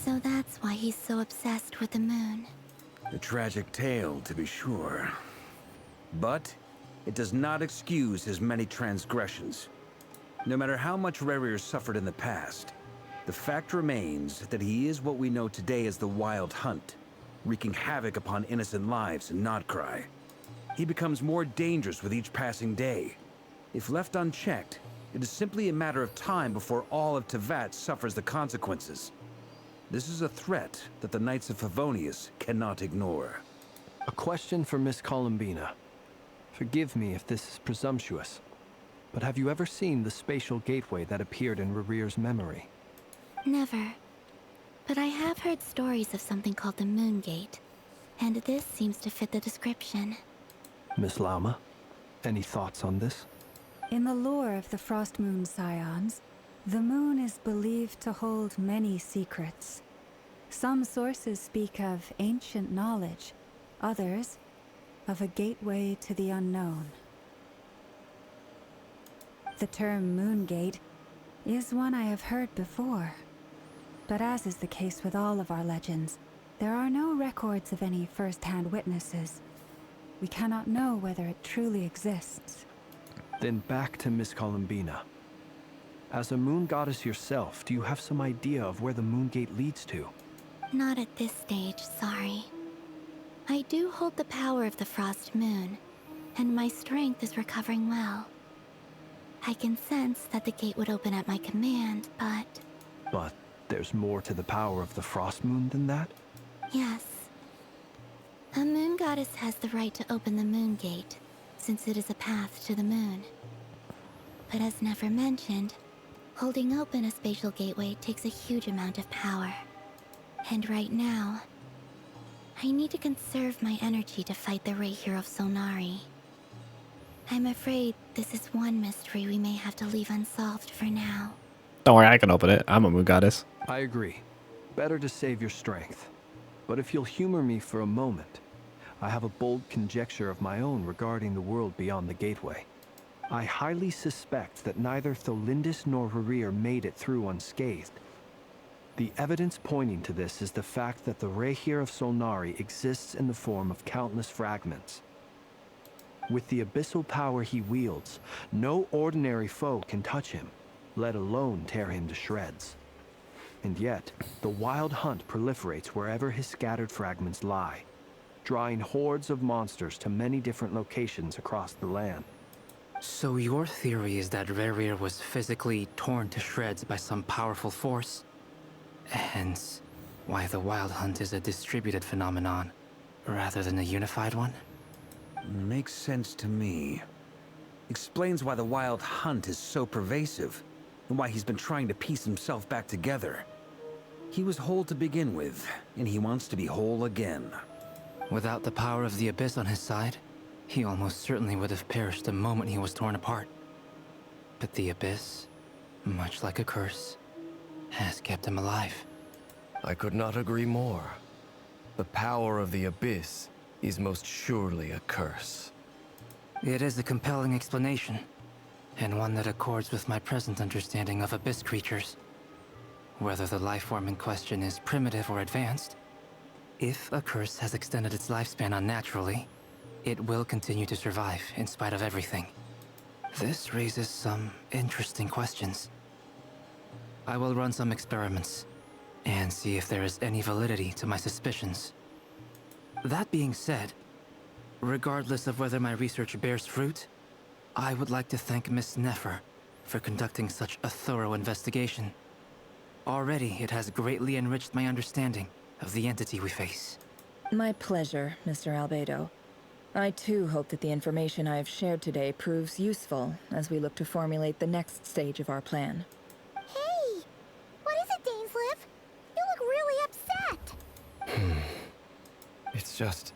So that's why he's so obsessed with the moon. A tragic tale, to be sure. But it does not excuse his many transgressions. No matter how much Rerir suffered in the past, the fact remains that he is what we know today as the Wild Hunt, wreaking havoc upon innocent lives in Krai. He becomes more dangerous with each passing day. If left unchecked, it is simply a matter of time before all of Tevat suffers the consequences. This is a threat that the Knights of Favonius cannot ignore. A question for Miss Columbina. Forgive me if this is presumptuous, but have you ever seen the spatial gateway that appeared in Rerir's memory? Never. But I have heard stories of something called the Moon Gate, and this seems to fit the description. Miss Lama, any thoughts on this? In the lore of the Frost Moon Scions, the moon is believed to hold many secrets. Some sources speak of ancient knowledge, others of a gateway to the unknown. The term Moon Gate is one I have heard before, but as is the case with all of our legends, there are no records of any first-hand witnesses. We cannot know whether it truly exists. Then back to Miss Columbina. As a moon goddess yourself, do you have some idea of where the Moon Gate leads to? Not at this stage, sorry. I do hold the power of the Frost Moon, and my strength is recovering well. I can sense that the gate would open at my command, but... But there's more to the power of the Frost Moon than that? Yes. A moon goddess has the right to open the Moon Gate, since it is a path to the moon. But as never mentioned, holding open a spatial gateway takes a huge amount of power. And right now, I need to conserve my energy to fight the Rerir of Solnari. I'm afraid this is one mystery we may have to leave unsolved for now. Don't worry, I can open it. I'm a moon goddess. I agree. Better to save your strength. But if you'll humor me for a moment, I have a bold conjecture of my own regarding the world beyond the gateway. I highly suspect that neither Tholindis nor Rerir made it through unscathed. The evidence pointing to this is the fact that the Rerir of Solnari exists in the form of countless fragments. With the abyssal power he wields, no ordinary foe can touch him, let alone tear him to shreds. And yet, the Wild Hunt proliferates wherever his scattered fragments lie, drawing hordes of monsters to many different locations across the land. So your theory is that Rerir was physically torn to shreds by some powerful force? Hence, why the Wild Hunt is a distributed phenomenon, rather than a unified one? Makes sense to me. Explains why the Wild Hunt is so pervasive, and why he's been trying to piece himself back together. He was whole to begin with, and he wants to be whole again. Without the power of the Abyss on his side, he almost certainly would have perished the moment he was torn apart. But the Abyss, much like a curse, has kept him alive. I could not agree more. The power of the Abyss is most surely a curse. It is a compelling explanation, and one that accords with my present understanding of Abyss creatures. Whether the life form in question is primitive or advanced, if a curse has extended its lifespan unnaturally, it will continue to survive in spite of everything. This raises some interesting questions. I will run some experiments and see if there is any validity to my suspicions. That being said, regardless of whether my research bears fruit, I would like to thank Miss Nefer for conducting such a thorough investigation. Already, it has greatly enriched my understanding of the entity we face. My pleasure, Mr. Albedo. I too hope that the information I have shared today proves useful as we look to formulate the next stage of our plan. Hey! What is it, Dainsleif? You look really upset! It's just...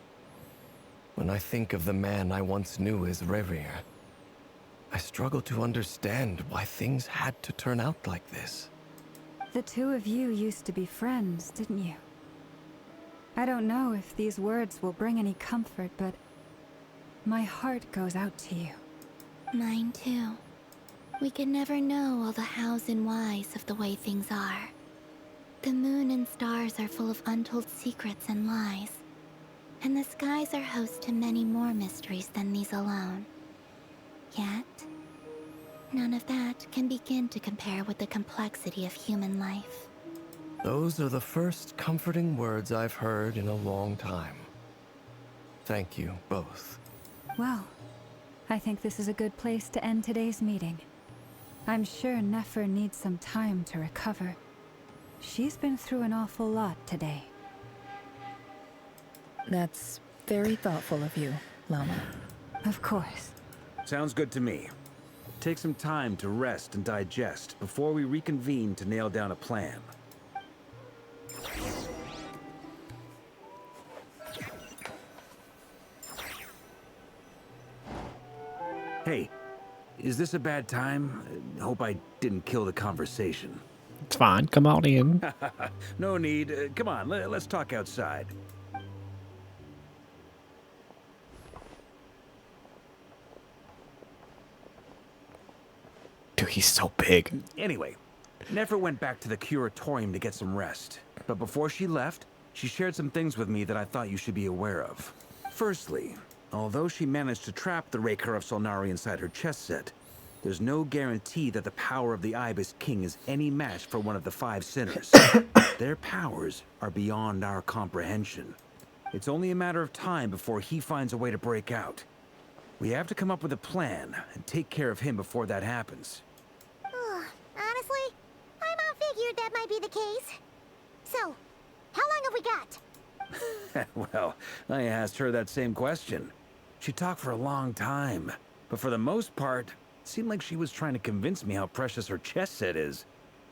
when I think of the man I once knew as Rerir, I struggle to understand why things had to turn out like this. The two of you used to be friends, didn't you? I don't know if these words will bring any comfort, but my heart goes out to you. Mine too. We can never know all the hows and whys of the way things are. The moon and stars are full of untold secrets and lies. And the skies are host to many more mysteries than these alone. Yet, none of that can begin to compare with the complexity of human life. Those are the first comforting words I've heard in a long time. Thank you, both. Well, I think this is a good place to end today's meeting. I'm sure Nefer needs some time to recover. She's been through an awful lot today. That's very thoughtful of you, Lama. Of course. Sounds good to me. Take some time to rest and digest before we reconvene to nail down a plan. Hey, is this a bad time? Hope I didn't kill the conversation. It's fine. Come on in. No need. Come on, let's talk outside. Dude, he's so big. Anyway, Nefer went back to the curatorium to get some rest. But before she left, she shared some things with me that I thought you should be aware of. Firstly, although she managed to trap the Rerir of Solnari inside her chess set, there's no guarantee that the power of the Ibis King is any match for one of the 5 sinners. Their powers are beyond our comprehension. It's only a matter of time before he finds a way to break out. We have to come up with a plan and take care of him before that happens. Honestly, my mom figured that might be the case. So, how long have we got? Well, I asked her that same question. She talked for a long time, but for the most part, it seemed like she was trying to convince me how precious her chess set is.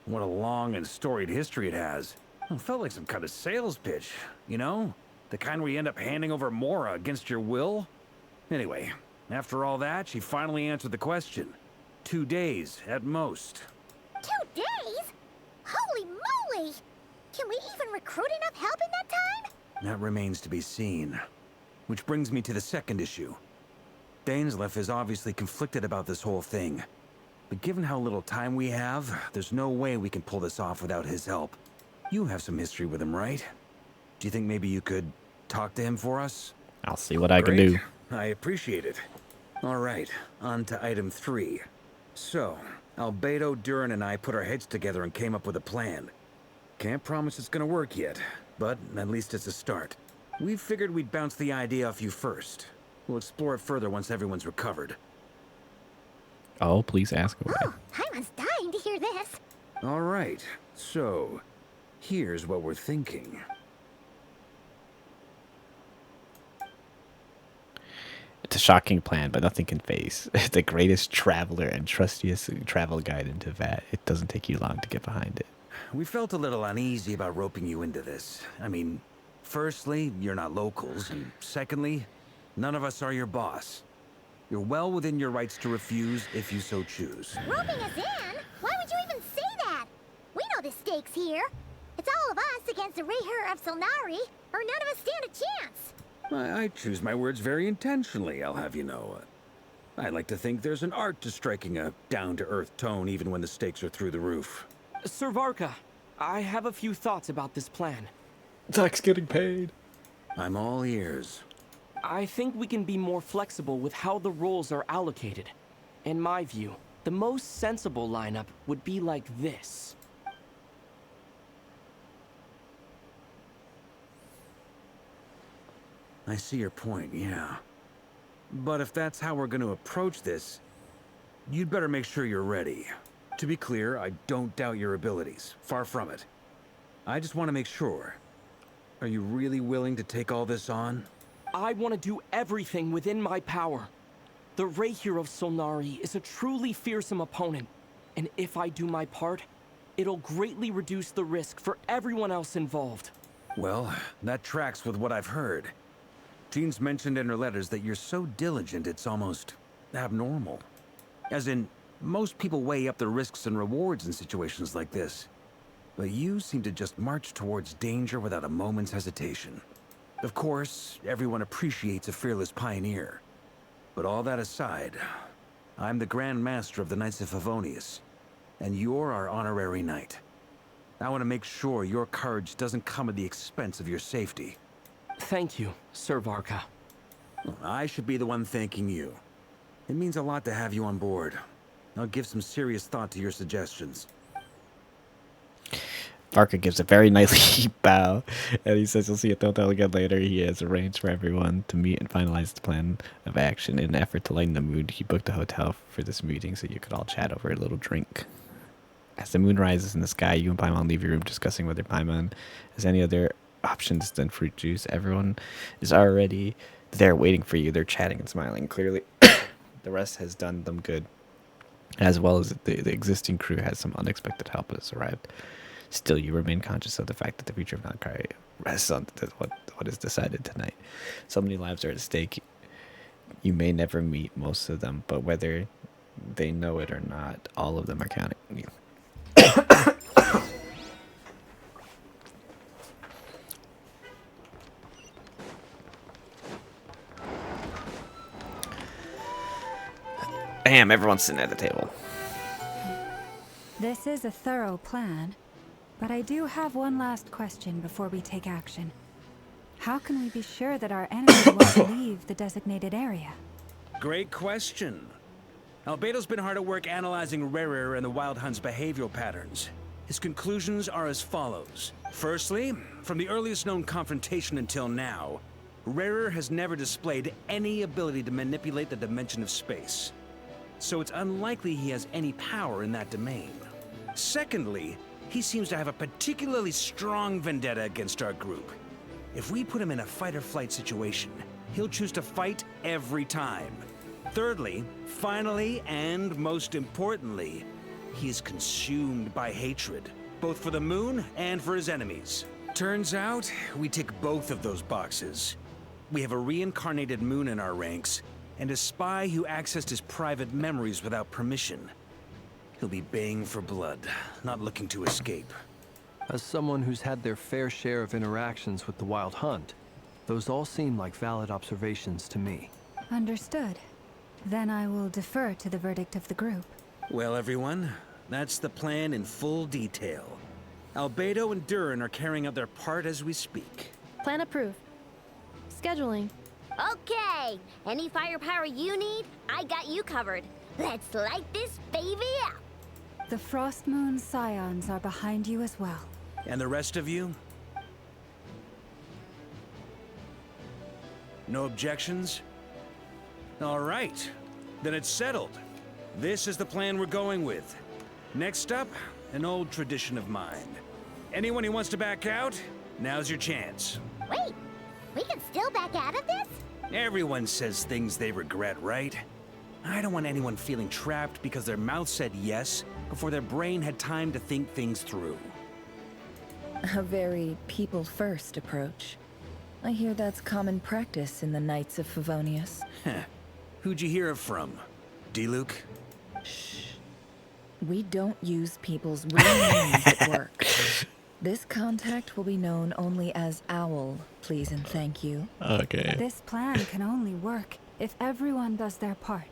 What a long and storied history it has. It felt like some kind of sales pitch, you know? The kind where you end up handing over Mora against your will? Anyway, after all that, she finally answered the question. 2 days, at most. 2 days? Holy moly! Can we even recruit enough help in that time? That remains to be seen. Which brings me to the second issue. Dainsleif is obviously conflicted about this whole thing. But given how little time we have, there's no way we can pull this off without his help. You have some history with him, right? Do you think maybe you could talk to him for us? I'll see what I can do. I appreciate it. All right, on to item 3. So, Albedo, Durin, and I put our heads together and came up with a plan. Can't promise it's gonna work yet, but at least it's a start. We figured we'd bounce the idea off you first. We'll explore it further once everyone's recovered. Oh, please ask away. Paimon's dying to hear this. All right, so here's what we're thinking. It's a shocking plan, but nothing can phase the greatest traveler and trustiest travel guide into Vat. It doesn't take you long to get behind it. We felt a little uneasy about roping you into this. I mean, firstly, you're not locals, and secondly, none of us are your boss. You're well within your rights to refuse if you so choose. Roping us in? Why would you even say that? We know the stakes here. It's all of us against the Rerir of Solnari, or none of us stand a chance. I choose my words very intentionally, I'll have you know. I like to think there's an art to striking a down-to-earth tone even when the stakes are through the roof. Sir Varka, I have a few thoughts about this plan. Zach's getting paid. I'm all ears. I think we can be more flexible with how the roles are allocated. In my view, the most sensible lineup would be like this. I see your point, yeah. But if that's how we're going to approach this, you'd better make sure you're ready. To be clear, I don't doubt your abilities. Far from it. I just want to make sure. Are you really willing to take all this on? I want to do everything within my power. The Rerir of Solnari is a truly fearsome opponent, and if I do my part, it'll greatly reduce the risk for everyone else involved. Well, that tracks with what I've heard. Jean's mentioned in her letters that you're so diligent it's almost abnormal. As in, most people weigh up the risks and rewards in situations like this. But you seem to just march towards danger without a moment's hesitation. Of course, everyone appreciates a fearless pioneer. But all that aside, I'm the Grand Master of the Knights of Favonius, and you're our honorary knight. I want to make sure your courage doesn't come at the expense of your safety. Thank you, Sir Varka. I should be the one thanking you. It means a lot to have you on board. I'll give some serious thought to your suggestions. Varka gives a very knightly bow, and he says he'll see Othello again later. He has arranged for everyone to meet and finalize the plan of action. In an effort to lighten the mood, he booked a hotel for this meeting so you could all chat over a little drink. As the moon rises in the sky, you and Paimon leave your room discussing whether Paimon has any other options than fruit juice. Everyone is already there waiting for you. They're chatting and smiling. Clearly, the rest has done them good, as well as the existing crew has some unexpected help has arrived. Still, you remain conscious of the fact that the future of Mount Krai rests on what is decided tonight. So many lives are at stake. You may never meet most of them, but whether they know it or not, all of them are counting on you. Bam, everyone's sitting at the table. This is a thorough plan, but I do have one last question before we take action. How can we be sure that our enemies won't leave the designated area? Great question. Albedo's been hard at work analyzing Rerir and the Wild Hunt's behavioral patterns. His conclusions are as follows. Firstly, from the earliest known confrontation until now, Rerir has never displayed any ability to manipulate the dimension of space. So it's unlikely he has any power in that domain. Secondly, he seems to have a particularly strong vendetta against our group. If we put him in a fight-or-flight situation, he'll choose to fight every time. Thirdly, finally, and most importantly, he is consumed by hatred, both for the moon and for his enemies. Turns out, we tick both of those boxes. We have a reincarnated moon in our ranks, and a spy who accessed his private memories without permission. He'll be baying for blood, not looking to escape. As someone who's had their fair share of interactions with the Wild Hunt, those all seem like valid observations to me. Understood. Then I will defer to the verdict of the group. Well, everyone, that's the plan in full detail. Albedo and Durin are carrying out their part as we speak. Plan approved. Scheduling. Okay, any firepower you need, I got you covered. Let's light this baby up. The Frost Moon Scions are behind you as well. And the rest of you? No objections? All right, then it's settled. This is the plan we're going with. Next up, an old tradition of mine. Anyone who wants to back out, now's your chance. Wait, we can still back out of this? Everyone says things they regret, right? I don't want anyone feeling trapped because their mouth said yes before their brain had time to think things through. A very people-first approach. I hear that's common practice in the Knights of Favonius. Who'd you hear it from? D-Luke? Shh. We don't use people's real names at work. This contact will be known only as Owl, please and thank you. Okay. This plan can only work if everyone does their part.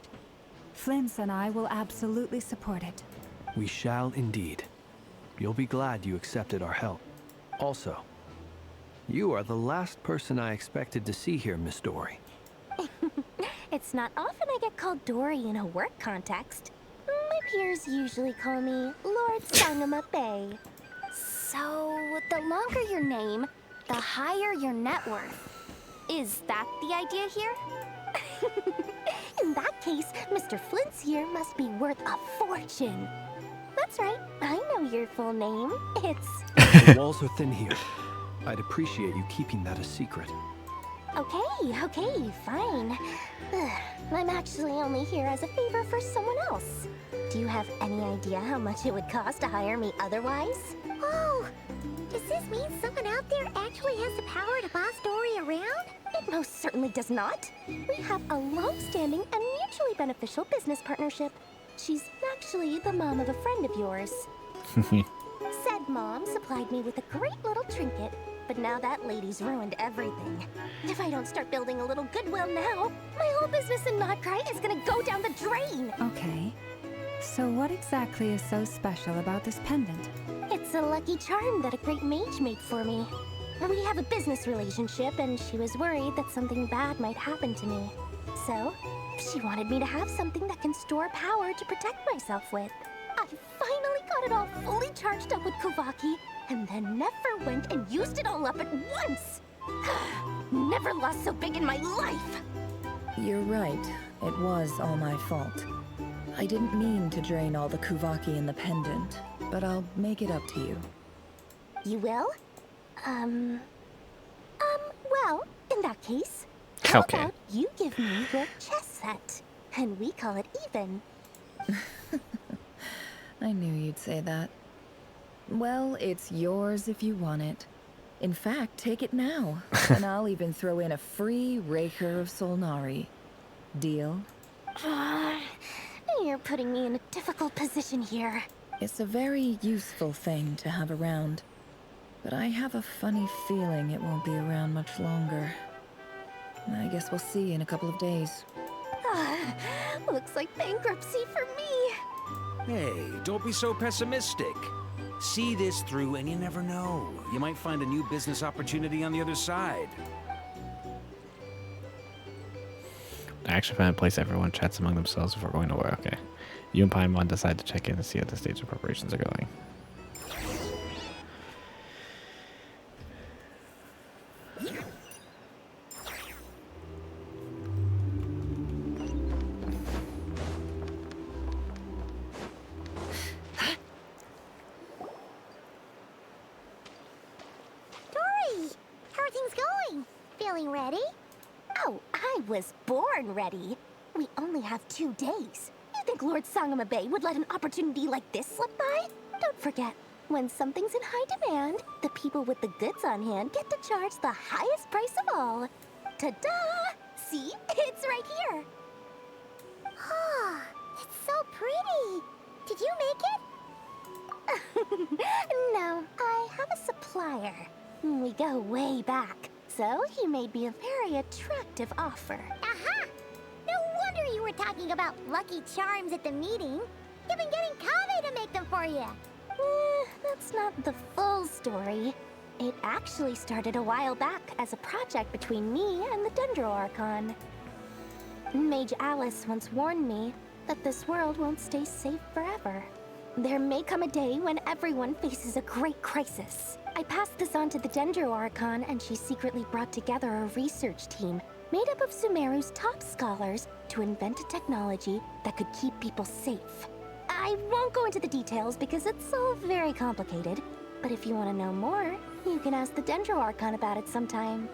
Flint's and I will absolutely support it. We shall indeed. You'll be glad you accepted our help. Also, you are the last person I expected to see here, Miss Dory. It's not often I get called Dory in a work context. My peers usually call me Lord Sangama Bay. So, the longer your name, the higher your net worth. Is that the idea here? In that case, Mr. Flint's here must be worth a fortune. That's right, I know your full name. It's... The walls are thin here. I'd appreciate you keeping that a secret. Okay, fine. I'm actually only here as a favor for someone else. Do you have any idea how much it would cost to hire me otherwise? Oh, does this mean someone out there actually has the power to boss Dory around? It most certainly does not. We have a long-standing and mutually beneficial business partnership. She's actually the mom of a friend of yours. Said mom supplied me with a great little trinket, but now that lady's ruined everything. If I don't start building a little goodwill now, my whole business in Krai is gonna go down the drain. Okay. So what exactly is so special about this pendant? It's a lucky charm that a great mage made for me. We have a business relationship, and she was worried that something bad might happen to me. So, she wanted me to have something that can store power to protect myself with. I finally got it all fully charged up with Kuvaki, and then never went and used it all up at once. Never lost so big in my life. You're right. It was all my fault. I didn't mean to drain all the Kuvaki in the pendant, but I'll make it up to you. You will? Well, in that case, how about you give me your chess set, and we call it even. I knew you'd say that. Well, it's yours if you want it. In fact, take it now, and I'll even throw in a free Rerir of Solnari. Deal? You're putting me in a difficult position here. It's a very useful thing to have around, but I have a funny feeling it won't be around much longer. I guess we'll see in a couple of days. Looks like bankruptcy for me. Hey, don't be so pessimistic. See this through and you never know. You might find a new business opportunity on the other side. I actually found a place everyone chats among themselves before going to war. Okay. You and Paimon decide to check in and see how the stage of preparations are going. Dory, how are things going? Feeling ready? Oh, I was born ready. We only have 2 days. You think Lord Sangama Bay would let an opportunity like this slip by? Don't forget, when something's in high demand, the people with the goods on hand get to charge the highest price of all. Ta-da! See? It's right here. Ah, it's so pretty. Did you make it? No, I have a supplier. We go way back, so he made me a very attractive offer. Aha! No wonder you were talking about lucky charms at the meeting. You've been getting Kave to make them for you. That's not the full story. It actually started a while back as a project between me and the Dendro Archon. Mage Alice once warned me that this world won't stay safe forever. There may come a day when everyone faces a great crisis. I passed this on to the Dendro Archon, and she secretly brought together a research team made up of Sumeru's top scholars to invent a technology that could keep people safe. I won't go into the details because it's all very complicated, but if you want to know more, you can ask the Dendro Archon about it sometime.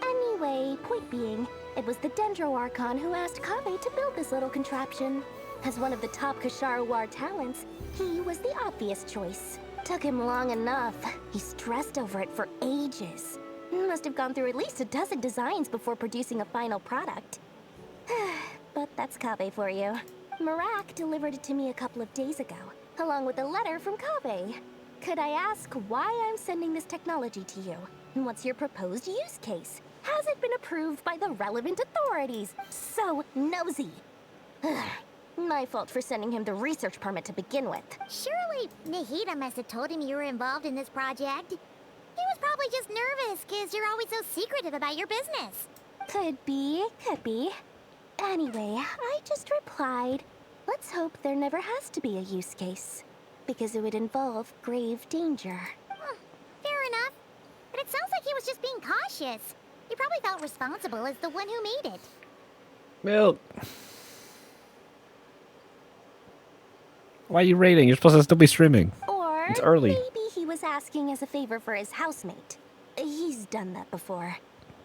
Anyway, point being, It was the Dendro Archon who asked Kaveh to build this little contraption. As one of the top Kasharu War talents, he was the obvious choice. Took him long enough. He stressed over it for ages. Must have gone through at least a dozen designs before producing a final product. But that's Kaveh for you. Marak delivered it to me a couple of days ago, along with a letter from Kaveh. Could I ask why I'm sending this technology to you? What's your proposed use case? Has it been approved by the relevant authorities? So nosy. My fault for sending him the research permit to begin with. Surely Nahida must have told him you were involved in this project. He was probably just nervous because you're always so secretive about your business. Could be, could be. Anyway, I just replied, let's hope there never has to be a use case, because it would involve grave danger. Fair enough. But it sounds like he was just being cautious. He probably felt responsible as the one who made it. Milk. Why are you raiding? You're supposed to still be streaming. Or it's early. Maybe he was asking as a favor for his housemate. He's done that before.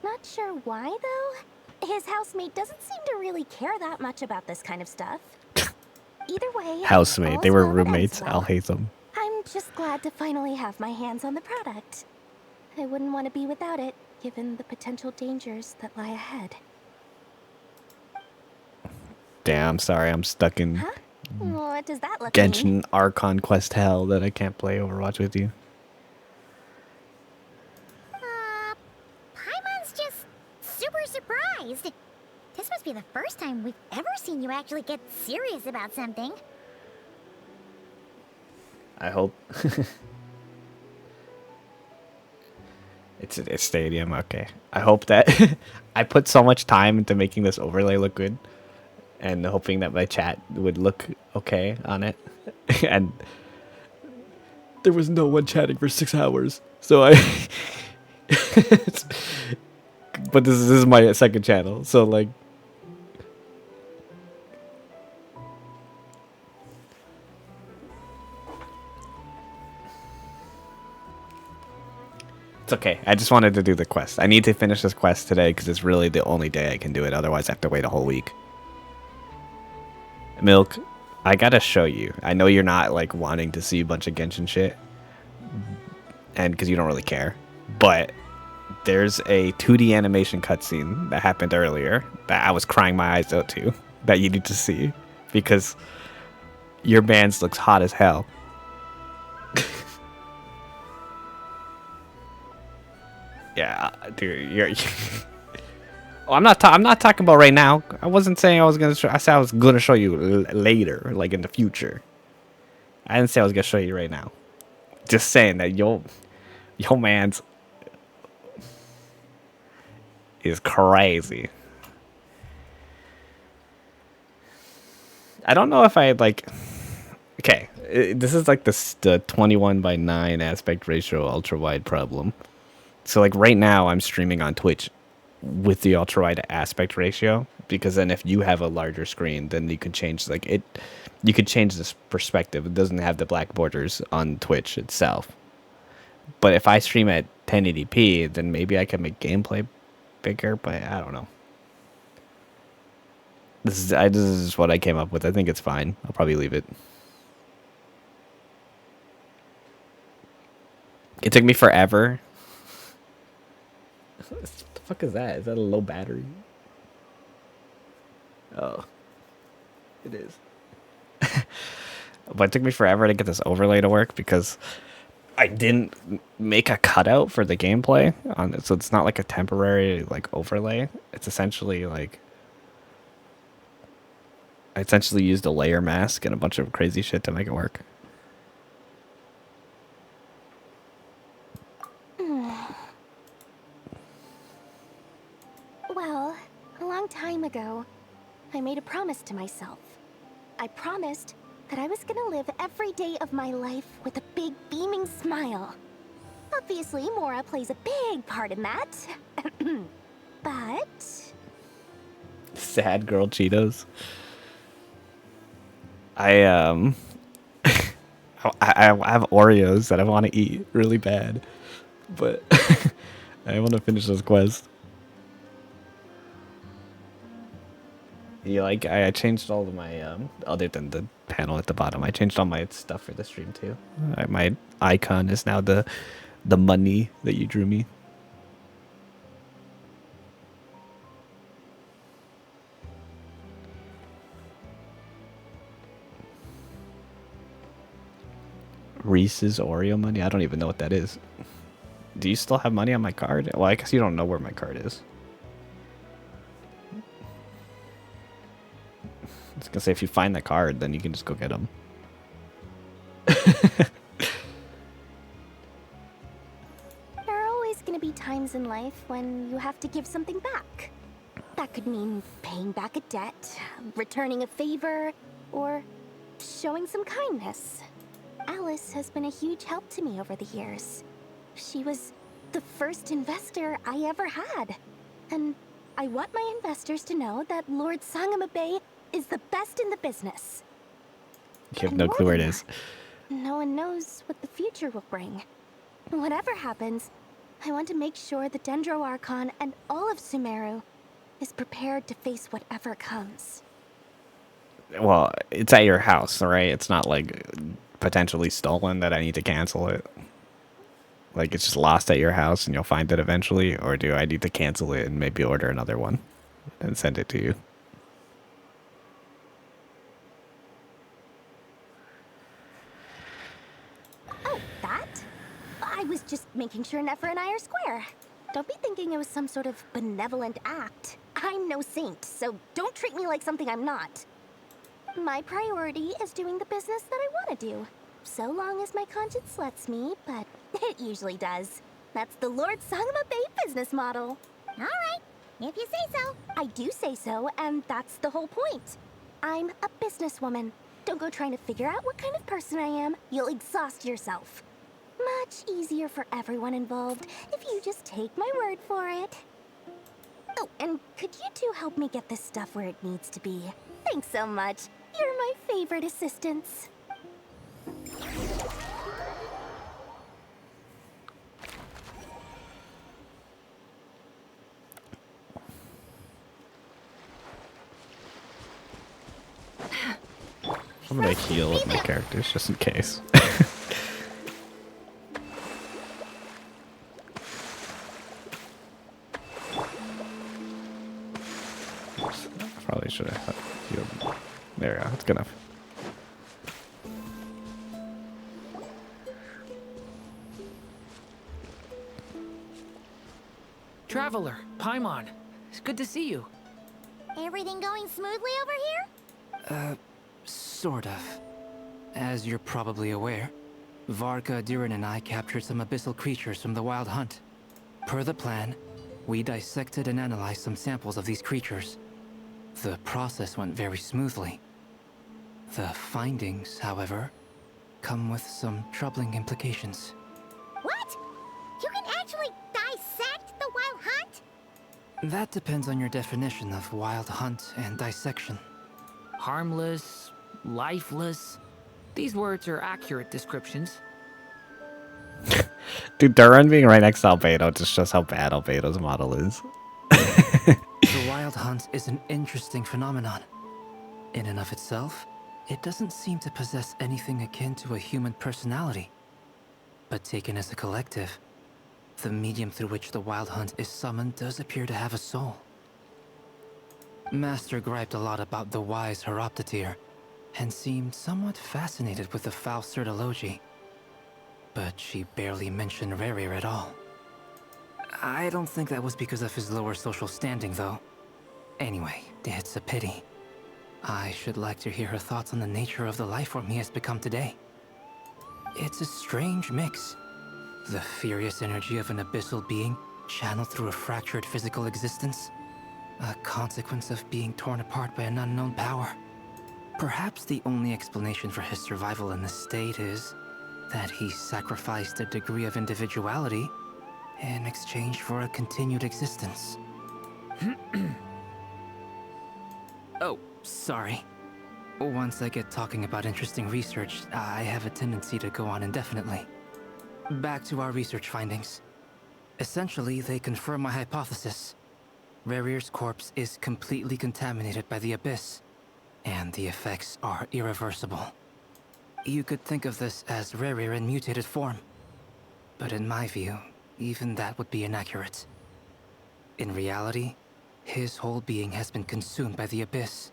Not sure why, though. His housemate doesn't seem to really care that much about this kind of stuff. Either way, Housemate. They were all's well that ends roommates. well. I'll hate them. I'm just glad to finally have my hands on the product. I wouldn't want to be without it, given the potential dangers that lie ahead. Damn, sorry. I'm stuck in What does that look like? Genshin Archon Quest hell that I can't play Overwatch with you. Paimon's just super surprised. This must be the first time we've ever seen you actually get serious about something. I hope. It's a stadium, okay. I hope that I put so much time into making this overlay look good and hoping that my chat would look okay on it. And there was no one chatting for 6 hours. So I but this is my second channel. So like it's okay. I just wanted to do the quest. I need to finish this quest today because it's really the only day I can do it. Otherwise, I have to wait a whole week. Milk, I gotta show you. I know you're not like wanting to see a bunch of Genshin shit, and because you don't really care. But there's a 2D animation cutscene that happened earlier that I was crying my eyes out to. That you need to see because your man's looks hot as hell. Yeah, dude, you're. Oh, I'm not talking about right now. I wasn't saying I was gonna. I said I was gonna show you later, like in the future. I didn't say I was gonna show you right now. Just saying that your man's is crazy. I don't know if I like. Okay, this is like the 21:9 aspect ratio ultra wide problem. So like right now I'm streaming on Twitch with the ultra wide aspect ratio because then if you have a larger screen then you can change like it you could change this perspective. It doesn't have the black borders on Twitch itself. But if I stream at 1080p then maybe I can make gameplay bigger, but I don't know. This is what I came up with. I think it's fine. I'll probably leave it. It took me forever. What the fuck is that? Is that a low battery? Oh. It is. But it took me forever to get this overlay to work because I didn't make a cutout for the gameplay on it. So it's not like a temporary like overlay. It's essentially like I essentially used a layer mask and a bunch of crazy shit to make it work. Well, a long time ago, I made a promise to myself. I promised that I was gonna live every day of my life with a big beaming smile. Obviously, Mora plays a big part in that. But Sad girl Cheetos. I have Oreos that I want to eat really bad, but I want to finish this quest. Yeah, like I changed all of my other than the panel at the bottom, I changed all my stuff for the stream too. My icon is now the money that you drew me. Reese's Oreo money? I don't even know what that is. Do you still have money on my card? Well, I guess you don't know where my card is. I was gonna say, if you find the card, then you can just go get them. There are always gonna be times in life when you have to give something back. That could mean paying back a debt, returning a favor, or showing some kindness. Alice has been a huge help to me over the years. She was the first investor I ever had. And I want my investors to know that Lord Sangamabe is the best in the business. You have no clue where it is. No one knows what the future will bring. Whatever happens, I want to make sure the Dendro Archon and all of Sumeru is prepared to face whatever comes. Well, it's at your house, right? It's not like potentially stolen that I need to cancel it. Like it's just lost at your house and you'll find it eventually, or do I need to cancel it and maybe order another one and send it to you? Oh, that? I was just making sure Nefer and I are square. Don't be thinking it was some sort of benevolent act. I'm no saint, so don't treat me like something I'm not. My priority is doing the business that I want to do. So long as my conscience lets me, but it usually does. That's the Lord Sangamabe business model. Alright, if you say so. I do say so, and that's the whole point. I'm a businesswoman. Don't go trying to figure out what kind of person I am. You'll exhaust yourself. Much easier for everyone involved if you just take my word for it. Oh, and could you two help me get this stuff where it needs to be? Thanks so much. You're my favorite assistants. I'm gonna heal my characters just in case. Probably should have healed. There we go. That's good enough. Traveler, Paimon, it's good to see you. Everything going smoothly over here? Sort of. As you're probably aware, Varka, Durin, and I captured some abyssal creatures from the Wild Hunt. Per the plan, we dissected and analyzed some samples of these creatures. The process went very smoothly. The findings, however, come with some troubling implications. What? You can actually dissect the Wild Hunt? That depends on your definition of Wild Hunt and dissection. Harmless, lifeless. These words are accurate descriptions. Dude, Duran being right next to Albedo just shows how bad Albedo's model is. The Wild Hunt is an interesting phenomenon. In and of itself, it doesn't seem to possess anything akin to a human personality. But taken as a collective, the medium through which the Wild Hunt is summoned does appear to have a soul. Master griped a lot about the wise Horoptatyr, and seemed somewhat fascinated with the foul Certology. But she barely mentioned Rerir at all. I don't think that was because of his lower social standing, though. Anyway, it's a pity. I should like to hear her thoughts on the nature of the lifeform he has become today. It's a strange mix. The furious energy of an abyssal being channeled through a fractured physical existence. A consequence of being torn apart by an unknown power. Perhaps the only explanation for his survival in this state is that he sacrificed a degree of individuality in exchange for a continued existence. Oh, sorry. Once I get talking about interesting research, I have a tendency to go on indefinitely. Back to our research findings. Essentially, they confirm my hypothesis. Rerir's corpse is completely contaminated by the Abyss, and the effects are irreversible. You could think of this as Rerir in mutated form, but in my view, even that would be inaccurate. In reality, his whole being has been consumed by the Abyss.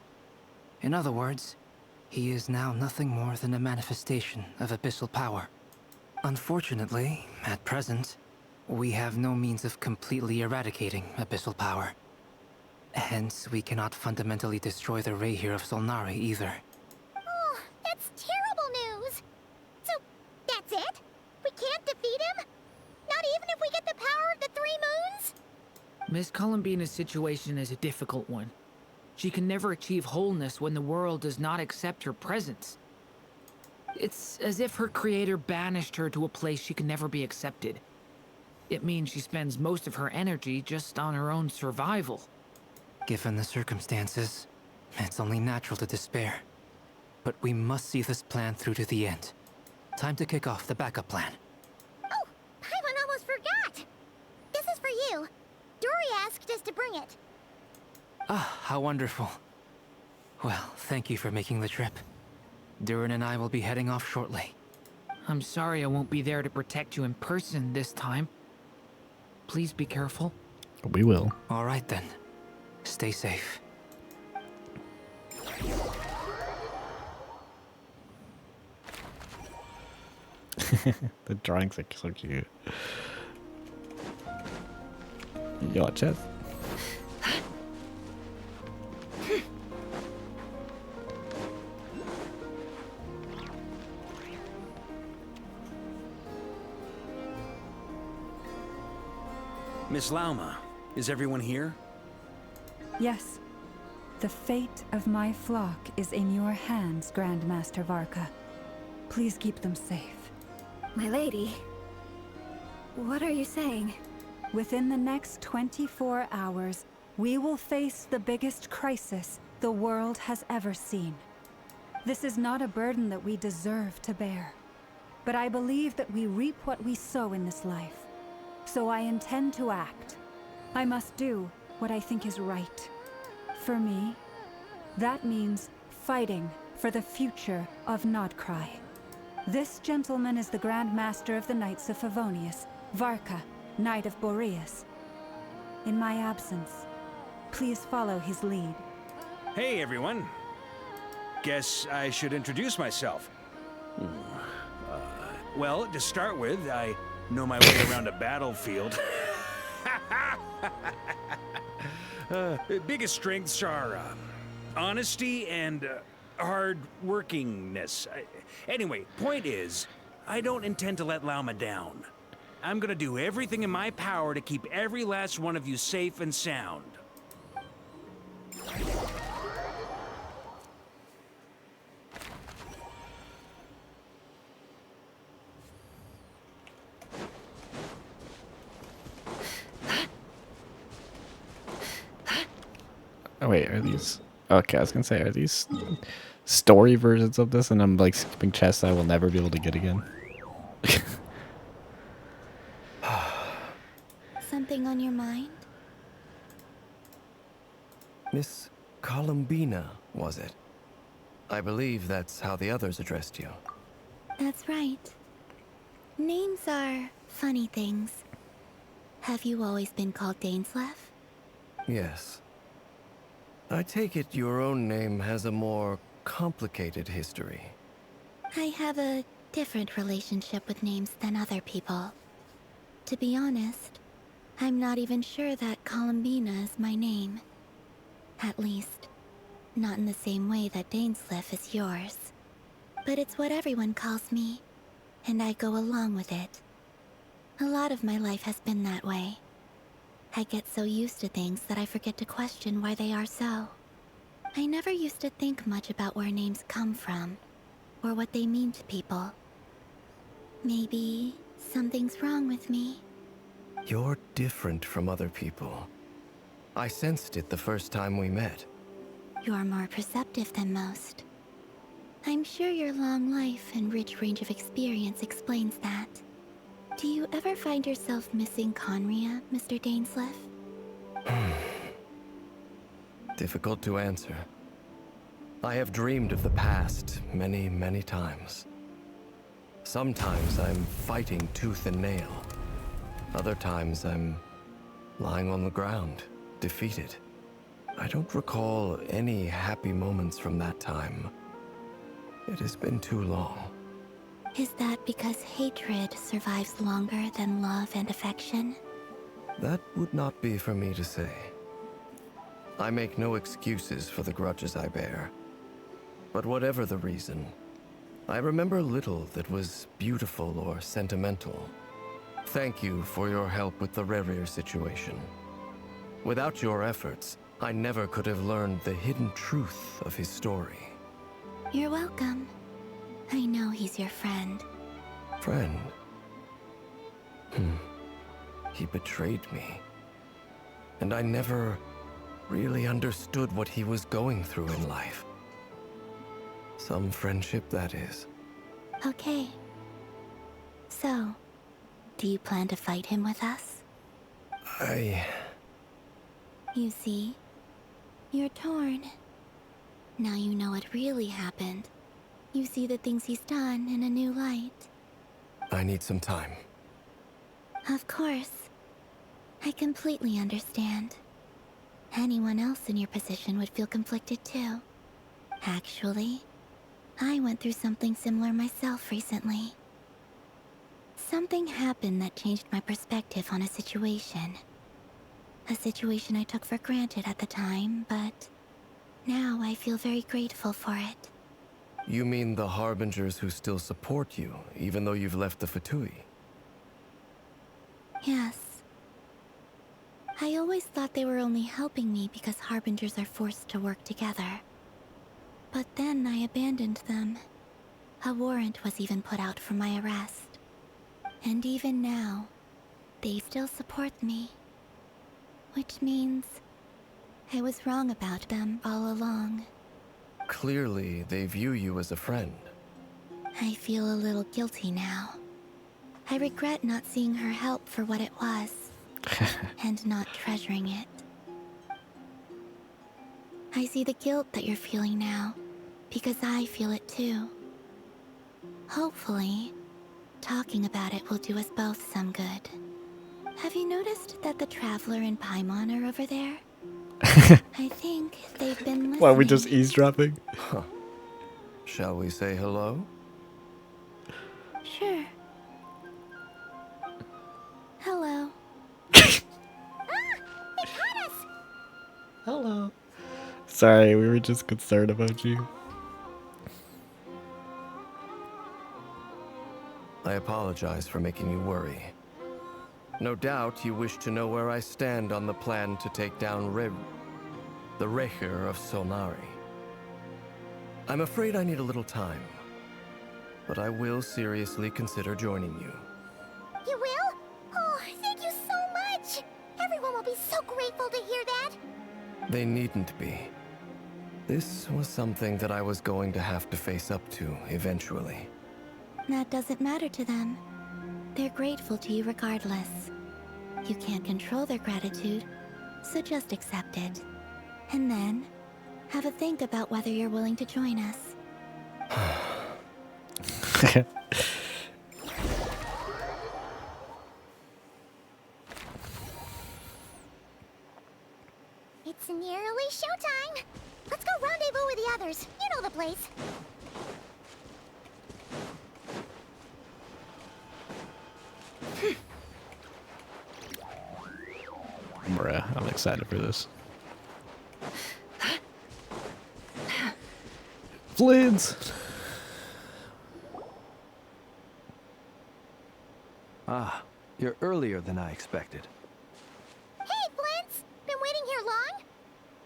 In other words, he is now nothing more than a manifestation of abyssal power. Unfortunately, at present, we have no means of completely eradicating abyssal power. Hence, we cannot fundamentally destroy the Rerir of Solnari either. Oh, that's terrible news! So, that's it? We can't defeat him? Not even if we get the power of the Three Moons? Miss Columbina's situation is a difficult one. She can never achieve wholeness when the world does not accept her presence. It's as if her creator banished her to a place she can never be accepted. It means she spends most of her energy just on her own survival. Given the circumstances, it's only natural to despair. But we must see this plan through to the end. Time to kick off the backup plan. Oh, Paimon almost forgot! This is for you. Dory asked us to bring it. Ah, how wonderful. Well, thank you for making the trip. Durin and I will be heading off shortly. I'm sorry I won't be there to protect you in person this time. Please be careful. We will. All right then. Stay safe. The drawings are so cute. You want chess? Miss Lauma, is everyone here? Yes. The fate of my flock is in your hands, Grandmaster Varka. Please keep them safe. My lady, what are you saying? Within the next 24 hours, we will face the biggest crisis the world has ever seen. This is not a burden that we deserve to bear, but I believe that we reap what we sow in this life. So I intend to act. I must do what I think is right. For me, that means fighting for the future of Krai. This gentleman is the Grand Master of the Knights of Favonius, Varka, Knight of Boreas. In my absence, please follow his lead. Hey, everyone. Guess I should introduce myself. Well, to start with, I know my way around a battlefield. Biggest strengths are honesty and hard workingness. Anyway, point is, I don't intend to let Lauma down. I'm gonna do everything in my power to keep every last one of you safe and sound. Oh wait, are these... Okay, I was gonna say, are these story versions of this and I'm like skipping chests I will never be able to get again? Something on your mind? Miss Columbina, was it? I believe that's how the others addressed you. That's right. Names are funny things. Have you always been called Dainsleff? Yes. I take it your own name has a more complicated history. I have a different relationship with names than other people. To be honest, I'm not even sure that Columbina is my name. At least, not in the same way that Dainsleff is yours. But it's what everyone calls me, and I go along with it. A lot of my life has been that way. I get so used to things that I forget to question why they are so. I never used to think much about where names come from, or what they mean to people. Maybe something's wrong with me. You're different from other people. I sensed it the first time we met. You're more perceptive than most. I'm sure your long life and rich range of experience explains that. Do you ever find yourself missing Conria, Mr. Dainsleff? Difficult to answer. I have dreamed of the past many, many times. Sometimes I'm fighting tooth and nail. Other times I'm lying on the ground, defeated. I don't recall any happy moments from that time. It has been too long. Is that because hatred survives longer than love and affection? That would not be for me to say. I make no excuses for the grudges I bear. But whatever the reason, I remember little that was beautiful or sentimental. Thank you for your help with the Rerir situation. Without your efforts, I never could have learned the hidden truth of his story. You're welcome. I know he's your friend. Friend? He betrayed me. And I never really understood what he was going through in life. Some friendship, that is. Okay. So, do you plan to fight him with us? You see, you're torn. Now you know what really happened. You see the things he's done in a new light. I need some time. Of course. I completely understand. Anyone else in your position would feel conflicted too. Actually, I went through something similar myself recently. Something happened that changed my perspective on a situation. A situation I took for granted at the time, but now I feel very grateful for it. You mean the Harbingers who still support you, even though you've left the Fatui? Yes. I always thought they were only helping me because Harbingers are forced to work together. But then I abandoned them. A warrant was even put out for my arrest. And even now, they still support me. Which means I was wrong about them all along. Clearly, they view you as a friend. I feel a little guilty now. I regret not seeing her help for what it was, and not treasuring it. I see the guilt that you're feeling now, because I feel it too. Hopefully, talking about it will do us both some good. Have you noticed that the Traveler and Paimon are over there? I think they've been listening. Why are we just eavesdropping? Huh. Shall we say hello? Sure. Hello. Hello. Sorry, we were just concerned about you. I apologize for making you worry. No doubt you wish to know where I stand on the plan to take down the Rerir of Solnari. I'm afraid I need a little time, but I will seriously consider joining you. You will? Oh, thank you so much! Everyone will be so grateful to hear that! They needn't be. This was something that I was going to have to face up to eventually. That doesn't matter to them. They're grateful to you regardless. You can't control their gratitude, so just accept it. And then, have a think about whether you're willing to join us. It's nearly showtime! Let's go rendezvous with the others. You know the place. Bruh, I'm excited for this. Flids! Ah, you're earlier than I expected. Hey, Flint's! Been waiting here long?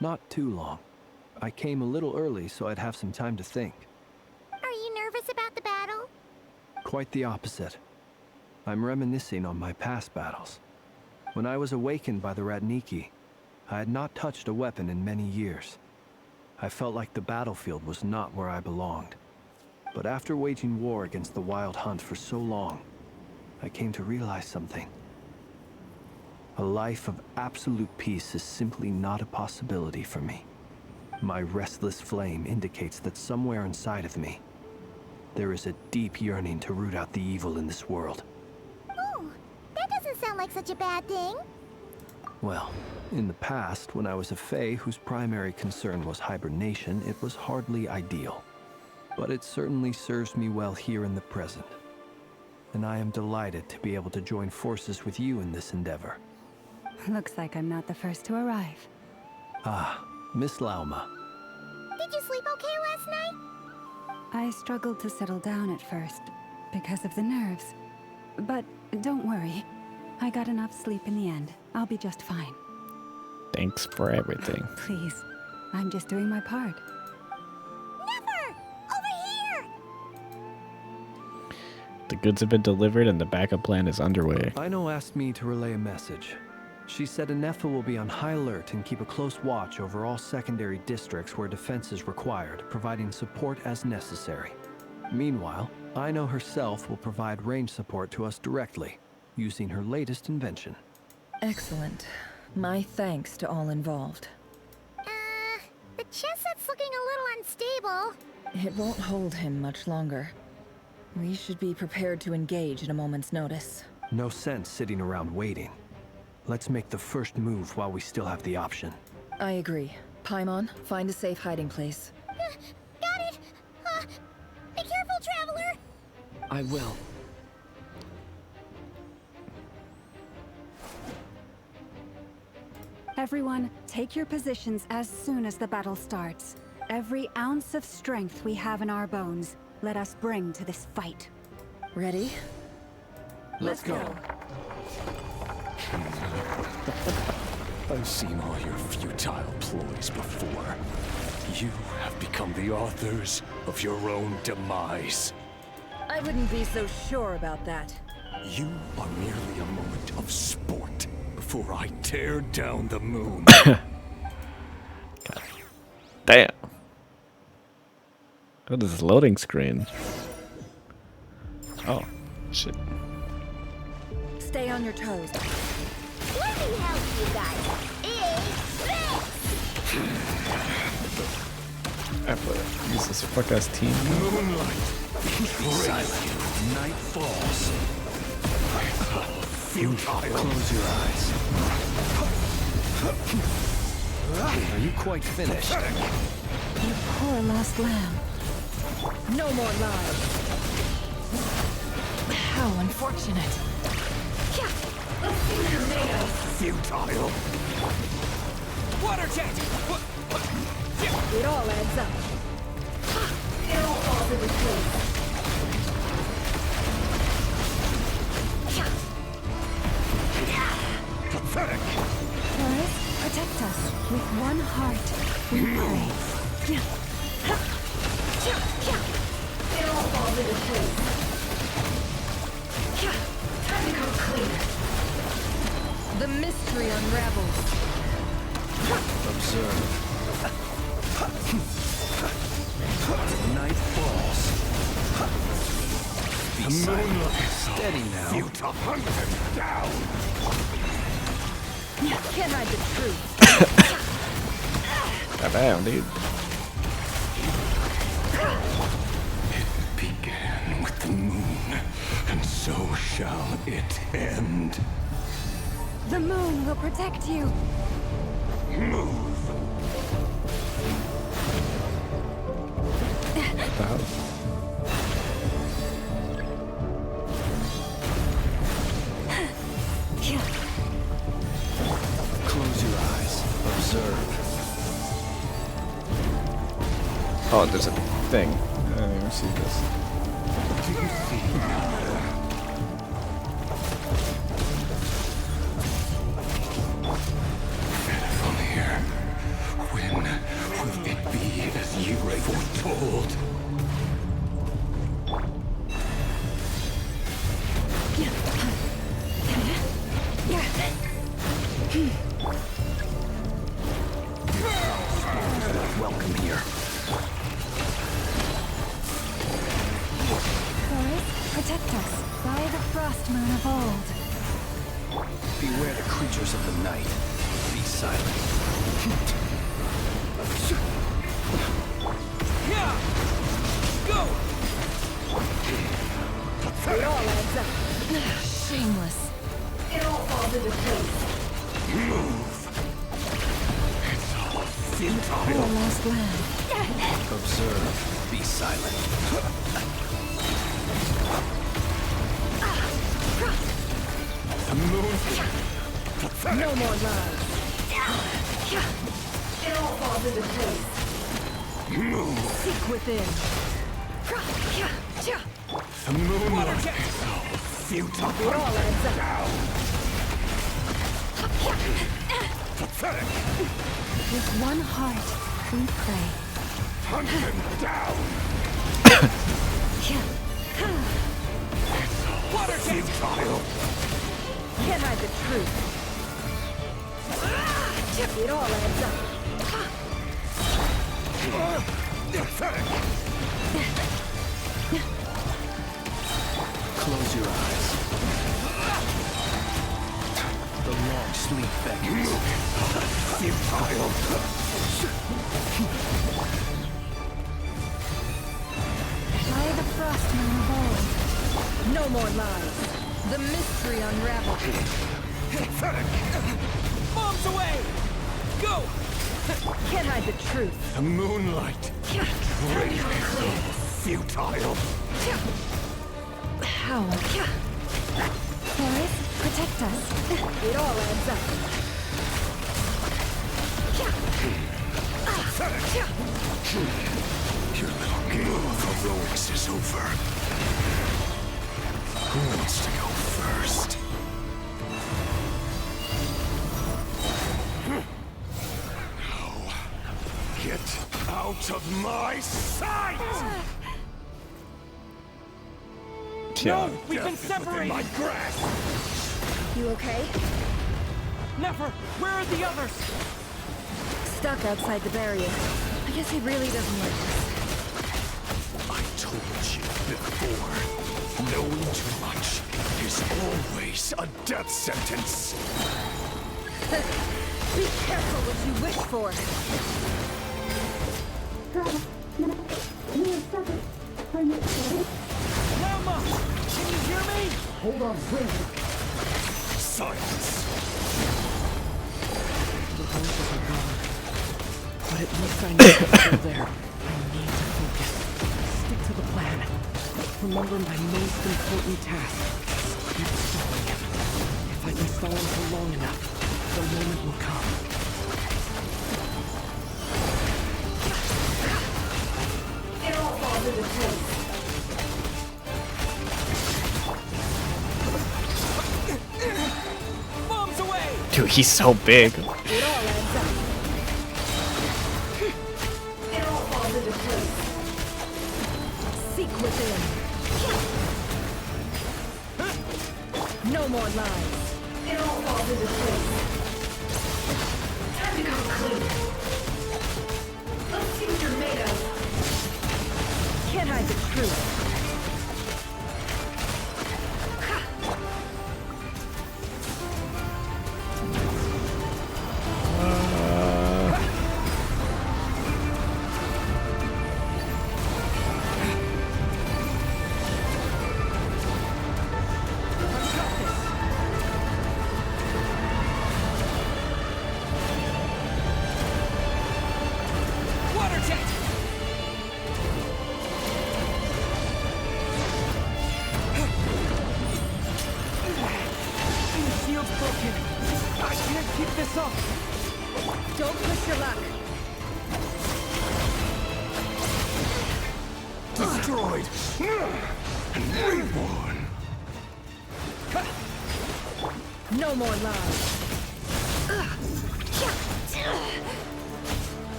Not too long. I came a little early so I'd have some time to think. Are you nervous about the battle? Quite the opposite. I'm reminiscing on my past battles. When I was awakened by the Ratniki, I had not touched a weapon in many years. I felt like the battlefield was not where I belonged. But after waging war against the Wild Hunt for so long, I came to realize something. A life of absolute peace is simply not a possibility for me. my restless flame indicates that somewhere inside of me, there is a deep yearning to root out the evil in this world. Oh, that doesn't sound like such a bad thing. Well, in the past, when I was a Fae whose primary concern was hibernation, it was hardly ideal. But it certainly serves me well here in the present. And I am delighted to be able to join forces with you in this endeavor. Looks like I'm not the first to arrive. Ah, Miss Lauma. Did you sleep okay last night? I struggled to settle down at first, because of the nerves. But don't worry. I got enough sleep in the end. I'll be just fine. Thanks for everything. Please, I'm just doing my part. Never! Over here! The goods have been delivered and the backup plan is underway. Aino asked me to relay a message. She said Anefa will be on high alert and keep a close watch over all secondary districts where defense is required, providing support as necessary. Meanwhile, Aino herself will provide range support to us directly, using her latest invention. Excellent. My thanks to all involved. The chest set's looking a little unstable. It won't hold him much longer. We should be prepared to engage at a moment's notice. No sense sitting around waiting. Let's make the first move while we still have the option. I agree. Paimon, find a safe hiding place. Got it! Be careful, Traveler! I will. Everyone, take your positions as soon as the battle starts. Every ounce of strength we have in our bones, let us bring to this fight. Ready? Let's go. I've seen all your futile ploys before. You have become the authors of your own demise. I wouldn't be so sure about that. You are merely a moment of sport before I tear down the moon. Damn. What is this loading screen? Oh, shit. Stay on your toes. Let me help you guys. Use this fuck ass team. Moonlight. Silent. Night falls. Futile. Close your eyes. Are you quite finished? You poor lost lamb. No more lies. How unfortunate. Futile. Water jet! It all adds up. It all falls into place. Pathetic. Taurus, protect us. With one heart, we pray. It all falls into place. Time to come clean. The mystery unravels. Observe. Night falls. The moonlight. Steady now. Futile. Hunt him down. Can't hide the truth. Damn, dude. It began with the moon, and so shall it end. The moon will protect you. Move. Close your eyes. Observe. Oh, there's a thing. I didn't even see this. From here, when will it be as you foretold? Welcome here. Taurus, protect us. By the frost moon of old. Beware the creatures of the night. Be silent. Yeah! Go! It all adds up. Shameless. It all falls into place. Move! It's all futile. Your last land. Observe. Be silent. The moon. No more lies. It all falls into place. Move. Seek within. The moonlight is all futile. It all adds up. Pathetic. With one heart, we pray. Hunt him down. It's all futile. Can't hide the truth. It all adds up. Pathetic. Close your eyes. The long sleep beckons. Futile. By the frostman of old. No more lies. The mystery unraveled. Pathetic. Bombs away! Go! Can't hide the truth. The moonlight. Great. Futile. How? Forest, protect us. It all adds up. Your little game of heroics is over. Who wants to go first? Now, get out of my sight! No, we've been Death is within separated! my grasp! You okay? Never! Where are the others? Stuck outside the barrier. I guess he really doesn't like us. I told you before, knowing too much is always a death sentence. Be careful what you wish for. Grandma! Can you hear me? Hold on, please. Silence. The voices are gone. But at least I know they're still there. I need to focus. Stick to the plan. Remember my most important task. Keep stalling him. If I can stall him for long enough, the moment will come. It all falls into place. Bombs away! Dude, he's so big. It all adds up. It all falls into place. Seek within. No more lies. It all falls into place. Time to go clean. Let's see what you're made of. Can't hide the truth. Water jet! Shield's broken. I can't keep this up. Don't push your luck. Destroyed. And reborn. No more lies.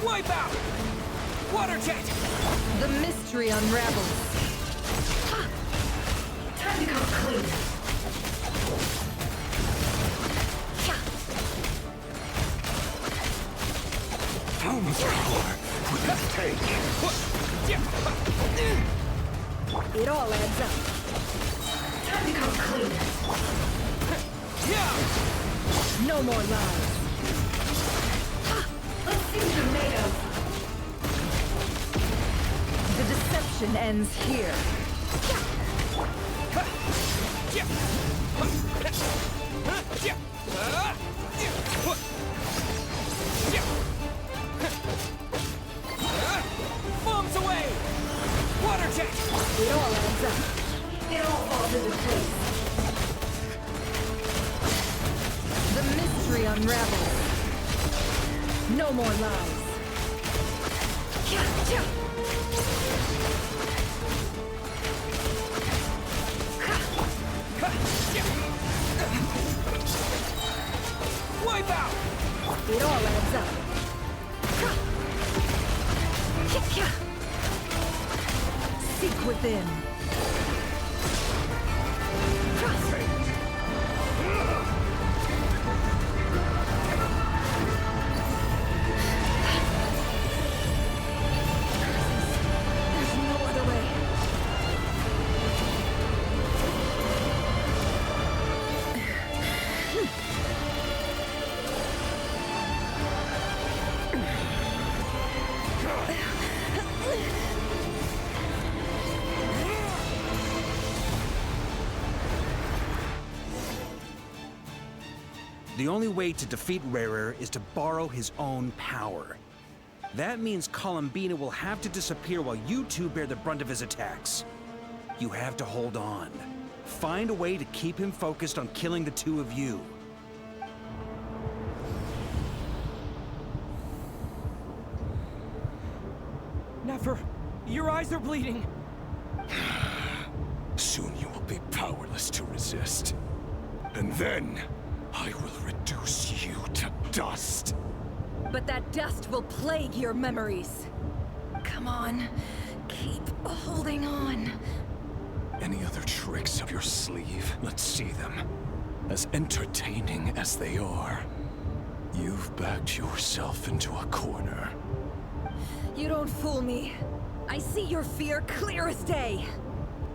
Wipe out! Water jet! The mystery unravels. Time to go clean. How much power would it take? It all adds up. Time to go clean. Yeah! No more lies. Let's see what you're made of. The deception ends here. Bombs away! Water jet! It all adds up. It all falls into place. The mystery unravels. No more lies. Wipe out! It all adds up. Seek within. There's no other way. The only way to defeat Rerir is to borrow his own power. That means Columbina will have to disappear while you two bear the brunt of his attacks. You have to hold on. Find a way to keep him focused on killing the two of you. Never. Your eyes are bleeding. Soon you will be powerless to resist. And then, I will reduce you to dust. But that dust will plague your memories. Come on, keep holding on. Any other tricks up your sleeve? Let's see them. As entertaining as they are. You've backed yourself into a corner. You don't fool me. I see your fear clear as day.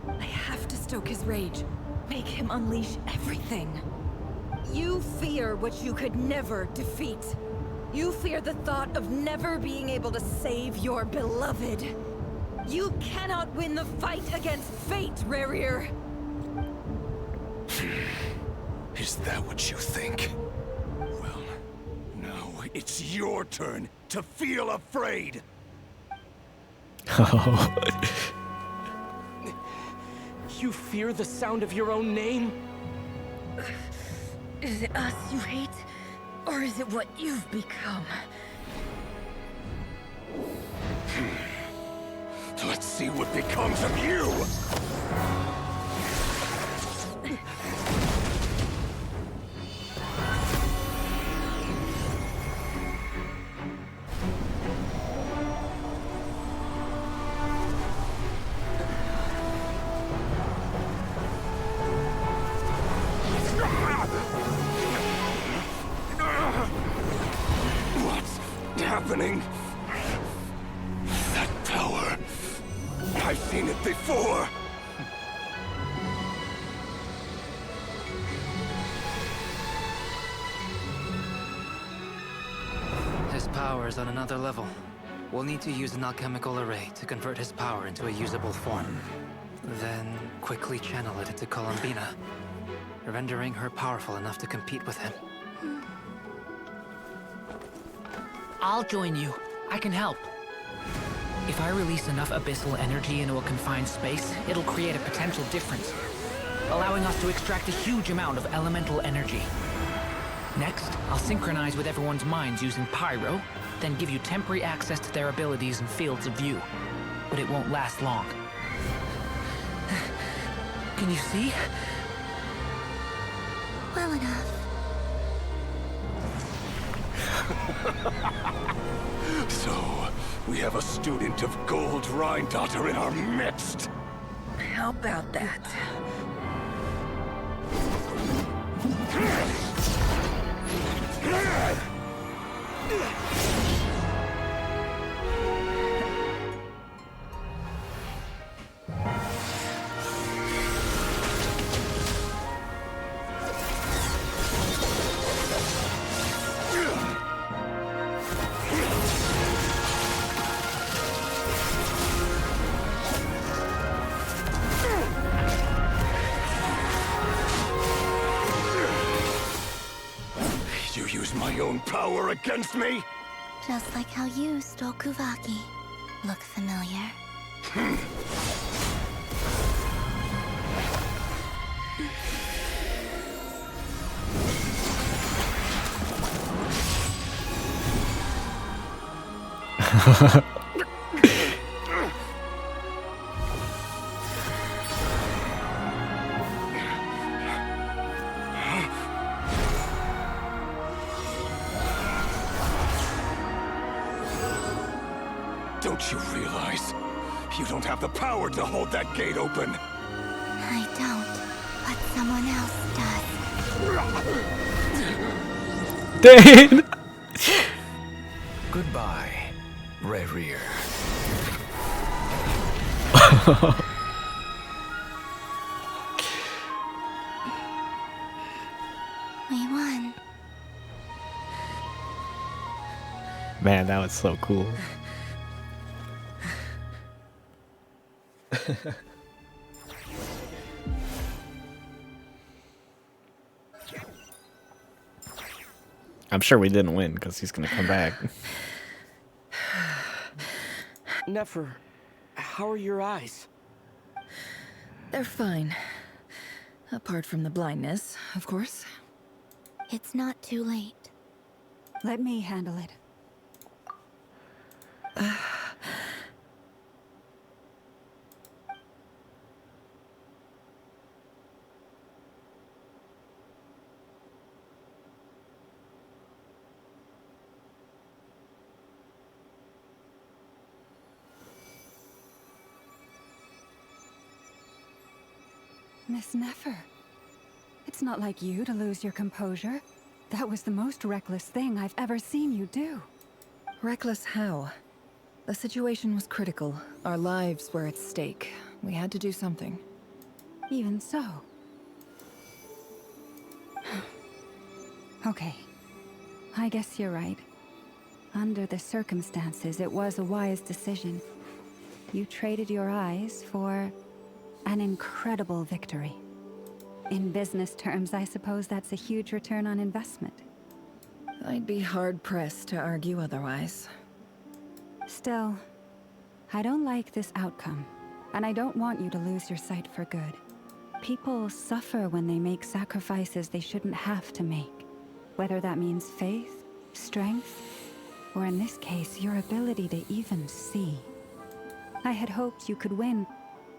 I have to stoke his rage. Make him unleash everything. You fear what you could never defeat. You fear the thought of never being able to save your beloved. You cannot win the fight against fate, Rerir. Is that what you think? Well, now it's your turn to feel afraid. You fear the sound of your own name? Is it us you hate? Or is it what you've become? Let's see what becomes of you! What's happening? That power. I've seen it before. His power is on another level. We'll need to use an alchemical array to convert his power into a usable form. Then quickly channel it into Columbina, rendering her powerful enough to compete with him. I'll join you. I can help. If I release enough abyssal energy into a confined space, it'll create a potential difference, allowing us to extract a huge amount of elemental energy. Next, I'll synchronize with everyone's minds using pyro, then give you temporary access to their abilities and fields of view. But it won't last long. Can you see? Well enough. So, we have a student of Gold Rhine-Daughter in our midst. How about that? my own power against me? Just like how you stole Kuvaki. Look familiar? Don't you realize? You don't have the power to hold that gate open. I don't, but someone else does. Dane! Goodbye, Rerir. We won. Man, that was so cool. I'm sure we didn't win because he's gonna come back. Nefer, how are your eyes? They're fine. Apart from the blindness, of course. It's not too late. Let me handle it. Miss Nefer, it's not like you to lose your composure. That was the most reckless thing I've ever seen you do. Reckless how? The situation was critical. Our lives were at stake. We had to do something. Even so. Okay. I guess you're right. Under the circumstances, it was a wise decision. You traded your eyes for an incredible victory. In business terms, I suppose that's a huge return on investment. I'd be hard-pressed to argue otherwise. Still, I don't like this outcome, and I don't want you to lose your sight for good. People suffer when they make sacrifices they shouldn't have to make, whether that means faith, strength, or in this case, your ability to even see. I had hoped you could win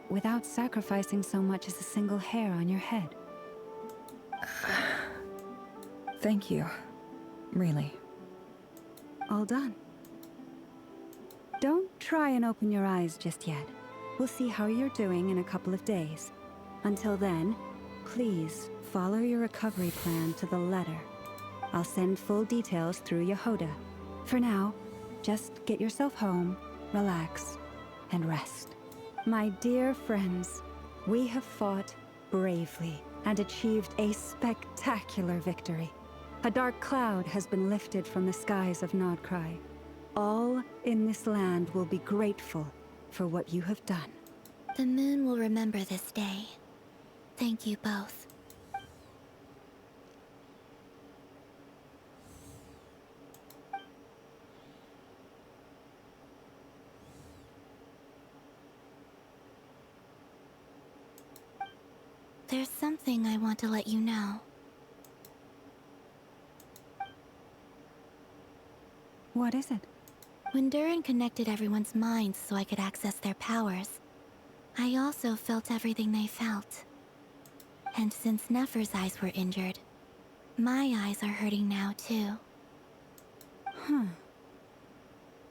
without sacrificing so much as a single hair on your head. Thank you. Really. All done. Don't try and open your eyes just yet. We'll see how you're doing in a couple of days. Until then, please follow your recovery plan to the letter. I'll send full details through Yehoda. For now, just get yourself home, relax, and rest. My dear friends, we have fought bravely and achieved a spectacular victory. A dark cloud has been lifted from the skies of Krai. All in this land will be grateful for what you have done. The moon will remember this day. Thank you both. There's something I want to let you know. What is it? When Durin connected everyone's minds so I could access their powers, I also felt everything they felt. And since Nefer's eyes were injured, my eyes are hurting now too.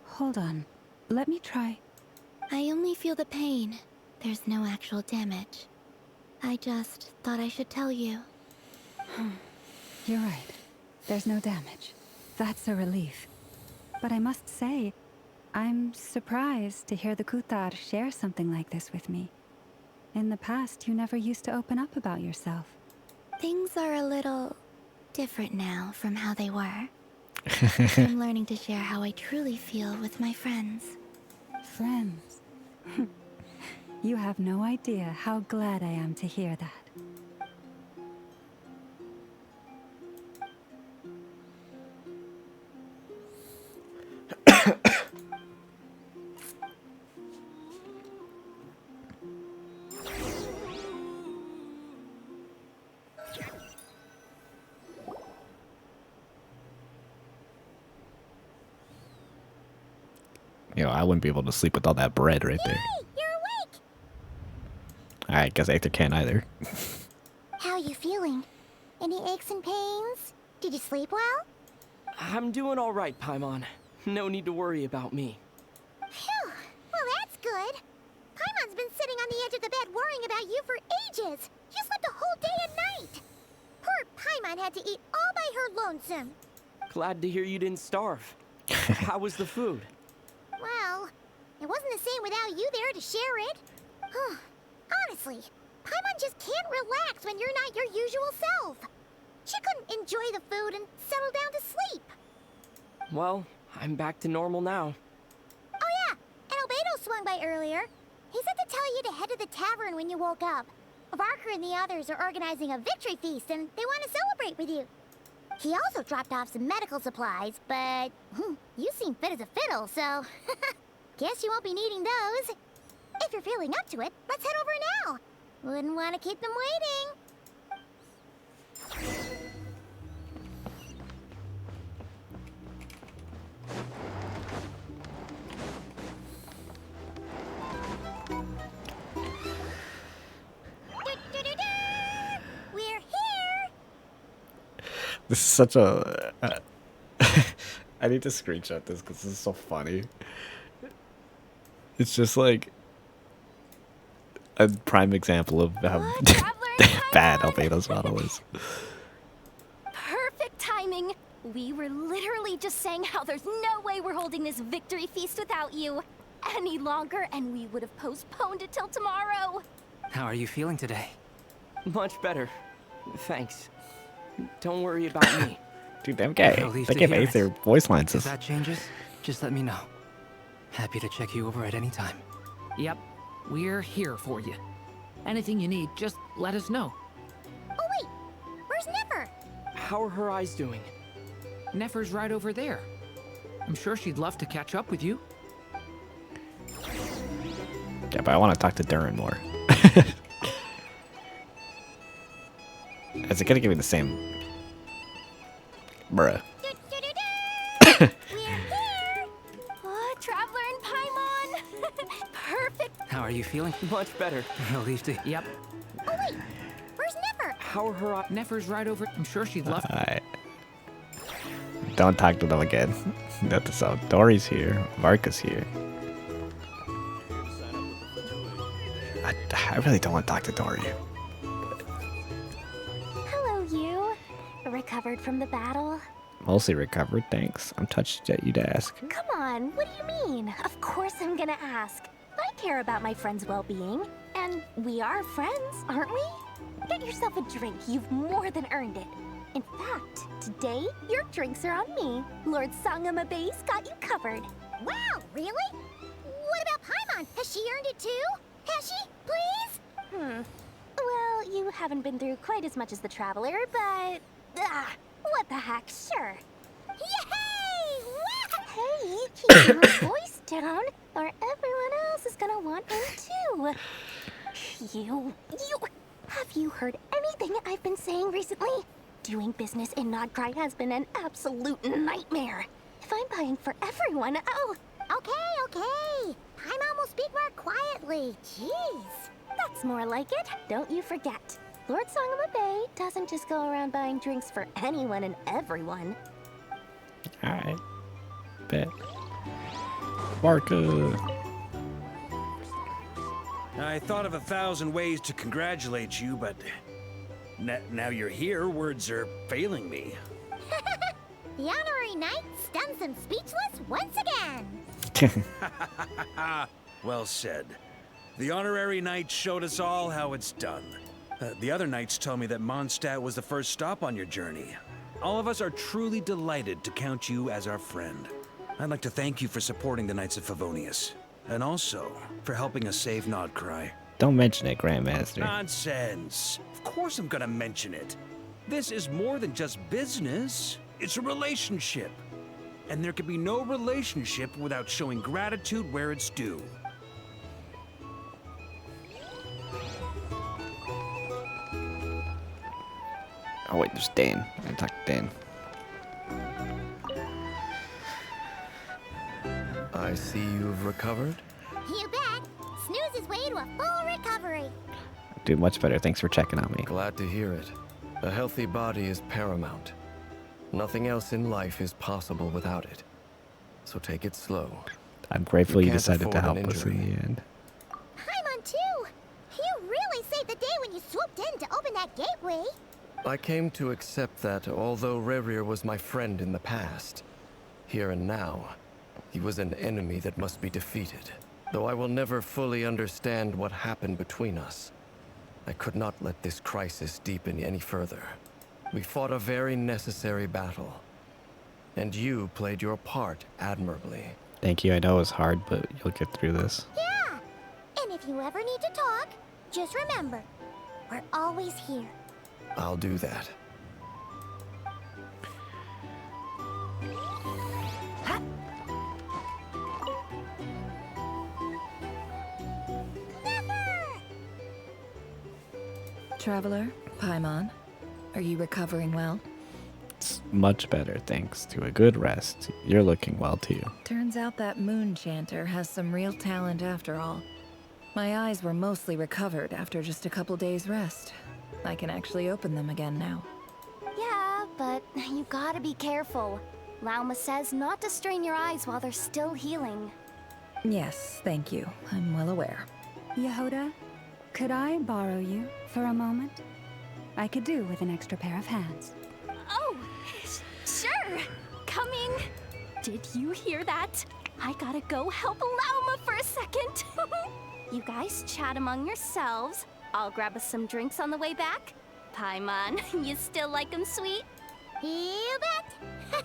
Hold on. Let me try. I only feel the pain. There's no actual damage. I just thought I should tell you. You're right. There's no damage. That's a relief. But I must say, I'm surprised to hear the Kuthar share something like this with me. In the past, you never used to open up about yourself. Things are a little different now from how they were. I'm learning to share how I truly feel with my friends. Friends? You have no idea how glad I am to hear that. You know, I wouldn't be able to sleep with all that bread right there. Yay! You're awake! I guess Hector can't either. How are you feeling? Any aches and pains? Did you sleep well? I'm doing all right, Paimon. No need to worry about me. Phew! Well, that's good. Paimon's been sitting on the edge of the bed worrying about you for ages. You slept a whole day and night. Poor Paimon had to eat all by her lonesome. Glad to hear you didn't starve. How was the food? Well, it wasn't the same without you there to share it. Honestly, Paimon just can't relax when you're not your usual self. She couldn't enjoy the food and settle down to sleep. Well, I'm back to normal now. Oh yeah, and Albedo swung by earlier. He said to tell you to head to the tavern when you woke up. Barker and the others are organizing a victory feast and they want to celebrate with you. He also dropped off some medical supplies, but you seem fit as a fiddle, so guess you won't be needing those. If you're feeling up to it, let's head over now. Wouldn't want to keep them waiting. We're here. This is such a... I need to screenshot this because this is so funny. It's just like a prime example of how bad Albedo's model is. Perfect timing. We were literally just saying how there's no way we're holding this victory feast without you any longer, and we would have postponed it till tomorrow. How are you feeling today? Much better. Thanks. Don't worry about me. Dude, them gay. Relieved They to can't hear make it. their voice lines. If that changes, just let me know. Happy to check you over at any time. Yep, we're here for you. Anything you need, just let us know. Oh wait, where's Nipper? How are her eyes doing? Nefer's right over there. I'm sure she'd love to catch up with you. Yeah, but I want to talk to Durin more. Is it gonna give me the same? Bruh. Oh, Traveler and Paimon. Perfect. How are you feeling? Much better. Relieved to... Yep. Oh wait, where's Nipper? How are her eyes? Nefer's right over. I'm sure she'd love. Alright. Don't talk to them again. That's all. Dory's here. Varka's here. I really don't want to talk to Dory. Hello, you. Recovered from the battle? Mostly recovered, thanks. I'm touched that you'd ask. Come on, what do you mean? Of course I'm gonna ask. I care about my friend's well-being. And we are friends, aren't we? Get yourself a drink. You've more than earned it. In fact, today, your drinks are on me. Lord Sangama Base got you covered. Wow, really? What about Paimon? Has she earned it too? Has she? Please? Well, you haven't been through quite as much as the Traveler, but... what the heck, sure. Yay! Hey, keep your voice down, or everyone else is gonna want one too. You... Have you heard anything I've been saying recently? Doing business in Krai has been an absolute nightmare. If I'm buying for everyone, oh... Okay. Paimon will speak more quietly. Jeez. That's more like it. Don't you forget. Lord Sangama Bay doesn't just go around buying drinks for anyone and everyone. Alright. Bet. Varka. I thought of 1,000 ways to congratulate you, but now you're here, words are failing me. The honorary knight stuns them speechless once again. Well said. The honorary knight showed us all how it's done. The other knights told me that Mondstadt was the first stop on your journey. All of us are truly delighted to count you as our friend. I'd like to thank you for supporting the Knights of Favonius, and also for helping us save Krai. Don't mention it, Grandmaster. Nonsense. Of course I'm gonna mention it. This is more than just business. It's a relationship. And there can be no relationship without showing gratitude where it's due. Oh wait, there's Dan. I talked to Dan. I I see you've recovered. You bet. Snooze's way to a full recovery. Doing much better. Thanks for checking on me. Glad to hear it. A healthy body is paramount. Nothing else in life is possible without it. So take it slow. I'm grateful you can't decided to afford an help us in injury. the end. Paimon too. You really saved the day when you swooped in to open that gateway. I came to accept that although Rerir was my friend in the past, here and now, he was an enemy that must be defeated. Though I will never fully understand what happened between us, I could not let this crisis deepen any further. We fought a very necessary battle, and you played your part admirably. Thank you. I know it was hard, but you'll get through this. Yeah. And if you ever need to talk, just remember, we're always here. I'll do that. Traveler, Paimon, are you recovering well? It's much better thanks to a good rest. You're looking well too. Turns out that moon chanter has some real talent after all. My eyes were mostly recovered after just a couple days rest. I can actually open them again now. Yeah, but you gotta be careful. Lauma says not to strain your eyes while they're still healing. Yes, thank you. I'm well aware. Yehoda, could I borrow you for a moment? I could do with an extra pair of hands. Oh, sure. Coming. Did you hear that? I gotta go help Lauma for a second. You guys chat among yourselves. I'll grab us some drinks on the way back. Paimon, you still like 'em sweet? You bet.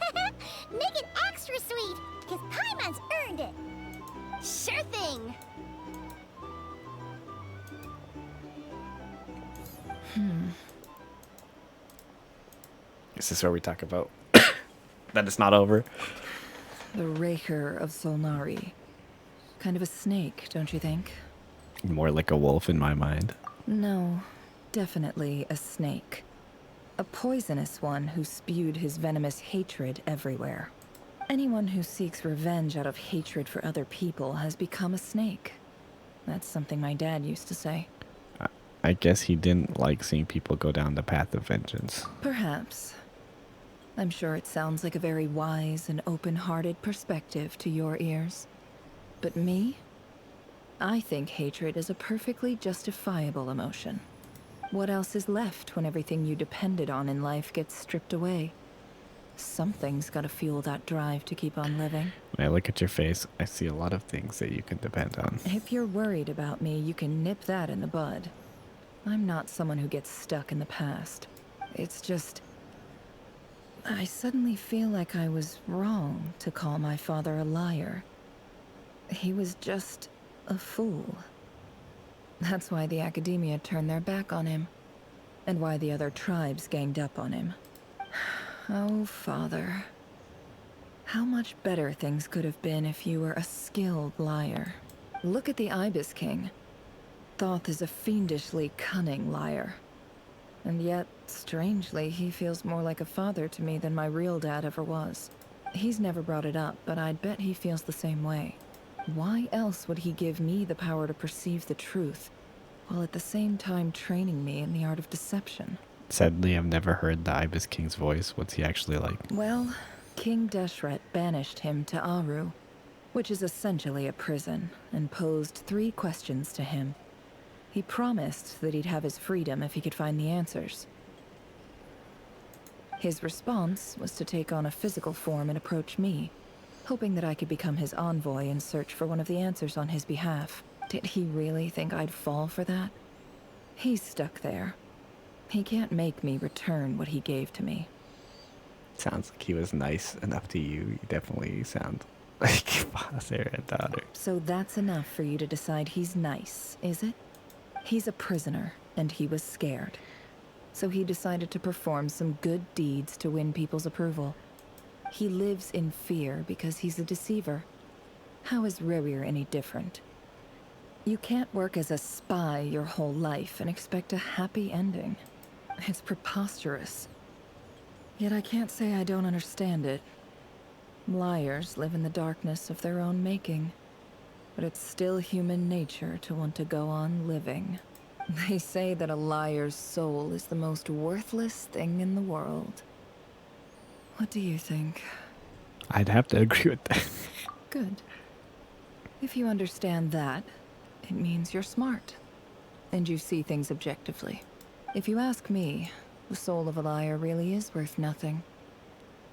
Make it extra sweet, because Paimon's earned it. Sure thing. Is this where we talk about that it's not over? The Rerir of Solnari. Kind of a snake, don't you think? More like a wolf in my mind. No, definitely a snake. A poisonous one who spewed his venomous hatred everywhere. Anyone who seeks revenge out of hatred for other people has become a snake. That's something my dad used to say. I guess he didn't like seeing people go down the path of vengeance. Perhaps. I'm sure it sounds like a very wise and open-hearted perspective to your ears. But me? I think hatred is a perfectly justifiable emotion. What else is left when everything you depended on in life gets stripped away? Something's gotta fuel that drive to keep on living. When I look at your face, I see a lot of things that you can depend on. If you're worried about me, you can nip that in the bud. I'm not someone who gets stuck in the past. It's just... I suddenly feel like I was wrong to call my father a liar. He was just a fool. That's why the Academia turned their back on him, and why the other tribes ganged up on him. Oh, Father. How much better things could have been if you were a skilled liar. Look at the Ibis King. Thoth is a fiendishly cunning liar. And yet, strangely, he feels more like a father to me than my real dad ever was. He's never brought it up, but I'd bet he feels the same way. Why else would he give me the power to perceive the truth, while at the same time training me in the art of deception? Sadly, I've never heard the Ibis King's voice. What's he actually like? Well, King Deshret banished him to Aru, which is essentially a prison, and posed 3 questions to him. He promised that he'd have his freedom if he could find the answers. His response was to take on a physical form and approach me, hoping that I could become his envoy and search for one of the answers on his behalf. Did he really think I'd fall for that? He's stuck there. He can't make me return what he gave to me. Sounds like he was nice enough to you. You definitely sound like father and daughter. So that's enough for you to decide he's nice, is it? He's a prisoner, and he was scared. So he decided to perform some good deeds to win people's approval. He lives in fear because he's a deceiver. How is Rerir any different? You can't work as a spy your whole life and expect a happy ending. It's preposterous. Yet I can't say I don't understand it. Liars live in the darkness of their own making. But it's still human nature to want to go on living. They say that a liar's soul is the most worthless thing in the world. What do you think? I'd have to agree with that. Good. If you understand that, it means you're smart. And you see things objectively. If you ask me, the soul of a liar really is worth nothing.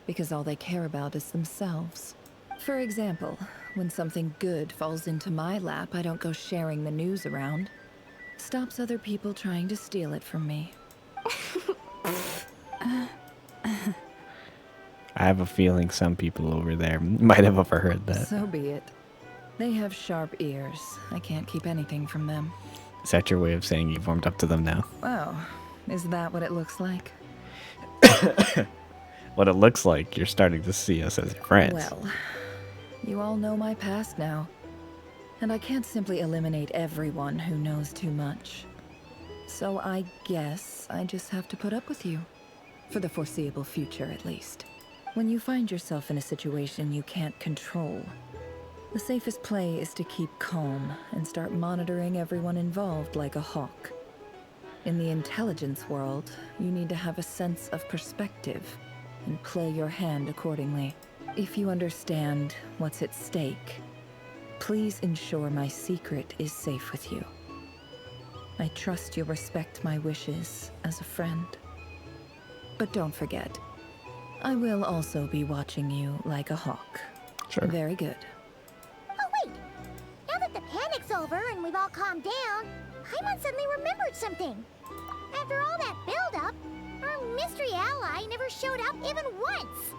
Because all they care about is themselves. For example, when something good falls into my lap, I don't go sharing the news around. Stops other people trying to steal it from me. I have a feeling some people over there might have overheard that. So be it. They have sharp ears. I can't keep anything from them. Is that your way of saying you've warmed up to them now? Oh, is that what it looks like? What it looks like, you're starting to see us as your friends. Well, you all know my past now. And I can't simply eliminate everyone who knows too much. So I guess I just have to put up with you. For the foreseeable future, at least. When you find yourself in a situation you can't control, the safest play is to keep calm and start monitoring everyone involved like a hawk. In the intelligence world, you need to have a sense of perspective and play your hand accordingly. If you understand what's at stake, please ensure my secret is safe with you. I trust you'll respect my wishes as a friend. But don't forget, I will also be watching you like a hawk. Sure. Very good. Oh, wait! Now that the panic's over and we've all calmed down, Paimon suddenly remembered something. After all that build-up, our mystery ally never showed up even once.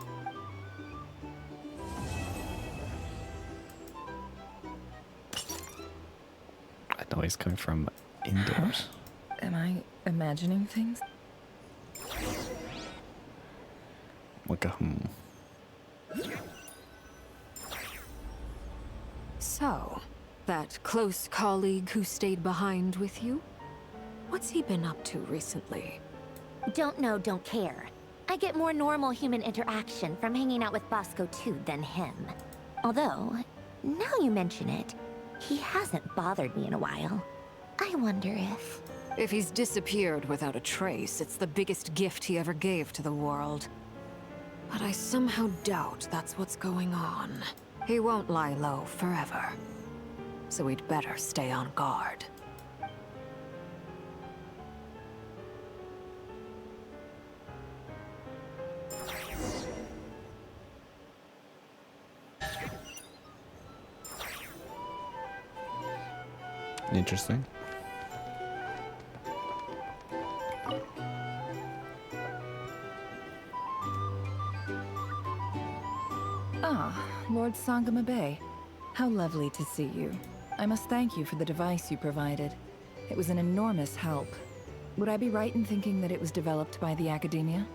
That noise coming from indoors. Am I imagining things? Like a So, that close colleague who stayed behind with you? What's he been up to recently? Don't know, don't care. I get more normal human interaction from hanging out with Bosco too than him. Although, now you mention it, he hasn't bothered me in a while. I wonder if... If he's disappeared without a trace, it's the biggest gift he ever gave to the world. But I somehow doubt that's what's going on. He won't lie low forever. So we'd better stay on guard. Interesting. Ah, Lord Sangama Bay. How lovely to see you. I must thank you for the device you provided. It was an enormous help. Would I be right in thinking that it was developed by the Academia?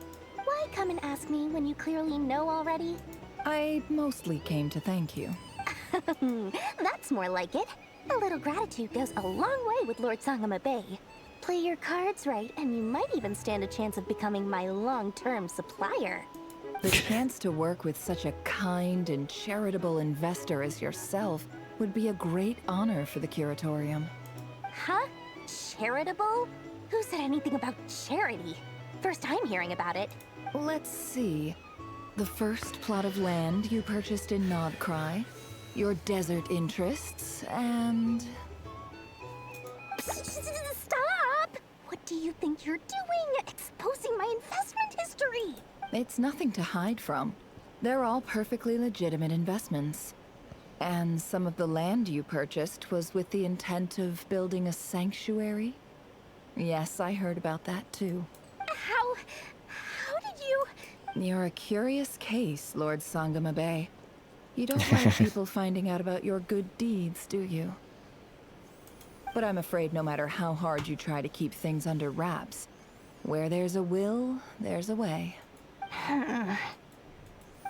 Why come and ask me when you clearly know already? I mostly came to thank you. That's more like it. A little gratitude goes a long way with Lord Sangama Bay. Play your cards right, and you might even stand a chance of becoming my long-term supplier. The chance to work with such a kind and charitable investor as yourself would be a great honor for the Curatorium. Huh? Charitable? Who said anything about charity? First I'm hearing about it. Let's see. The first plot of land you purchased in Krai, your desert interests, and... Stop! What do you think you're doing? Exposing my investment history! It's nothing to hide from. They're all perfectly legitimate investments. And some of the land you purchased was with the intent of building a sanctuary? Yes, I heard about that too. How did you... You're a curious case, Lord Sangama Bay. You don't like people finding out about your good deeds, do you? But I'm afraid no matter how hard you try to keep things under wraps, where there's a will, there's a way.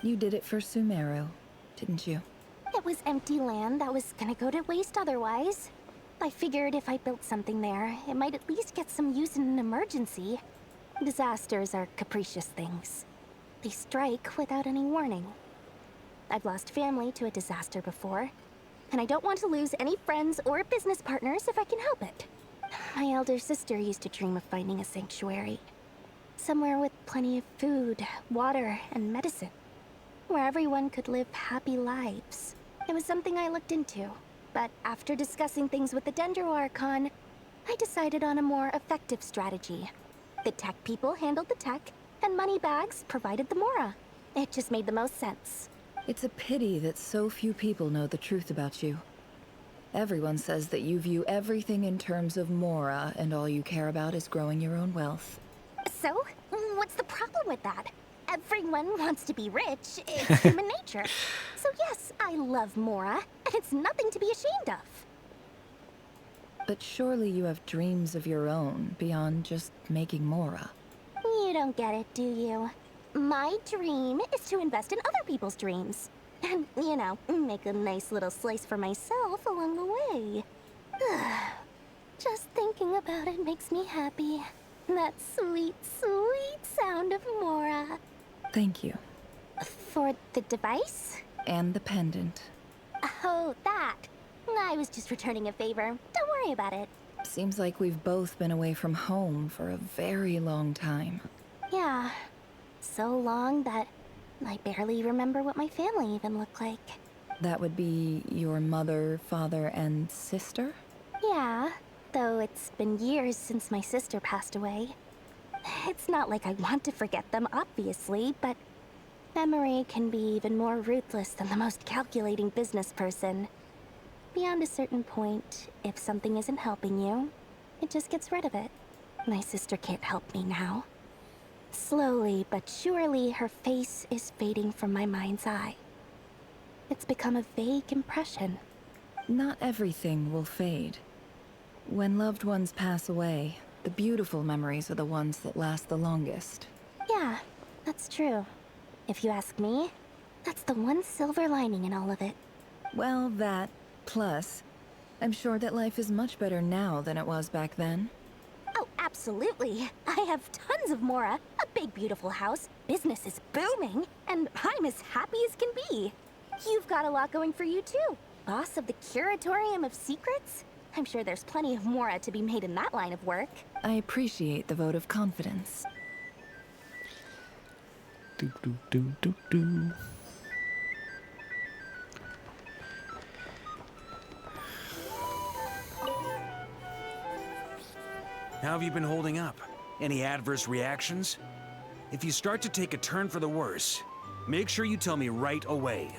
You did it for Sumeru, didn't you? It was empty land that was gonna go to waste otherwise. I figured if I built something there, it might at least get some use in an emergency. Disasters are capricious things. They strike without any warning. I've lost family to a disaster before, and I don't want to lose any friends or business partners if I can help it. My elder sister used to dream of finding a sanctuary. Somewhere with plenty of food, water, and medicine. Where everyone could live happy lives. It was something I looked into, but after discussing things with the Dendro Archon, I decided on a more effective strategy. The tech people handled the tech, and Moneybags provided the Mora. It just made the most sense. It's a pity that so few people know the truth about you. Everyone says that you view everything in terms of Mora, and all you care about is growing your own wealth. So, what's the problem with that? Everyone wants to be rich. It's human nature. So yes, I love Mora, and it's nothing to be ashamed of. But surely you have dreams of your own beyond just making Mora. You don't get it, do you? My dream is to invest in other people's dreams. And, you know, make a nice little slice for myself along the way. Just thinking about it makes me happy. That sweet, sweet sound of Mora. Thank you. For the device? And the pendant. Oh, that. I was just returning a favor. Don't worry about it. Seems like we've both been away from home for a very long time. Yeah. So long that I barely remember what my family even looked like. That would be your mother, father, and sister? Yeah, though it's been years since my sister passed away. It's not like I want to forget them, obviously, but memory can be even more ruthless than the most calculating business person. Beyond a certain point, if something isn't helping you, it just gets rid of it. My sister can't help me now. Slowly but surely, her face is fading from my mind's eye. It's become a vague impression. Not everything will fade. When loved ones pass away, the beautiful memories are the ones that last the longest. Yeah, that's true. If you ask me, that's the one silver lining in all of it. Well, that, plus, I'm sure that life is much better now than it was back then. Oh, absolutely. I have tons of Mora, a big beautiful house, business is booming, and I'm as happy as can be. You've got a lot going for you too. Boss of the Curatorium of Secrets? I'm sure there's plenty of Mora to be made in that line of work. I appreciate the vote of confidence. Do do do do do. How have you been holding up? Any adverse reactions? If you start to take a turn for the worse, make sure you tell me right away.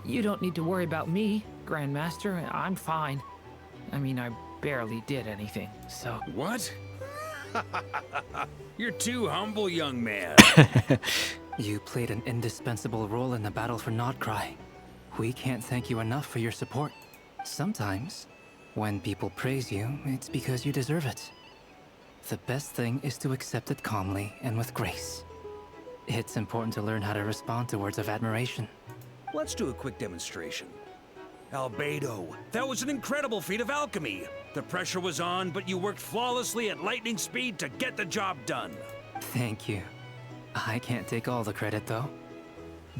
You don't need to worry about me, Grandmaster. I'm fine. I mean, I barely did anything, so... What? You're too humble, young man. You played an indispensable role in the battle for Krai. We can't thank you enough for your support. Sometimes, when people praise you, it's because you deserve it. The best thing is to accept it calmly and with grace. It's important to learn how to respond to words of admiration. Let's do a quick demonstration. Albedo, that was an incredible feat of alchemy. The pressure was on, but you worked flawlessly at lightning speed to get the job done. Thank you. I can't take all the credit, though.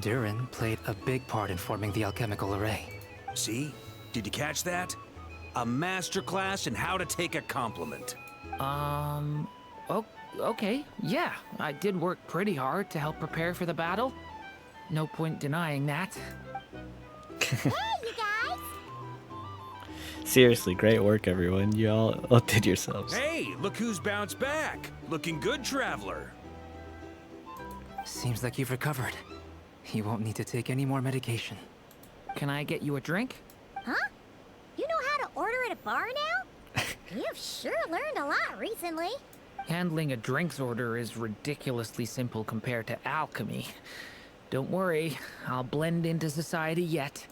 Durin played a big part in forming the alchemical array. See? Did you catch that? A masterclass in how to take a compliment. Okay, yeah. I did work pretty hard to help prepare for the battle. No point denying that. Hey, you guys! Seriously, great work, everyone. You all outdid yourselves. Hey, look who's bounced back. Looking good, traveler. Seems like you've recovered. You won't need to take any more medication. Can I get you a drink? Huh? You know how to order at a bar now? You've sure learned a lot recently. Handling a drinks order is ridiculously simple compared to alchemy. Don't worry, I'll blend into society yet.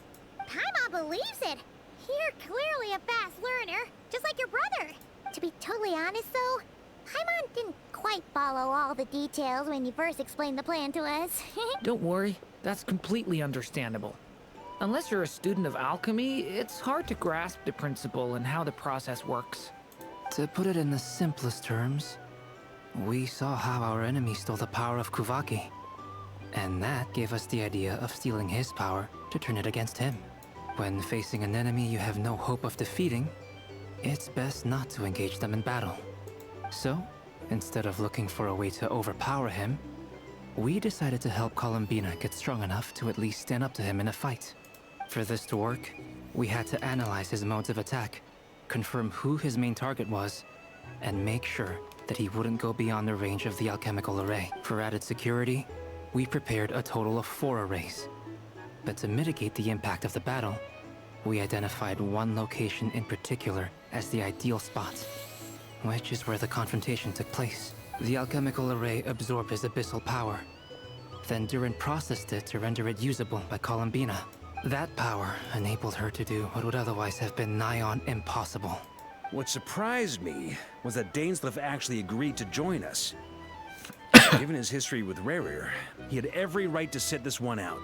Paimon believes it. You're clearly a fast learner, just like your brother. To be totally honest, though, Paimon didn't quite follow all the details when you first explained the plan to us. Don't worry, that's completely understandable. Unless you're a student of alchemy, it's hard to grasp the principle and how the process works. To put it in the simplest terms, we saw how our enemy stole the power of Kuvaki. And that gave us the idea of stealing his power to turn it against him. When facing an enemy you have no hope of defeating, it's best not to engage them in battle. So, instead of looking for a way to overpower him, we decided to help Columbina get strong enough to at least stand up to him in a fight. For this to work, we had to analyze his modes of attack, confirm who his main target was, and make sure that he wouldn't go beyond the range of the alchemical array. For added security, we prepared a total of 4 arrays. But to mitigate the impact of the battle, we identified one location in particular as the ideal spot, which is where the confrontation took place. The alchemical array absorbed his abyssal power. Then Durin processed it to render it usable by Columbina. That power enabled her to do what would otherwise have been nigh on impossible. What surprised me was that Dainsleif actually agreed to join us. Given his history with Rerir, he had every right to sit this one out.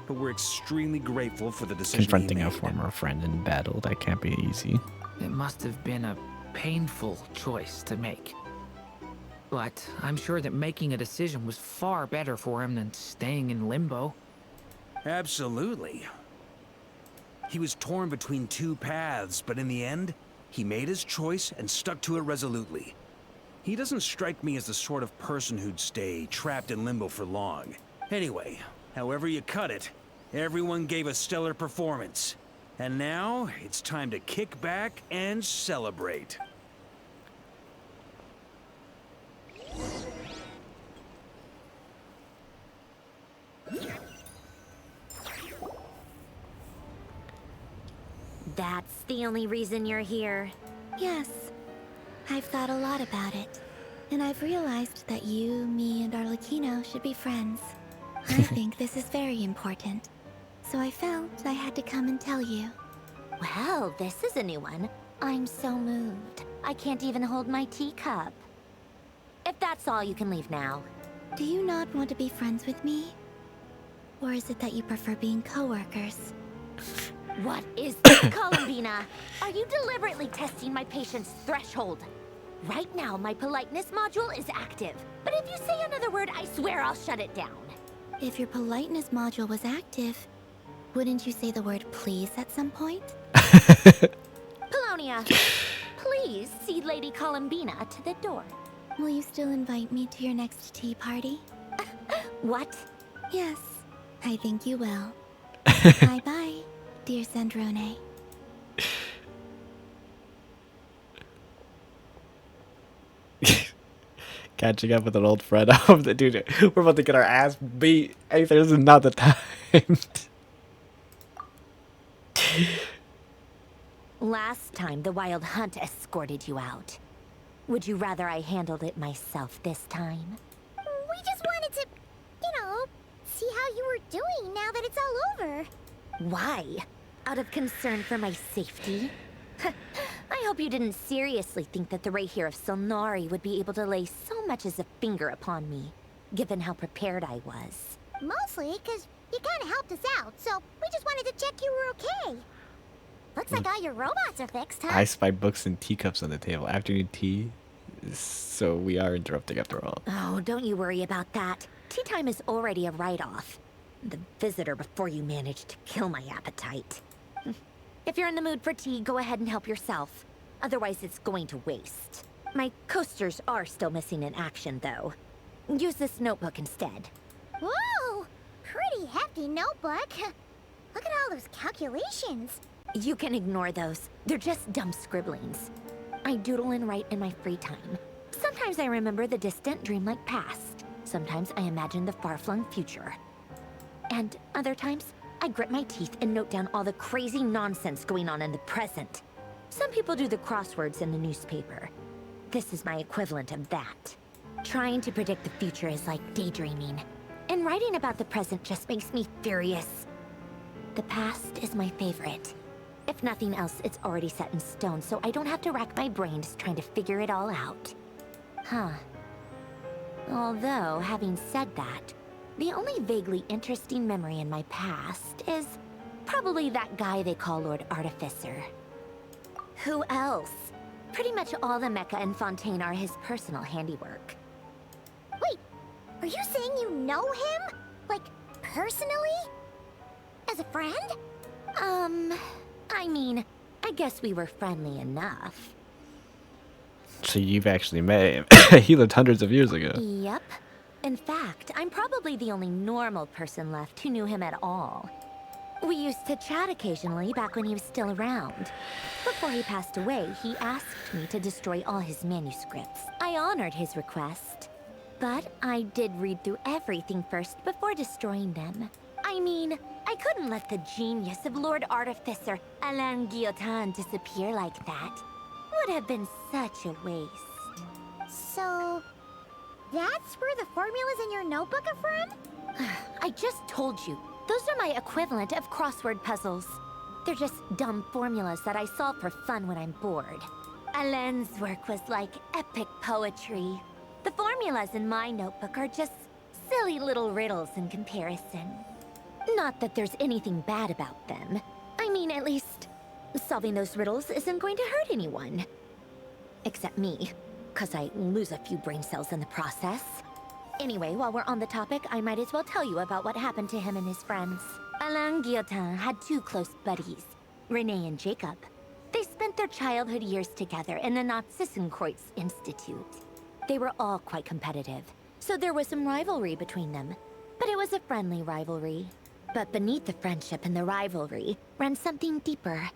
But we're extremely grateful for the decision Confronting he a made. former friend in battle, that can't be easy. It must have been a painful choice to make. But I'm sure that making a decision was far better for him than staying in limbo. Absolutely. He was torn between 2 paths, but in the end, he made his choice and stuck to it resolutely. He doesn't strike me as the sort of person who'd stay trapped in limbo for long. Anyway, however you cut it, everyone gave a stellar performance. And now, it's time to kick back and celebrate. That's the only reason you're here. Yes. I've thought a lot about it. And I've realized that you, me, and Arlecchino should be friends. I think this is very important. So I felt I had to come and tell you. Well, this is a new one. I'm so moved. I can't even hold my teacup. If that's all, you can leave now. Do you not want to be friends with me? Or is it that you prefer being co-workers? What is this, Columbina? Are you deliberately testing my patience threshold? Right now, my politeness module is active. But if you say another word, I swear I'll shut it down. If your politeness module was active, wouldn't you say the word please at some point? Polonia, please see Lady Columbina to the door. Will you still invite me to your next tea party? What? Yes, I think you will. Bye-bye, dear Sandrone. Catching up with an old friend. Dude, we're about to get our ass beat. Hey, this is not the time. Last time, the Wild Hunt escorted you out. Would you rather I handled it myself this time? We just wanted to, see how you were doing now that it's all over. Why? Out of concern for my safety? I hope you didn't seriously think that the Rerir of Solnari would be able to lay so much as a finger upon me, given how prepared I was. Mostly because you kind of helped us out, so we just wanted to check you were okay. Looks like all your robots are fixed, huh? I spy books and teacups on the table. Afternoon tea. So we are interrupting after all. Oh, don't you worry about that. Tea time is already a write-off. The visitor before you managed to kill my appetite. If you're in the mood for tea, go ahead and help yourself. Otherwise, it's going to waste. My coasters are still missing in action, though. Use this notebook instead. Whoa! Pretty hefty notebook. Look at all those calculations. You can ignore those. They're just dumb scribblings. I doodle and write in my free time. Sometimes I remember the distant dreamlike past. Sometimes I imagine the far-flung future. And other times, I grit my teeth and note down all the crazy nonsense going on in the present. Some people do the crosswords in the newspaper. This is my equivalent of that. Trying to predict the future is like daydreaming. And writing about the present just makes me furious. The past is my favorite. If nothing else, it's already set in stone, so I don't have to rack my brains trying to figure it all out. Huh. Although, having said that, the only vaguely interesting memory in my past is probably that guy they call Lord Artificer. Who else? Pretty much all the mecha and Fontaine are his personal handiwork. Wait, are you saying you know him? Like, personally? As a friend? I mean, I guess we were friendly enough. So you've actually met him. He lived hundreds of years ago. Yep. In fact, I'm probably the only normal person left who knew him at all. We used to chat occasionally back when he was still around. Before he passed away, he asked me to destroy all his manuscripts. I honored his request. But I did read through everything first before destroying them. I mean, I couldn't let the genius of Lord Artificer Alain Guillotin disappear like that. Would have been such a waste. So, that's where the formulas in your notebook are from? I just told you. Those are my equivalent of crossword puzzles. They're just dumb formulas that I solve for fun when I'm bored. Alain's work was like epic poetry. The formulas in my notebook are just silly little riddles in comparison. Not that there's anything bad about them. I mean, at least, solving those riddles isn't going to hurt anyone. Except me, 'cause I lose a few brain cells in the process. Anyway, while we're on the topic, I might as well tell you about what happened to him and his friends. Alain Guillotin had two close buddies, Renee and Jacob. They spent their childhood years together in the Nazissenkreuz Institute. They were all quite competitive, so there was some rivalry between them. But it was a friendly rivalry. But beneath the friendship and the rivalry ran something deeper,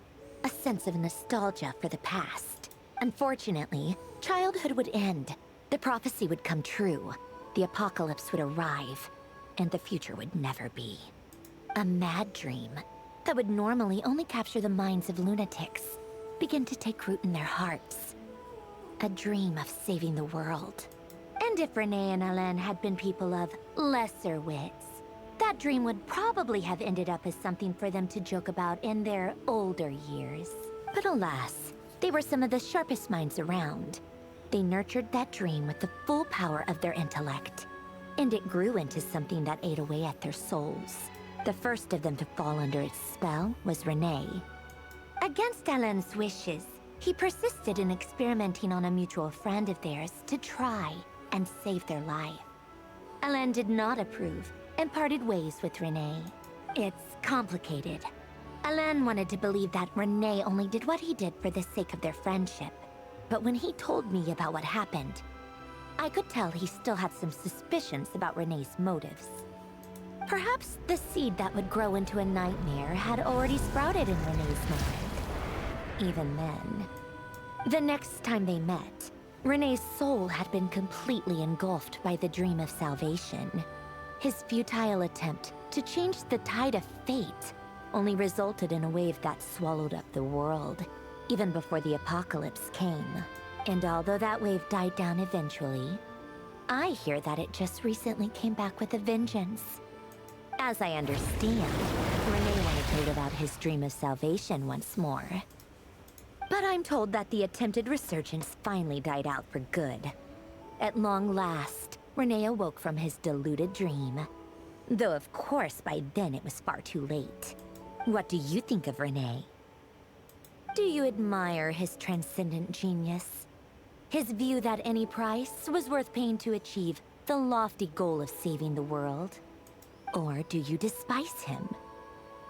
a sense of nostalgia for the past. Unfortunately, childhood would end, the prophecy would come true, the apocalypse would arrive, and the future would never be. A mad dream that would normally only capture the minds of lunatics begin to take root in their hearts. A dream of saving the world. And if Renee and Alain had been people of lesser wits, that dream would probably have ended up as something for them to joke about in their older years. But alas, they were some of the sharpest minds around. They nurtured that dream with the full power of their intellect, and it grew into something that ate away at their souls. The first of them to fall under its spell was Renee. Against Alain's wishes, he persisted in experimenting on a mutual friend of theirs to try and save their life. Alain did not approve and parted ways with Renee. It's complicated. Alain wanted to believe that Renee only did what he did for the sake of their friendship. But when he told me about what happened, I could tell he still had some suspicions about Renee's motives. Perhaps the seed that would grow into a nightmare had already sprouted in Renee's mind. Even then. The next time they met, Renee's soul had been completely engulfed by the dream of salvation. His futile attempt to change the tide of fate only resulted in a wave that swallowed up the world, even before the apocalypse came. And although that wave died down eventually, I hear that it just recently came back with a vengeance. As I understand, Renee wanted to live out his dream of salvation once more. But I'm told that the attempted resurgence finally died out for good. At long last, Renee awoke from his deluded dream. Though of course by then it was far too late. What do you think of Renee? Do you admire his transcendent genius? His view that any price was worth paying to achieve the lofty goal of saving the world? Or do you despise him?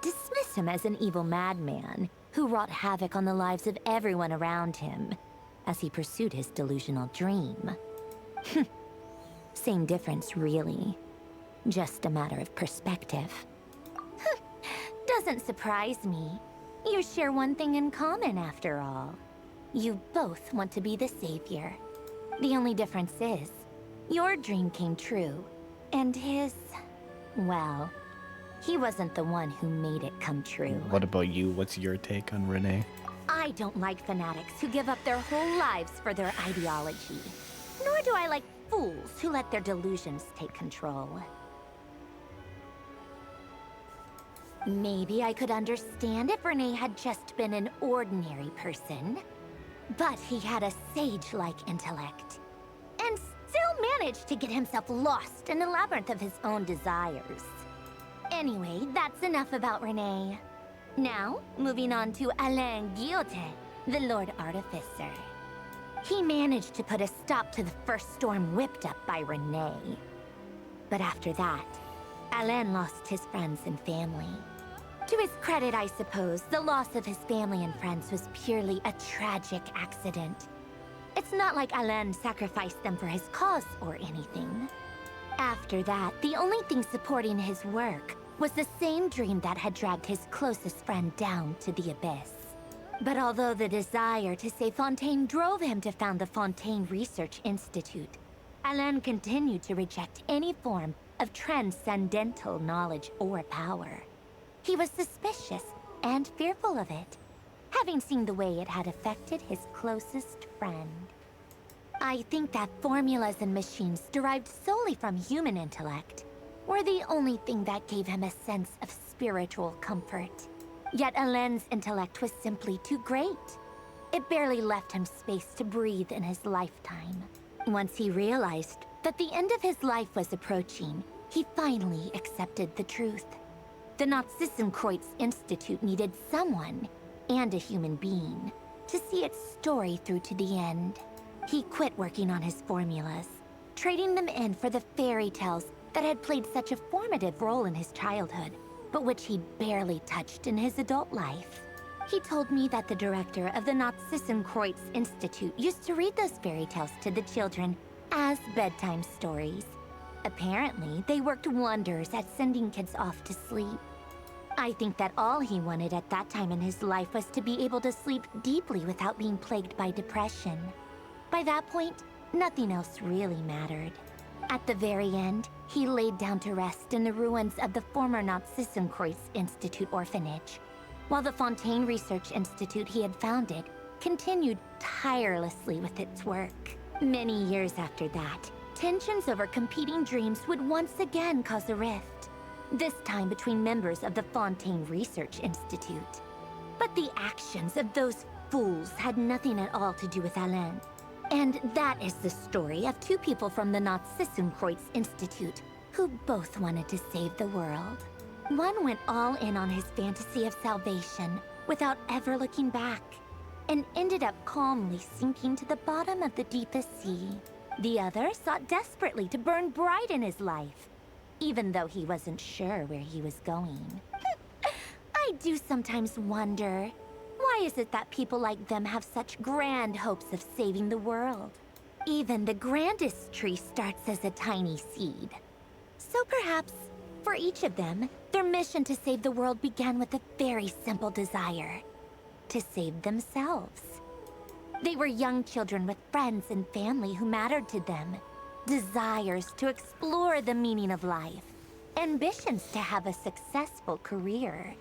Dismiss him as an evil madman who wrought havoc on the lives of everyone around him as he pursued his delusional dream? Same difference, really. Just a matter of perspective. Doesn't surprise me. You share one thing in common, after all. You both want to be the savior. The only difference is, your dream came true, and his, well, he wasn't the one who made it come true. What about you? What's your take on Renee? I don't like fanatics who give up their whole lives for their ideology. Nor do I like fools who let their delusions take control. Maybe I could understand if Renee had just been an ordinary person. But he had a sage-like intellect. And still managed to get himself lost in the labyrinth of his own desires. Anyway, that's enough about Renee. Now, moving on to Alain Guillotin, the Lord Artificer. He managed to put a stop to the first storm whipped up by Renee. But after that, Alain lost his friends and family. To his credit, I suppose, the loss of his family and friends was purely a tragic accident. It's not like Alain sacrificed them for his cause or anything. After that, the only thing supporting his work was the same dream that had dragged his closest friend down to the abyss. But although the desire to save Fontaine drove him to found the Fontaine Research Institute, Alain continued to reject any form of transcendental knowledge or power. He was suspicious and fearful of it, having seen the way it had affected his closest friend. I think that formulas and machines derived solely from human intellect were the only thing that gave him a sense of spiritual comfort. Yet Alain's intellect was simply too great. It barely left him space to breathe in his lifetime. Once he realized that the end of his life was approaching, he finally accepted the truth. The Nazissenkreuz Institute needed someone, and a human being, to see its story through to the end. He quit working on his formulas, trading them in for the fairy tales that had played such a formative role in his childhood, but which he'd barely touched in his adult life. He told me that the director of the Nazissenkreuz Institute used to read those fairy tales to the children as bedtime stories. Apparently, they worked wonders at sending kids off to sleep. I think that all he wanted at that time in his life was to be able to sleep deeply without being plagued by depression. By that point, nothing else really mattered. At the very end, he laid down to rest in the ruins of the former Nazissenkreuz Institute orphanage, while the Fontaine Research Institute he had founded continued tirelessly with its work. Many years after that, tensions over competing dreams would once again cause a rift, this time between members of the Fontaine Research Institute. But the actions of those fools had nothing at all to do with Alain. And that is the story of two people from the Nazissenkreuz Institute who both wanted to save the world. One went all in on his fantasy of salvation without ever looking back, and ended up calmly sinking to the bottom of the deepest sea. The other sought desperately to burn bright in his life, even though he wasn't sure where he was going. I do sometimes wonder, why is it that people like them have such grand hopes of saving the world? Even the grandest tree starts as a tiny seed. So perhaps, for each of them, their mission to save the world began with a very simple desire: to save themselves. They were young children with friends and family who mattered to them, desires to explore the meaning of life, ambitions to have a successful career.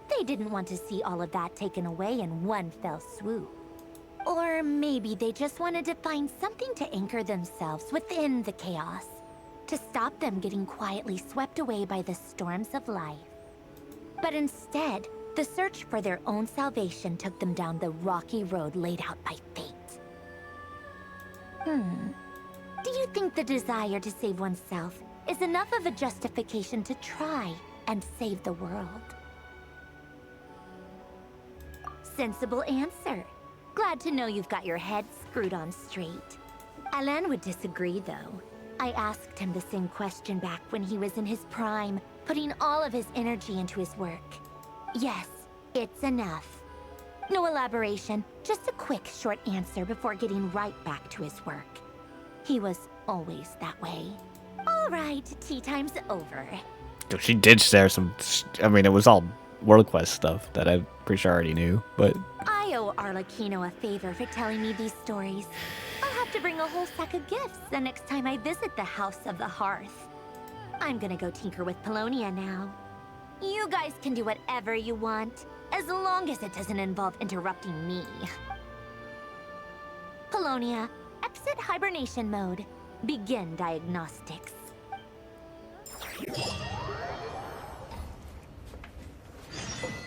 They didn't want to see all of that taken away in one fell swoop. Or maybe they just wanted to find something to anchor themselves within the chaos, to stop them getting quietly swept away by the storms of life. But instead, the search for their own salvation took them down the rocky road laid out by fate. Do you think the desire to save oneself is enough of a justification to try and save the world? Sensible answer. Glad to know you've got your head screwed on straight. Alain would disagree, though. I asked him the same question back when he was in his prime, putting all of his energy into his work. Yes, it's enough. No elaboration, just a quick, short answer before getting right back to his work. He was always that way. All right, tea time's over. She did share some. I mean, it was all World Quest stuff that I'm pretty sure I already knew, but I owe Arlecchino a favor for telling me these stories. I'll have to bring a whole sack of gifts the next time I visit the House of the Hearth. I'm gonna go tinker with Polonia now. You guys can do whatever you want, as long as it doesn't involve interrupting me. Polonia, exit hibernation mode. Begin diagnostics.